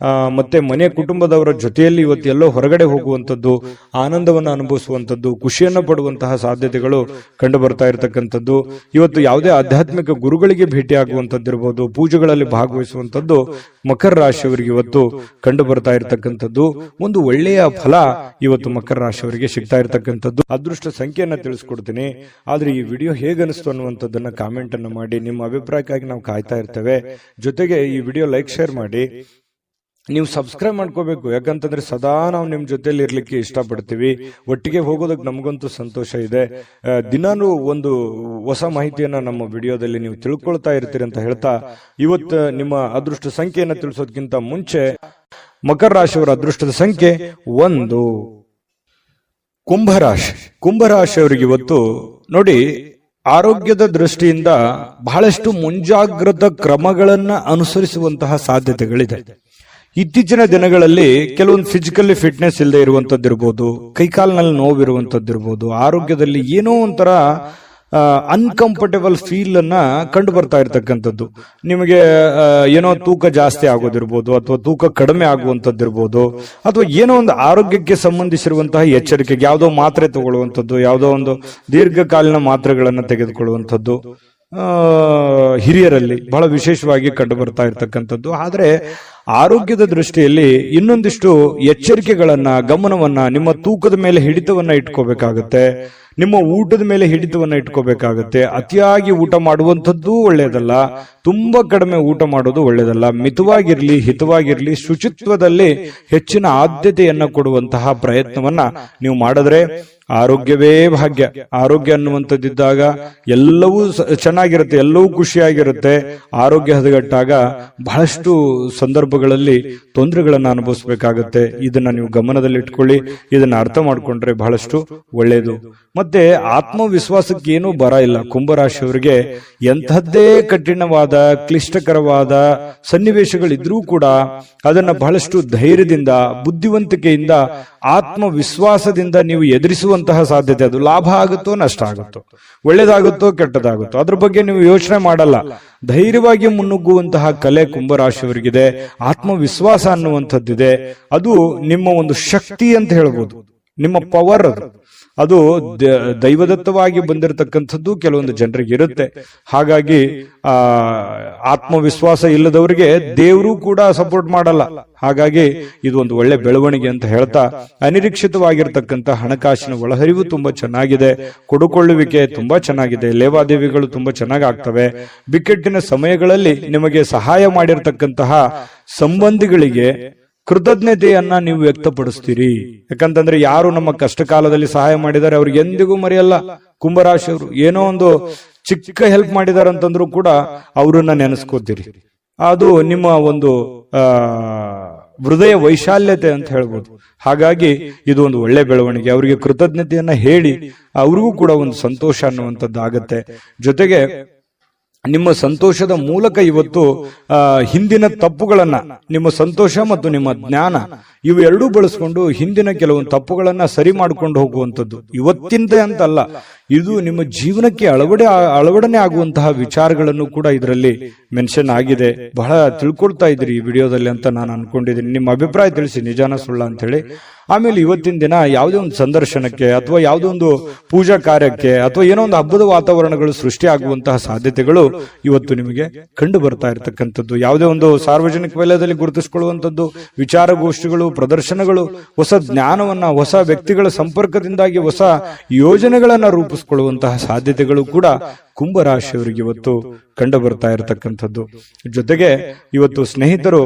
S1: ಮತ್ತೆ ಮನೆ ಕುಟುಂಬದವರ ಜೊತೆಯಲ್ಲಿ ಇವತ್ತು ಎಲ್ಲೋ ಹೊರಗಡೆ ಹೋಗುವಂಥದ್ದು, ಆನಂದವನ್ನು ಅನುಭವಿಸುವಂಥದ್ದು, ಖುಷಿಯನ್ನು ಪಡುವಂತಹ ಸಾಧ್ಯತೆಗಳು ಕಂಡು ಬರ್ತಾ ಇರತಕ್ಕಂಥದ್ದು. ಇವತ್ತು ಯಾವುದೇ ಆಧ್ಯಾತ್ಮಿಕ ಗುರುಗಳಿಗೆ ಭೇಟಿಯಾಗುವಂಥದ್ದಿರ್ಬೋದು, ಪೂಜೆಗಳಲ್ಲಿ ಭಾಗವಹಿಸುವಂಥದ್ದು ಮಕರ ರಾಶಿಯವರಿಗೆ ಇವತ್ತು ಕಂಡು ಬರ್ತಾ ಇರತಕ್ಕಂಥ ಒಂದು ಒಳ್ಳೆಯ ಫಲ ಇವತ್ತು ಮಕರ ರಾಶಿಯವರಿಗೆ ಸಿಗ್ತಾ ಇರತಕ್ಕಂಥದ್ದು. ಅದೃಷ್ಟ ಸಂಖ್ಯೆಯನ್ನ ತಿಳಿಸ್ಕೊಡ್ತೀನಿ. ಆದ್ರೆ ಈ ವಿಡಿಯೋ ಹೇಗನಿಸ್ತು ಅನ್ನುವಂಥದ್ದನ್ನ ಕಾಮೆಂಟ್ ಅನ್ನು ಮಾಡಿ. ನಿಮ್ಮ ಅಭಿಪ್ರಾಯಕ್ಕಾಗಿ ನಾವು ಕಾಯ್ತಾ ಇರ್ತೇವೆ. ಜೊತೆಗೆ ಈ ವಿಡಿಯೋ ಲೈಕ್, ಶೇರ್ ಮಾಡಿ. ನೀವು ಸಬ್ಸ್ಕ್ರೈಬ್ ಮಾಡ್ಕೋಬೇಕು. ಯಾಕಂತಂದ್ರೆ ಸದಾ ನಾವು ನಿಮ್ ಜೊತೆಲಿ ಇರ್ಲಿಕ್ಕೆ ಇಷ್ಟಪಡ್ತೀವಿ. ಒಟ್ಟಿಗೆ ಹೋಗೋದಕ್ಕೆ ನಮಗಂತೂ ಸಂತೋಷ ಇದೆ. ದಿನಾನು ಒಂದು ಹೊಸ ಮಾಹಿತಿಯನ್ನ ನಮ್ಮ ವಿಡಿಯೋದಲ್ಲಿ ನೀವು ತಿಳ್ಕೊಳ್ತಾ ಇರ್ತೀರಿ ಅಂತ ಹೇಳ್ತಾ, ಇವತ್ತು ನಿಮ್ಮ ಅದೃಷ್ಟ ಸಂಖ್ಯೆಯನ್ನ ತಿಳಿಸೋದಕ್ಕಿಂತ ಮುಂಚೆ ಮಕರ ರಾಶಿಯವರ ಅದೃಷ್ಟದ ಸಂಖ್ಯೆ 1. ಕುಂಭರಾಶಿ. ಕುಂಭರಾಶಿಯವರಿಗೆ ಇವತ್ತು ನೋಡಿ, ಆರೋಗ್ಯದ ದೃಷ್ಟಿಯಿಂದ ಬಹಳಷ್ಟು ಮುಂಜಾಗ್ರತಾ ಕ್ರಮಗಳನ್ನ ಅನುಸರಿಸುವಂತಹ ಸಾಧ್ಯತೆಗಳಿದೆ. ಇತ್ತೀಚಿನ ದಿನಗಳಲ್ಲಿ ಕೆಲವೊಂದು ಫಿಸಿಕಲಿ ಫಿಟ್ನೆಸ್ ಇಲ್ಲದೆ ಇರುವಂತದ್ದಿರ್ಬೋದು, ಕೈಕಾಲಿನಲ್ಲಿ ನೋವಿರುವಂತದ್ದಿರ್ಬೋದು, ಆರೋಗ್ಯದಲ್ಲಿ ಏನೋ ಒಂಥರ ಅನ್ಕಂಫರ್ಟೇಬಲ್ ಫೀಲ್ ಅನ್ನ ಕಂಡು ಬರ್ತಾ ಇರ್ತಕ್ಕಂಥದ್ದು. ನಿಮಗೆ ಏನೋ ತೂಕ ಜಾಸ್ತಿ ಆಗೋದಿರ್ಬೋದು, ಅಥವಾ ತೂಕ ಕಡಿಮೆ ಆಗುವಂತದ್ದಿರ್ಬೋದು, ಅಥವಾ ಏನೋ ಒಂದು ಆರೋಗ್ಯಕ್ಕೆ ಸಂಬಂಧಿಸಿರುವಂತಹ ಎಚ್ಚರಿಕೆಗೆ ಯಾವುದೋ ಮಾತ್ರೆ ತಗೊಳ್ಳುವಂಥದ್ದು, ಯಾವುದೋ ಒಂದು ದೀರ್ಘಕಾಲೀನ ಮಾತ್ರೆಗಳನ್ನು ತೆಗೆದುಕೊಳ್ಳುವಂಥದ್ದು ಹಿರಿಯರಲ್ಲಿ ಬಹಳ ವಿಶೇಷವಾಗಿ ಕಂಡು ಬರ್ತಾ ಇರ್ತಕ್ಕಂಥದ್ದು. ಆದ್ರೆ ಆರೋಗ್ಯದ ದೃಷ್ಟಿಯಲ್ಲಿ ಇನ್ನೊಂದಿಷ್ಟು ಎಚ್ಚರಿಕೆಗಳನ್ನ, ಗಮನವನ್ನ, ನಿಮ್ಮ ತೂಕದ ಮೇಲೆ ಹಿಡಿತವನ್ನ ಇಟ್ಕೋಬೇಕಾಗತ್ತೆ. ನಿಮ್ಮ ಊಟದ ಮೇಲೆ ಹಿಡಿತವನ್ನ ಇಟ್ಕೋಬೇಕಾಗತ್ತೆ. ಅತಿಯಾಗಿ ಊಟ ಮಾಡುವಂಥದ್ದು ಒಳ್ಳೆಯದಲ್ಲ, ತುಂಬಾ ಕಡಿಮೆ ಊಟ ಮಾಡೋದು ಒಳ್ಳೆಯದಲ್ಲ. ಮಿತವಾಗಿರ್ಲಿ, ಹಿತವಾಗಿರ್ಲಿ, ಶುಚಿತ್ವದಲ್ಲಿ ಹೆಚ್ಚಿನ ಆದ್ಯತೆಯನ್ನ ಕೊಡುವಂತಹ ಪ್ರಯತ್ನವನ್ನ ನೀವು ಮಾಡಿದ್ರೆ ಆರೋಗ್ಯವೇ ಭಾಗ್ಯ. ಆರೋಗ್ಯ ಅನ್ನುವಂಥದ್ದಿದ್ದಾಗ ಎಲ್ಲವೂ ಚೆನ್ನಾಗಿರುತ್ತೆ, ಎಲ್ಲವೂ ಖುಷಿಯಾಗಿರುತ್ತೆ. ಆರೋಗ್ಯ ಹದಗೆಟ್ಟಾಗ ಬಹಳಷ್ಟು ಸಂದರ್ಭಗಳಲ್ಲಿ ತೊಂದರೆಗಳನ್ನ ಅನುಭವಿಸಬೇಕಾಗತ್ತೆ. ಇದನ್ನ ನೀವು ಗಮನದಲ್ಲಿ ಇಟ್ಕೊಳ್ಳಿ. ಇದನ್ನ ಅರ್ಥ ಮಾಡ್ಕೊಂಡ್ರೆ ಬಹಳಷ್ಟು ಒಳ್ಳೆಯದು. ಮತ್ತೆ ಆತ್ಮವಿಶ್ವಾಸಕ್ಕೆ ಏನೂ ಬರ ಇಲ್ಲ. ಕುಂಭರಾಶಿಯವರಿಗೆ ಎಂಥದ್ದೇ ಕಠಿಣವಾದ, ಕ್ಲಿಷ್ಟಕರವಾದ ಸನ್ನಿವೇಶಗಳಿದ್ರೂ ಕೂಡ ಅದನ್ನ ಬಹಳಷ್ಟು ಧೈರ್ಯದಿಂದ, ಬುದ್ಧಿವಂತಿಕೆಯಿಂದ, ಆತ್ಮವಿಶ್ವಾಸದಿಂದ ನೀವು ಎದುರಿಸುವಂತಹ ಸಾಧ್ಯತೆ. ಅದು ಲಾಭ ಆಗುತ್ತೋ ನಷ್ಟ ಆಗುತ್ತೋ, ಒಳ್ಳೇದಾಗುತ್ತೋ ಕೆಟ್ಟದಾಗುತ್ತೋ, ಅದ್ರ ಬಗ್ಗೆ ನೀವು ಯೋಚನೆ ಮಾಡಲ್ಲ. ಧೈರ್ಯವಾಗಿ ಮುನ್ನುಗ್ಗುವಂತಹ ಕಲೆ ಕುಂಭರಾಶಿಯವರಿಗಿದೆ. ಆತ್ಮವಿಶ್ವಾಸ ಅನ್ನುವಂಥದ್ದಿದೆ. ಅದು ನಿಮ್ಮ ಒಂದು ಶಕ್ತಿ ಅಂತ ಹೇಳ್ಬೋದು, ನಿಮ್ಮ ಪವರ್. ಅದು ದೈವದತ್ತವಾಗಿ ಬಂದಿರತಕ್ಕಂಥದ್ದು ಕೆಲವೊಂದು ಜನರಿಗೆ ಇರುತ್ತೆ. ಹಾಗಾಗಿ ಆತ್ಮವಿಶ್ವಾಸ ಇಲ್ಲದವರಿಗೆ ದೇವರು ಕೂಡ ಸಪೋರ್ಟ್ ಮಾಡಲ್ಲ. ಹಾಗಾಗಿ ಇದು ಒಂದು ಒಳ್ಳೆ ಬೆಳವಣಿಗೆ ಅಂತ ಹೇಳ್ತಾ, ಅನಿರೀಕ್ಷಿತವಾಗಿರ್ತಕ್ಕಂಥ ಹಣಕಾಸಿನ ಒಳಹರಿವು ತುಂಬಾ ಚೆನ್ನಾಗಿದೆ. ಕೊಡುಕೊಳ್ಳುವಿಕೆ ತುಂಬಾ ಚೆನ್ನಾಗಿದೆ. ಲೇವಾದೇವಿಗಳು ತುಂಬಾ ಚೆನ್ನಾಗಿ ಆಗ್ತವೆ. ಬಿಕ್ಕಟ್ಟಿನ ಸಮಯಗಳಲ್ಲಿ ನಿಮಗೆ ಸಹಾಯ ಮಾಡಿರ್ತಕ್ಕಂತಹ ಸಂಬಂಧಿಗಳಿಗೆ ಕೃತಜ್ಞತೆಯನ್ನ ನೀವು ವ್ಯಕ್ತಪಡಿಸ್ತೀರಿ. ಯಾಕಂತಂದ್ರೆ ಯಾರು ನಮ್ಮ ಕಷ್ಟ ಕಾಲದಲ್ಲಿ ಸಹಾಯ ಮಾಡಿದ್ದಾರೆ ಅವ್ರಿಗೆ ಎಂದಿಗೂ ಮರೆಯಲ್ಲ ಕುಂಭರಾಶಿಯವರು. ಏನೋ ಒಂದು ಚಿಕ್ಕ ಹೆಲ್ಪ್ ಮಾಡಿದಾರೆ ಅಂತಂದ್ರೂ ಕೂಡ ಅವರನ್ನ ನೆನೆಸ್ಕೋತೀರಿ. ಅದು ನಿಮ್ಮ ಒಂದು ಹೃದಯ ವೈಶಾಲ್ಯತೆ ಅಂತ ಹೇಳ್ಬೋದು. ಹಾಗಾಗಿ ಇದು ಒಂದು ಒಳ್ಳೆ ಬೆಳವಣಿಗೆ. ಅವರಿಗೆ ಕೃತಜ್ಞತೆಯನ್ನ ಹೇಳಿ ಅವ್ರಿಗೂ ಕೂಡ ಒಂದು ಸಂತೋಷ ಅನ್ನುವಂಥದ್ದು ಆಗತ್ತೆ. ಜೊತೆಗೆ ನಿಮ್ಮ ಸಂತೋಷದ ಮೂಲಕ ಇವತ್ತು ಹಿಂದಿನ ತಪ್ಪುಗಳನ್ನ, ನಿಮ್ಮ ಸಂತೋಷ ಮತ್ತು ನಿಮ್ಮ ಜ್ಞಾನ ಇವೆರಡೂ ಬಳಸ್ಕೊಂಡು ಹಿಂದಿನ ಕೆಲವೊಂದು ತಪ್ಪುಗಳನ್ನ ಸರಿ ಮಾಡ್ಕೊಂಡು ಹೋಗುವಂಥದ್ದು. ಇವತ್ತಿಂದ ಅಂತಲ್ಲ, ಇದು ನಿಮ್ಮ ಜೀವನಕ್ಕೆ ಅಳವಡನೆ ಆಗುವಂತಹ ವಿಚಾರಗಳನ್ನು ಕೂಡ ಇದರಲ್ಲಿ ಮೆನ್ಷನ್ ಆಗಿದೆ. ಬಹಳ ತಿಳ್ಕೊಳ್ತಾ ಇದ್ರಿ ಈ ವಿಡಿಯೋದಲ್ಲಿ ಅಂತ ನಾನು ಅನ್ಕೊಂಡಿದ್ದೀನಿ. ನಿಮ್ಮ ಅಭಿಪ್ರಾಯ ತಿಳಿಸಿ, ನಿಜಾನ ಸುಳ್ಳ ಅಂತ ಹೇಳಿ. ಆಮೇಲೆ ಇವತ್ತಿನ ದಿನ ಯಾವುದೇ ಒಂದು ಸಂದರ್ಶನಕ್ಕೆ ಅಥವಾ ಯಾವುದೋ ಒಂದು ಪೂಜಾ ಕಾರ್ಯಕ್ಕೆ ಅಥವಾ ಏನೋ ಒಂದು ಹಬ್ಬದ ವಾತಾವರಣಗಳು ಸೃಷ್ಟಿ ಆಗುವಂತಹ ಸಾಧ್ಯತೆಗಳು ಇವತ್ತು ನಿಮಗೆ ಕಂಡು ಬರ್ತಾ ಇರತಕ್ಕಂಥದ್ದು. ಯಾವುದೇ ಒಂದು ಸಾರ್ವಜನಿಕ ವಲಯದಲ್ಲಿ ಗುರುತಿಸಿಕೊಳ್ಳುವಂಥದ್ದು, ವಿಚಾರಗೋಷ್ಠಿಗಳು, ಪ್ರದರ್ಶನಗಳು, ಹೊಸ ಜ್ಞಾನವನ್ನ, ಹೊಸ ವ್ಯಕ್ತಿಗಳ ಸಂಪರ್ಕದಿಂದಾಗಿ ಹೊಸ ಯೋಜನೆಗಳನ್ನ ರೂಪಿಸಿಕೊಳ್ಳುವಂತಹ ಸಾಧ್ಯತೆಗಳು ಕೂಡ ಕುಂಭರಾಶಿಯವರಿಗೆ ಇವತ್ತು ಕಂಡು ಬರ್ತಾ ಇರತಕ್ಕಂಥದ್ದು. ಜೊತೆಗೆ ಇವತ್ತು ಸ್ನೇಹಿತರು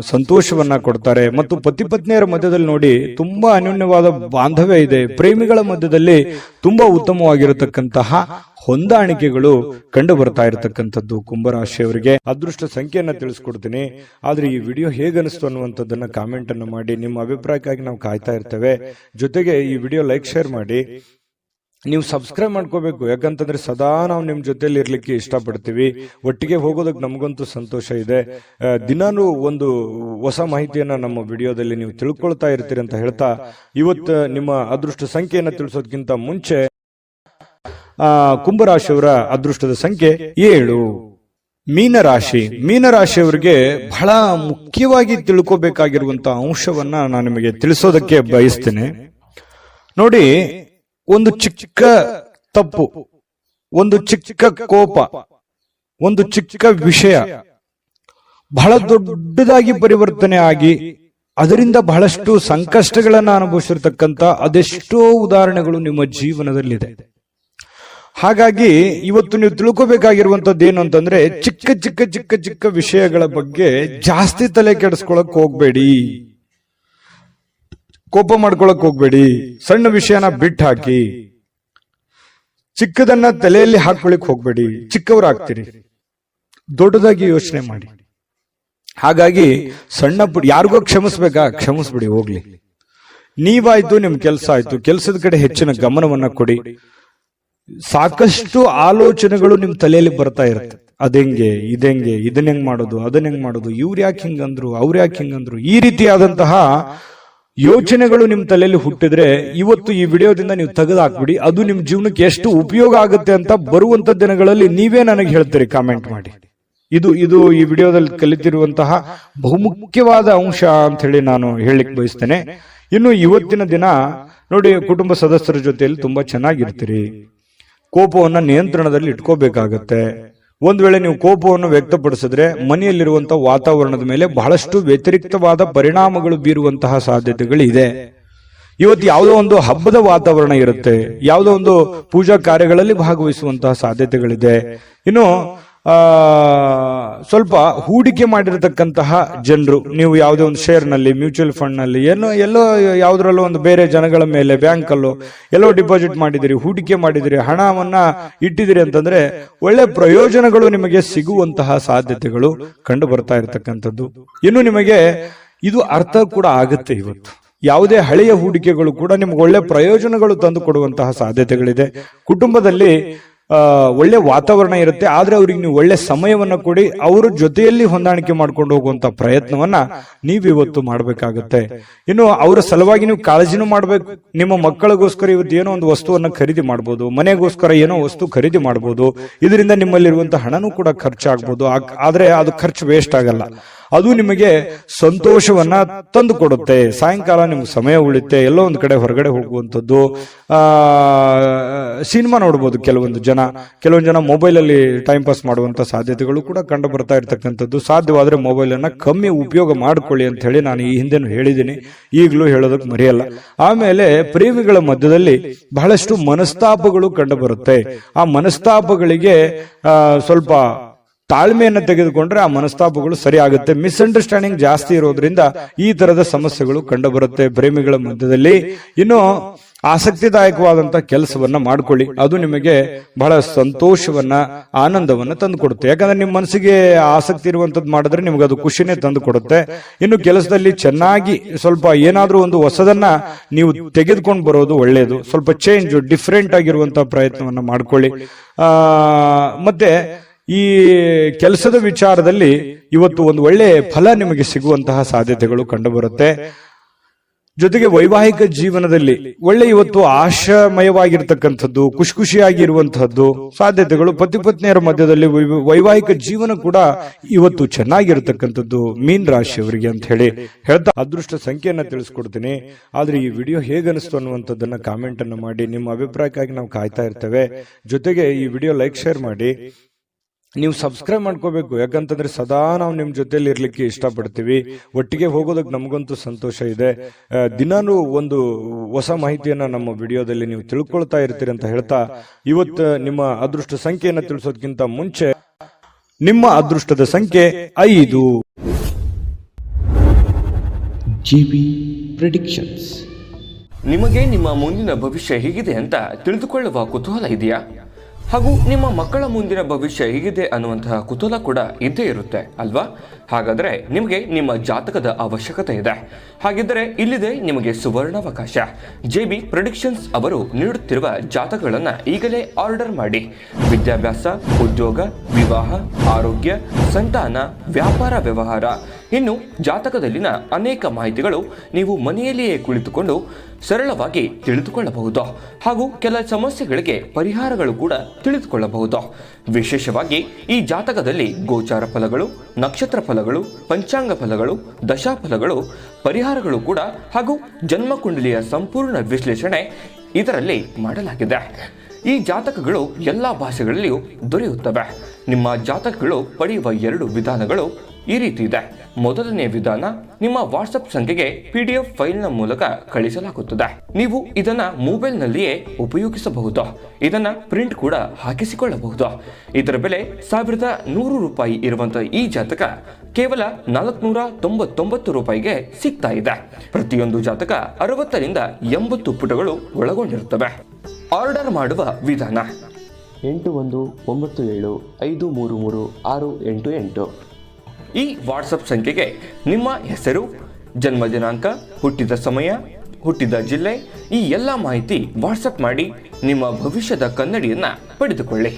S1: ಸಂತೋಷವನ್ನ ಕೊಡ್ತಾರೆ ಮತ್ತು ಪತಿ ಪತ್ನಿಯರ ಮಧ್ಯದಲ್ಲಿ ನೋಡಿ ತುಂಬಾ ಅನ್ಯೋನ್ಯವಾದ ಬಾಂಧವ್ಯ ಇದೆ. ಪ್ರೇಮಿಗಳ ಮಧ್ಯದಲ್ಲಿ ತುಂಬಾ ಉತ್ತಮವಾಗಿರತಕ್ಕಂತಹ ಹೊಂದಾಣಿಕೆಗಳು ಕಂಡು ಬರ್ತಾ ಇರತಕ್ಕಂಥದ್ದು ಕುಂಭರಾಶಿಯವರಿಗೆ. ಅದೃಷ್ಟ ಸಂಖ್ಯೆಯನ್ನ ತಿಳಿಸ್ಕೊಡ್ತೀನಿ, ಆದ್ರೆ ಈ ವಿಡಿಯೋ ಹೇಗನಿಸ್ತು ಅನ್ನುವಂಥದ್ದನ್ನ ಕಾಮೆಂಟ್ ಅನ್ನು ಮಾಡಿ. ನಿಮ್ಮ ಅಭಿಪ್ರಾಯಕ್ಕಾಗಿ ನಾವು ಕಾಯ್ತಾ ಇರ್ತೇವೆ. ಜೊತೆಗೆ ಈ ವಿಡಿಯೋ ಲೈಕ್, ಶೇರ್ ಮಾಡಿ. ನೀವು ಸಬ್ಸ್ಕ್ರೈಬ್ ಮಾಡ್ಕೋಬೇಕು, ಯಾಕಂತಂದ್ರೆ ಸದಾ ನಾವು ನಿಮ್ ಜೊತೆಲಿ ಇರ್ಲಿಕ್ಕೆ ಇಷ್ಟಪಡ್ತೀವಿ. ಒಟ್ಟಿಗೆ ಹೋಗೋದಕ್ಕೆ ನಮಗಂತೂ ಸಂತೋಷ ಇದೆ. ದಿನಾನು ಒಂದು ಹೊಸ ಮಾಹಿತಿಯನ್ನ ನಮ್ಮ ವಿಡಿಯೋದಲ್ಲಿ ನೀವು ತಿಳ್ಕೊಳ್ತಾ ಇರ್ತೀರಿ ಅಂತ ಹೇಳ್ತಾ, ಇವತ್ತು ನಿಮ್ಮ ಅದೃಷ್ಟ ಸಂಖ್ಯೆಯನ್ನ ತಿಳಿಸೋದಕ್ಕಿಂತ ಮುಂಚೆ ಕುಂಭರಾಶಿಯವರ ಅದೃಷ್ಟದ ಸಂಖ್ಯೆ 7. ಮೀನರಾಶಿ. ಮೀನರಾಶಿಯವರಿಗೆ ಬಹಳ ಮುಖ್ಯವಾಗಿ ತಿಳ್ಕೋಬೇಕಾಗಿರುವಂತಹ ಅಂಶವನ್ನ ನಾನು ನಿಮಗೆ ತಿಳಿಸೋದಕ್ಕೆ ಬಯಸ್ತೇನೆ. ನೋಡಿ, ಒಂದು ಚಿಕ್ಕ ತಪ್ಪು, ಒಂದು ಚಿಕ್ಕ ಕೋಪ, ಒಂದು ಚಿಕ್ಕ ವಿಷಯ ಬಹಳ ದೊಡ್ಡದಾಗಿ ಪರಿವರ್ತನೆ ಆಗಿ ಅದರಿಂದ ಬಹಳಷ್ಟು ಸಂಕಷ್ಟಗಳನ್ನ ಅನುಭವಿಸಿರ್ತಕ್ಕಂಥ ಅದೆಷ್ಟೋ ಉದಾಹರಣೆಗಳು ನಿಮ್ಮ ಜೀವನದಲ್ಲಿದೆ. ಹಾಗಾಗಿ ಇವತ್ತು ನೀವು ತಿಳ್ಕೋಬೇಕಾಗಿರುವಂತದ್ದು ಏನು ಅಂತಂದ್ರೆ, ಚಿಕ್ಕ ಚಿಕ್ಕ ಚಿಕ್ಕ ಚಿಕ್ಕ ವಿಷಯಗಳ ಬಗ್ಗೆ ಜಾಸ್ತಿ ತಲೆ ಕೆಡಿಸ್ಕೊಳಕ್ ಹೋಗ್ಬೇಡಿ, ಕೋಪ ಮಾಡ್ಕೊಳಕ್ ಹೋಗ್ಬೇಡಿ. ಸಣ್ಣ ವಿಷಯನ ಬಿಟ್ಟು ಹಾಕಿ, ಚಿಕ್ಕದನ್ನ ತಲೆಯಲ್ಲಿ ಹಾಕೊಳ್ಳಿಕ್ ಹೋಗ್ಬೇಡಿ. ಚಿಕ್ಕವರಾಗ್ತೀರಿ, ದೊಡ್ಡದಾಗಿ ಯೋಚನೆ ಮಾಡಿ. ಹಾಗಾಗಿ ಸಣ್ಣ ಪುಟ್ಟ ಯಾರಿಗೋ ಕ್ಷಮಿಸ್ಬೇಕಾ, ಕ್ಷಮಿಸ್ಬಿಡಿ, ಹೋಗ್ಲಿ. ನೀವಾಯ್ತು, ನಿಮ್ ಕೆಲಸ ಆಯ್ತು, ಕೆಲಸದ ಕಡೆ ಹೆಚ್ಚಿನ ಗಮನವನ್ನ ಕೊಡಿ. ಸಾಕಷ್ಟು ಆಲೋಚನೆಗಳು ನಿಮ್ ತಲೆಯಲ್ಲಿ ಬರ್ತಾ ಇರುತ್ತೆ. ಅದೆಂಗೆ, ಇದೆಂಗೆ, ಇದನ್ನ ಹೆಂಗ್ ಮಾಡೋದು, ಅದನ್ನ ಹೆಂಗ್ ಮಾಡೋದು, ಇವ್ರು ಯಾಕೆ ಹಿಂಗಂದ್ರು, ಅವ್ರು ಯಾಕೆ ಹಿಂಗಂದ್ರು, ಈ ರೀತಿಯಾದಂತಹ ಯೋಚನೆಗಳು ನಿಮ್ ತಲೆಯಲ್ಲಿ ಹುಟ್ಟಿದ್ರೆ ಇವತ್ತು ಈ ವಿಡಿಯೋದಿಂದ ನೀವು ತೆಗೆದು ಹಾಕ್ಬಿಡಿ. ಅದು ನಿಮ್ ಜೀವನಕ್ಕೆ ಎಷ್ಟು ಉಪಯೋಗ ಆಗುತ್ತೆ ಅಂತ ಬರುವಂತ ದಿನಗಳಲ್ಲಿ ನೀವೇ ನನಗೆ ಹೇಳ್ತೀರಿ, ಕಾಮೆಂಟ್ ಮಾಡಿ. ಇದು ಈ ವಿಡಿಯೋದಲ್ಲಿ ಕಲಿತಿರುವಂತಹ ಬಹುಮುಖ್ಯವಾದ ಅಂಶ ಅಂತ ಹೇಳಿ ನಾನು ಹೇಳಲಿಕ್ಕೆ ಬಯಸ್ತೇನೆ. ಇನ್ನು ಇವತ್ತಿನ ದಿನ ನೋಡಿ, ಕುಟುಂಬ ಸದಸ್ಯರ ಜೊತೆಯಲ್ಲಿ ತುಂಬಾ ಚೆನ್ನಾಗಿರ್ತೀರಿ. ಕೋಪವನ್ನ ನಿಯಂತ್ರಣದಲ್ಲಿ ಇಟ್ಕೋಬೇಕಾಗತ್ತೆ. ಒಂದ್ ವೇಳೆ ನೀವು ಕೋಪವನ್ನು ವ್ಯಕ್ತಪಡಿಸಿದ್ರೆ ಮನೆಯಲ್ಲಿರುವಂತಹ ವಾತಾವರಣದ ಮೇಲೆ ಬಹಳಷ್ಟು ವ್ಯತಿರಿಕ್ತವಾದ ಪರಿಣಾಮಗಳು ಬೀರುವಂತಹ ಸಾಧ್ಯತೆಗಳಿದೆ. ಇವತ್ತು ಯಾವುದೋ ಒಂದು ಹಬ್ಬದ ವಾತಾವರಣ ಇರುತ್ತೆ, ಯಾವುದೋ ಒಂದು ಪೂಜಾ ಕಾರ್ಯಗಳಲ್ಲಿ ಭಾಗವಹಿಸುವಂತಹ ಸಾಧ್ಯತೆಗಳಿದೆ. ಇನ್ನು ಸ್ವಲ್ಪ ಹೂಡಿಕೆ ಮಾಡಿರತಕ್ಕಂತಹ ಜನರು, ನೀವು ಯಾವುದೇ ಒಂದು ಶೇರ್ ನಲ್ಲಿ, ಮ್ಯೂಚುವಲ್ ಫಂಡ್ ನಲ್ಲಿ, ಎಲ್ಲೋ ಯಾವುದ್ರಲ್ಲೋ ಒಂದು ಬೇರೆ ಜನಗಳ ಮೇಲೆ, ಬ್ಯಾಂಕ್ ಅಲ್ಲೋ ಎಲ್ಲೋ ಡಿಪಾಸಿಟ್ ಮಾಡಿದಿರಿ, ಹೂಡಿಕೆ ಮಾಡಿದಿರಿ, ಹಣವನ್ನ ಇಟ್ಟಿದಿರಿ ಅಂತಂದ್ರೆ ಒಳ್ಳೆ ಪ್ರಯೋಜನಗಳು ನಿಮಗೆ ಸಿಗುವಂತಹ ಸಾಧ್ಯತೆಗಳು ಕಂಡು ಬರ್ತಾ ಇರತಕ್ಕಂಥದ್ದು. ಇನ್ನು ನಿಮಗೆ ಇದು ಅರ್ಥ ಕೂಡ ಆಗುತ್ತೆ. ಇವತ್ತು ಯಾವುದೇ ಹಳೆಯ ಹೂಡಿಕೆಗಳು ಕೂಡ ನಿಮ್ಗೆ ಒಳ್ಳೆ ಪ್ರಯೋಜನಗಳು ತಂದು ಕೊಡುವಂತಹ ಸಾಧ್ಯತೆಗಳಿದೆ. ಕುಟುಂಬದಲ್ಲಿ ಒಳ್ಳೆ ವಾತಾವರಣ ಇರುತ್ತೆ, ಆದ್ರೆ ಅವ್ರಿಗೆ ನೀವು ಒಳ್ಳೆ ಸಮಯವನ್ನ ಕೊಡಿ, ಅವರ ಜೊತೆಯಲ್ಲಿ ಹೊಂದಾಣಿಕೆ ಮಾಡ್ಕೊಂಡು ಹೋಗುವಂತ ಪ್ರಯತ್ನವನ್ನ ನೀವಿವತ್ತು ಮಾಡ್ಬೇಕಾಗತ್ತೆ. ಇನ್ನು ಅವರ ಸಲುವಾಗಿ ನೀವು ಕಾಳಜಿನೂ ಮಾಡ್ಬೇಕು. ನಿಮ್ಮ ಮಕ್ಕಳಿಗೋಸ್ಕರ ಇವತ್ತು ಏನೋ ಒಂದು ವಸ್ತುವನ್ನ ಖರೀದಿ ಮಾಡ್ಬೋದು, ಮನೆಗೋಸ್ಕರ ಏನೋ ವಸ್ತು ಖರೀದಿ ಮಾಡ್ಬೋದು. ಇದರಿಂದ ನಿಮ್ಮಲ್ಲಿರುವಂತಹ ಹಣನೂ ಕೂಡ ಖರ್ಚಾಗ್ಬೋದು. ಆದ್ರೆ ಅದು ಖರ್ಚು ವೇಸ್ಟ್ ಆಗಲ್ಲ, ಅದು ನಿಮಗೆ ಸಂತೋಷವನ್ನ ತಂದು ಕೊಡುತ್ತೆ. ಸಾಯಂಕಾಲ ನಿಮ್ಗೆ ಸಮಯ ಉಳಿತೆ, ಎಲ್ಲೋ ಒಂದು ಕಡೆ ಹೊರಗಡೆ ಹೋಗುವಂಥದ್ದು, ಸಿನಿಮಾ ನೋಡ್ಬೋದು. ಕೆಲವೊಂದು ಜನ ಮೊಬೈಲ್ ಅಲ್ಲಿ ಟೈಮ್ ಪಾಸ್ ಮಾಡುವಂತ ಸಾಧ್ಯತೆಗಳು ಕೂಡ ಕಂಡು ಬರ್ತಾ ಇರತಕ್ಕಂಥದ್ದು. ಸಾಧ್ಯವಾದ್ರೆ ಮೊಬೈಲ್ ಅನ್ನ ಕಮ್ಮಿ ಉಪಯೋಗ ಮಾಡ್ಕೊಳ್ಳಿ ಅಂತ ಹೇಳಿ ನಾನು ಈ ಹಿಂದೆನೂ ಹೇಳಿದ್ದೀನಿ, ಈಗಲೂ ಹೇಳೋದಕ್ಕೆ ಮರೆಯಲ್ಲ. ಆಮೇಲೆ ಪ್ರೇಮಿಗಳ ಮಧ್ಯದಲ್ಲಿ ಬಹಳಷ್ಟು ಮನಸ್ತಾಪಗಳು ಕಂಡು ಬರುತ್ತೆ. ಆ ಮನಸ್ತಾಪಗಳಿಗೆ ಸ್ವಲ್ಪ ತಾಳ್ಮೆಯನ್ನು ತೆಗೆದುಕೊಂಡ್ರೆ ಆ ಮನಸ್ತಾಪಗಳು ಸರಿ ಆಗುತ್ತೆ. ಮಿಸ್ಅಂಡರ್ಸ್ಟ್ಯಾಂಡಿಂಗ್ ಜಾಸ್ತಿ ಇರೋದ್ರಿಂದ ಈ ತರದ ಸಮಸ್ಯೆಗಳು ಕಂಡು ಬರುತ್ತೆ ಪ್ರೇಮಿಗಳ ಮಧ್ಯದಲ್ಲಿ. ಇನ್ನು ಆಸಕ್ತಿದಾಯಕವಾದಂತಹ ಕೆಲಸವನ್ನ ಮಾಡ್ಕೊಳ್ಳಿ. ಅದು ನಿಮಗೆ ಬಹಳ ಸಂತೋಷವನ್ನ, ಆನಂದವನ್ನ ತಂದು ಕೊಡುತ್ತೆ. ಯಾಕಂದ್ರೆ ನಿಮ್ಮ ಮನಸ್ಸಿಗೆ ಆಸಕ್ತಿ ಇರುವಂತದ್ದು ಮಾಡಿದ್ರೆ ನಿಮ್ಗೆ ಅದು ಖುಷಿನೇ ತಂದು ಕೊಡುತ್ತೆ. ಇನ್ನು ಕೆಲಸದಲ್ಲಿ ಚೆನ್ನಾಗಿ ಸ್ವಲ್ಪ ಏನಾದ್ರೂ ಒಂದು ಹೊಸದನ್ನ ನೀವು ತೆಗೆದುಕೊಂಡು ಬರೋದು ಒಳ್ಳೆಯದು. ಸ್ವಲ್ಪ ಚೇಂಜ್, ಡಿಫ್ರೆಂಟ್ ಆಗಿರುವಂತಹ ಪ್ರಯತ್ನವನ್ನ ಮಾಡ್ಕೊಳ್ಳಿ. ಮತ್ತೆ ಈ ಕೆಲಸದ ವಿಚಾರದಲ್ಲಿ ಇವತ್ತು ಒಂದು ಒಳ್ಳೆ ಫಲ ನಿಮಗೆ ಸಿಗುವಂತಹ ಸಾಧ್ಯತೆಗಳು ಕಂಡುಬರುತ್ತೆ. ಜೊತೆಗೆ ವೈವಾಹಿಕ ಜೀವನದಲ್ಲಿ ಒಳ್ಳೆ ಇವತ್ತು ಆಶಾಮಯವಾಗಿರ್ತಕ್ಕಂಥದ್ದು, ಖುಷಿಯಾಗಿರುವಂತಹದ್ದು ಸಾಧ್ಯತೆಗಳು, ಪತಿ ಪತ್ನಿಯರ ಮಧ್ಯದಲ್ಲಿ ವೈವಾಹಿಕ ಜೀವನ ಕೂಡ ಇವತ್ತು ಚೆನ್ನಾಗಿರ್ತಕ್ಕಂಥದ್ದು ಮೀನ್ ರಾಶಿಯವರಿಗೆ ಅಂತ ಹೇಳ್ತಾ ಅದೃಷ್ಟ ಸಂಖ್ಯೆಯನ್ನ ತಿಳಿಸ್ಕೊಡ್ತೀನಿ. ಆದ್ರೆ ಈ ವಿಡಿಯೋ ಹೇಗನಿಸ್ತು ಅನ್ನುವಂಥದ್ದನ್ನ ಕಾಮೆಂಟ್ ಅನ್ನು ಮಾಡಿ. ನಿಮ್ಮ ಅಭಿಪ್ರಾಯಕ್ಕಾಗಿ ನಾವು ಕಾಯ್ತಾ ಇರ್ತೇವೆ. ಜೊತೆಗೆ ಈ ವಿಡಿಯೋ ಲೈಕ್, ಶೇರ್ ಮಾಡಿ. ನೀವು ಸಬ್ಸ್ಕ್ರೈಬ್ ಮಾಡ್ಕೋಬೇಕು. ಯಾಕಂತಂದ್ರೆ ಸದಾ ನಾವು ನಿಮ್ ಜೊತೆಲಿ ಇರ್ಲಿಕ್ಕೆ ಇಷ್ಟಪಡ್ತೀವಿ. ಒಟ್ಟಿಗೆ ಹೋಗೋದಕ್ಕೆ ನಮಗಂತೂ ಸಂತೋಷ ಇದೆ. ದಿನಾನು ಒಂದು ಹೊಸ ಮಾಹಿತಿಯನ್ನ ನಮ್ಮ ವಿಡಿಯೋದಲ್ಲಿ ನೀವು ತಿಳ್ಕೊಳ್ತಾ ಇರ್ತೀರಿ ಅಂತ ಹೇಳ್ತಾ, ಇವತ್ತು ನಿಮ್ಮ ಅದೃಷ್ಟ ಸಂಖ್ಯೆಯನ್ನ ತಿಳಿಸೋದಕ್ಕಿಂತ ಮುಂಚೆ ನಿಮ್ಮ ಅದೃಷ್ಟದ ಸಂಖ್ಯೆ 5.
S2: GB predictions.
S3: ನಿಮಗೆ ನಿಮ್ಮ ಮುಂದಿನ ಭವಿಷ್ಯ ಹೇಗಿದೆ ಅಂತ ತಿಳಿದುಕೊಳ್ಳುವ ಕುತೂಹಲ ಇದೆಯಾ? ಹಾಗೂ ನಿಮ್ಮ ಮಕ್ಕಳ ಮುಂದಿನ ಭವಿಷ್ಯ ಹೇಗಿದೆ ಅನ್ನುವಂತಹ ಕುತೂಹಲ ಕೂಡ ಇದ್ದೇ ಇರುತ್ತೆ ಅಲ್ವಾ? ಹಾಗಾದರೆ ನಿಮಗೆ ನಿಮ್ಮ ಜಾತಕದ ಅವಶ್ಯಕತೆ ಇದೆ. ಹಾಗಿದ್ದರೆ ಇಲ್ಲಿದೆ ನಿಮಗೆ ಸುವರ್ಣಾವಕಾಶ. JB ಪ್ರೆಡಿಕ್ಷನ್ಸ್ ಅವರು ನೀಡುತ್ತಿರುವ ಜಾತಕಗಳನ್ನು ಈಗಲೇ ಆರ್ಡರ್ ಮಾಡಿ. ವಿದ್ಯಾಭ್ಯಾಸ, ಉದ್ಯೋಗ, ವಿವಾಹ, ಆರೋಗ್ಯ, ಸಂತಾನ, ವ್ಯಾಪಾರ ವ್ಯವಹಾರ, ಇನ್ನು ಜಾತಕದಲ್ಲಿನ ಅನೇಕ ಮಾಹಿತಿಗಳು ನೀವು ಮನೆಯಲ್ಲಿಯೇ ಕುಳಿತುಕೊಂಡು ಸರಳವಾಗಿ ತಿಳಿದುಕೊಳ್ಳಬಹುದು. ಹಾಗೂ ಕೆಲ ಸಮಸ್ಯೆಗಳಿಗೆ ಪರಿಹಾರಗಳು ಕೂಡ ತಿಳಿದುಕೊಳ್ಳಬಹುದು. ವಿಶೇಷವಾಗಿ ಈ ಜಾತಕದಲ್ಲಿ ಗೋಚಾರ ಫಲಗಳು, ನಕ್ಷತ್ರ ಫಲಗಳು, ಪಂಚಾಂಗ ಫಲಗಳು, ದಶಾಫಲಗಳು, ಪರಿಹಾರಗಳು ಕೂಡ ಹಾಗೂ ಜನ್ಮಕುಂಡಲಿಯ ಸಂಪೂರ್ಣ ವಿಶ್ಲೇಷಣೆ ಇದರಲ್ಲಿ ಮಾಡಲಾಗಿದೆ. ಈ ಜಾತಕಗಳು ಎಲ್ಲ ಭಾಷೆಗಳಲ್ಲಿಯೂ ದೊರೆಯುತ್ತವೆ. ನಿಮ್ಮ ಜಾತಕಗಳು ಪಡೆಯುವ 2 ವಿಧಾನಗಳು ಈ ರೀತಿ ಇದೆ. ಮೊದಲನೇ ವಿಧಾನ, ನಿಮ್ಮ ವಾಟ್ಸಪ್ ಸಂಖ್ಯೆಗೆ PDF ಫೈಲ್ನ ಮೂಲಕ ಕಳಿಸಲಾಗುತ್ತದೆ. ನೀವು ಇದನ್ನ ಮೊಬೈಲ್ನಲ್ಲಿಯೇ ಉಪಯೋಗಿಸಬಹುದು. ಇದನ್ನ ಪ್ರಿಂಟ್ ಕೂಡ ಹಾಕಿಸಿಕೊಳ್ಳಬಹುದು. ಇದರ ಬೆಲೆ 1100 ರೂಪಾಯಿ ಇರುವಂತಹ ಈ ಜಾತಕ ಕೇವಲ 499 ರೂಪಾಯಿಗೆ ಸಿಗ್ತಾ ಇದೆ. ಪ್ರತಿಯೊಂದು ಜಾತಕ 60 ರಿಂದ 80 ಪುಟಗಳು ಒಳಗೊಂಡಿರುತ್ತವೆ. ಆರ್ಡರ್ ಮಾಡುವ ವಿಧಾನ:
S2: 8197533688.
S3: ಈ ವಾಟ್ಸಪ್ ಸಂಖ್ಯೆಗೆ ನಿಮ್ಮ ಹೆಸರು, ಜನ್ಮ ದಿನಾಂಕ, ಹುಟ್ಟಿದ ಸಮಯ, ಹುಟ್ಟಿದ ಜಿಲ್ಲೆ, ಈ ಎಲ್ಲ ಮಾಹಿತಿ ವಾಟ್ಸಪ್ ಮಾಡಿ ನಿಮ್ಮ ಭವಿಷ್ಯದ ಕನ್ನಡಿಯನ್ನ ಪಡೆದುಕೊಳ್ಳಿ.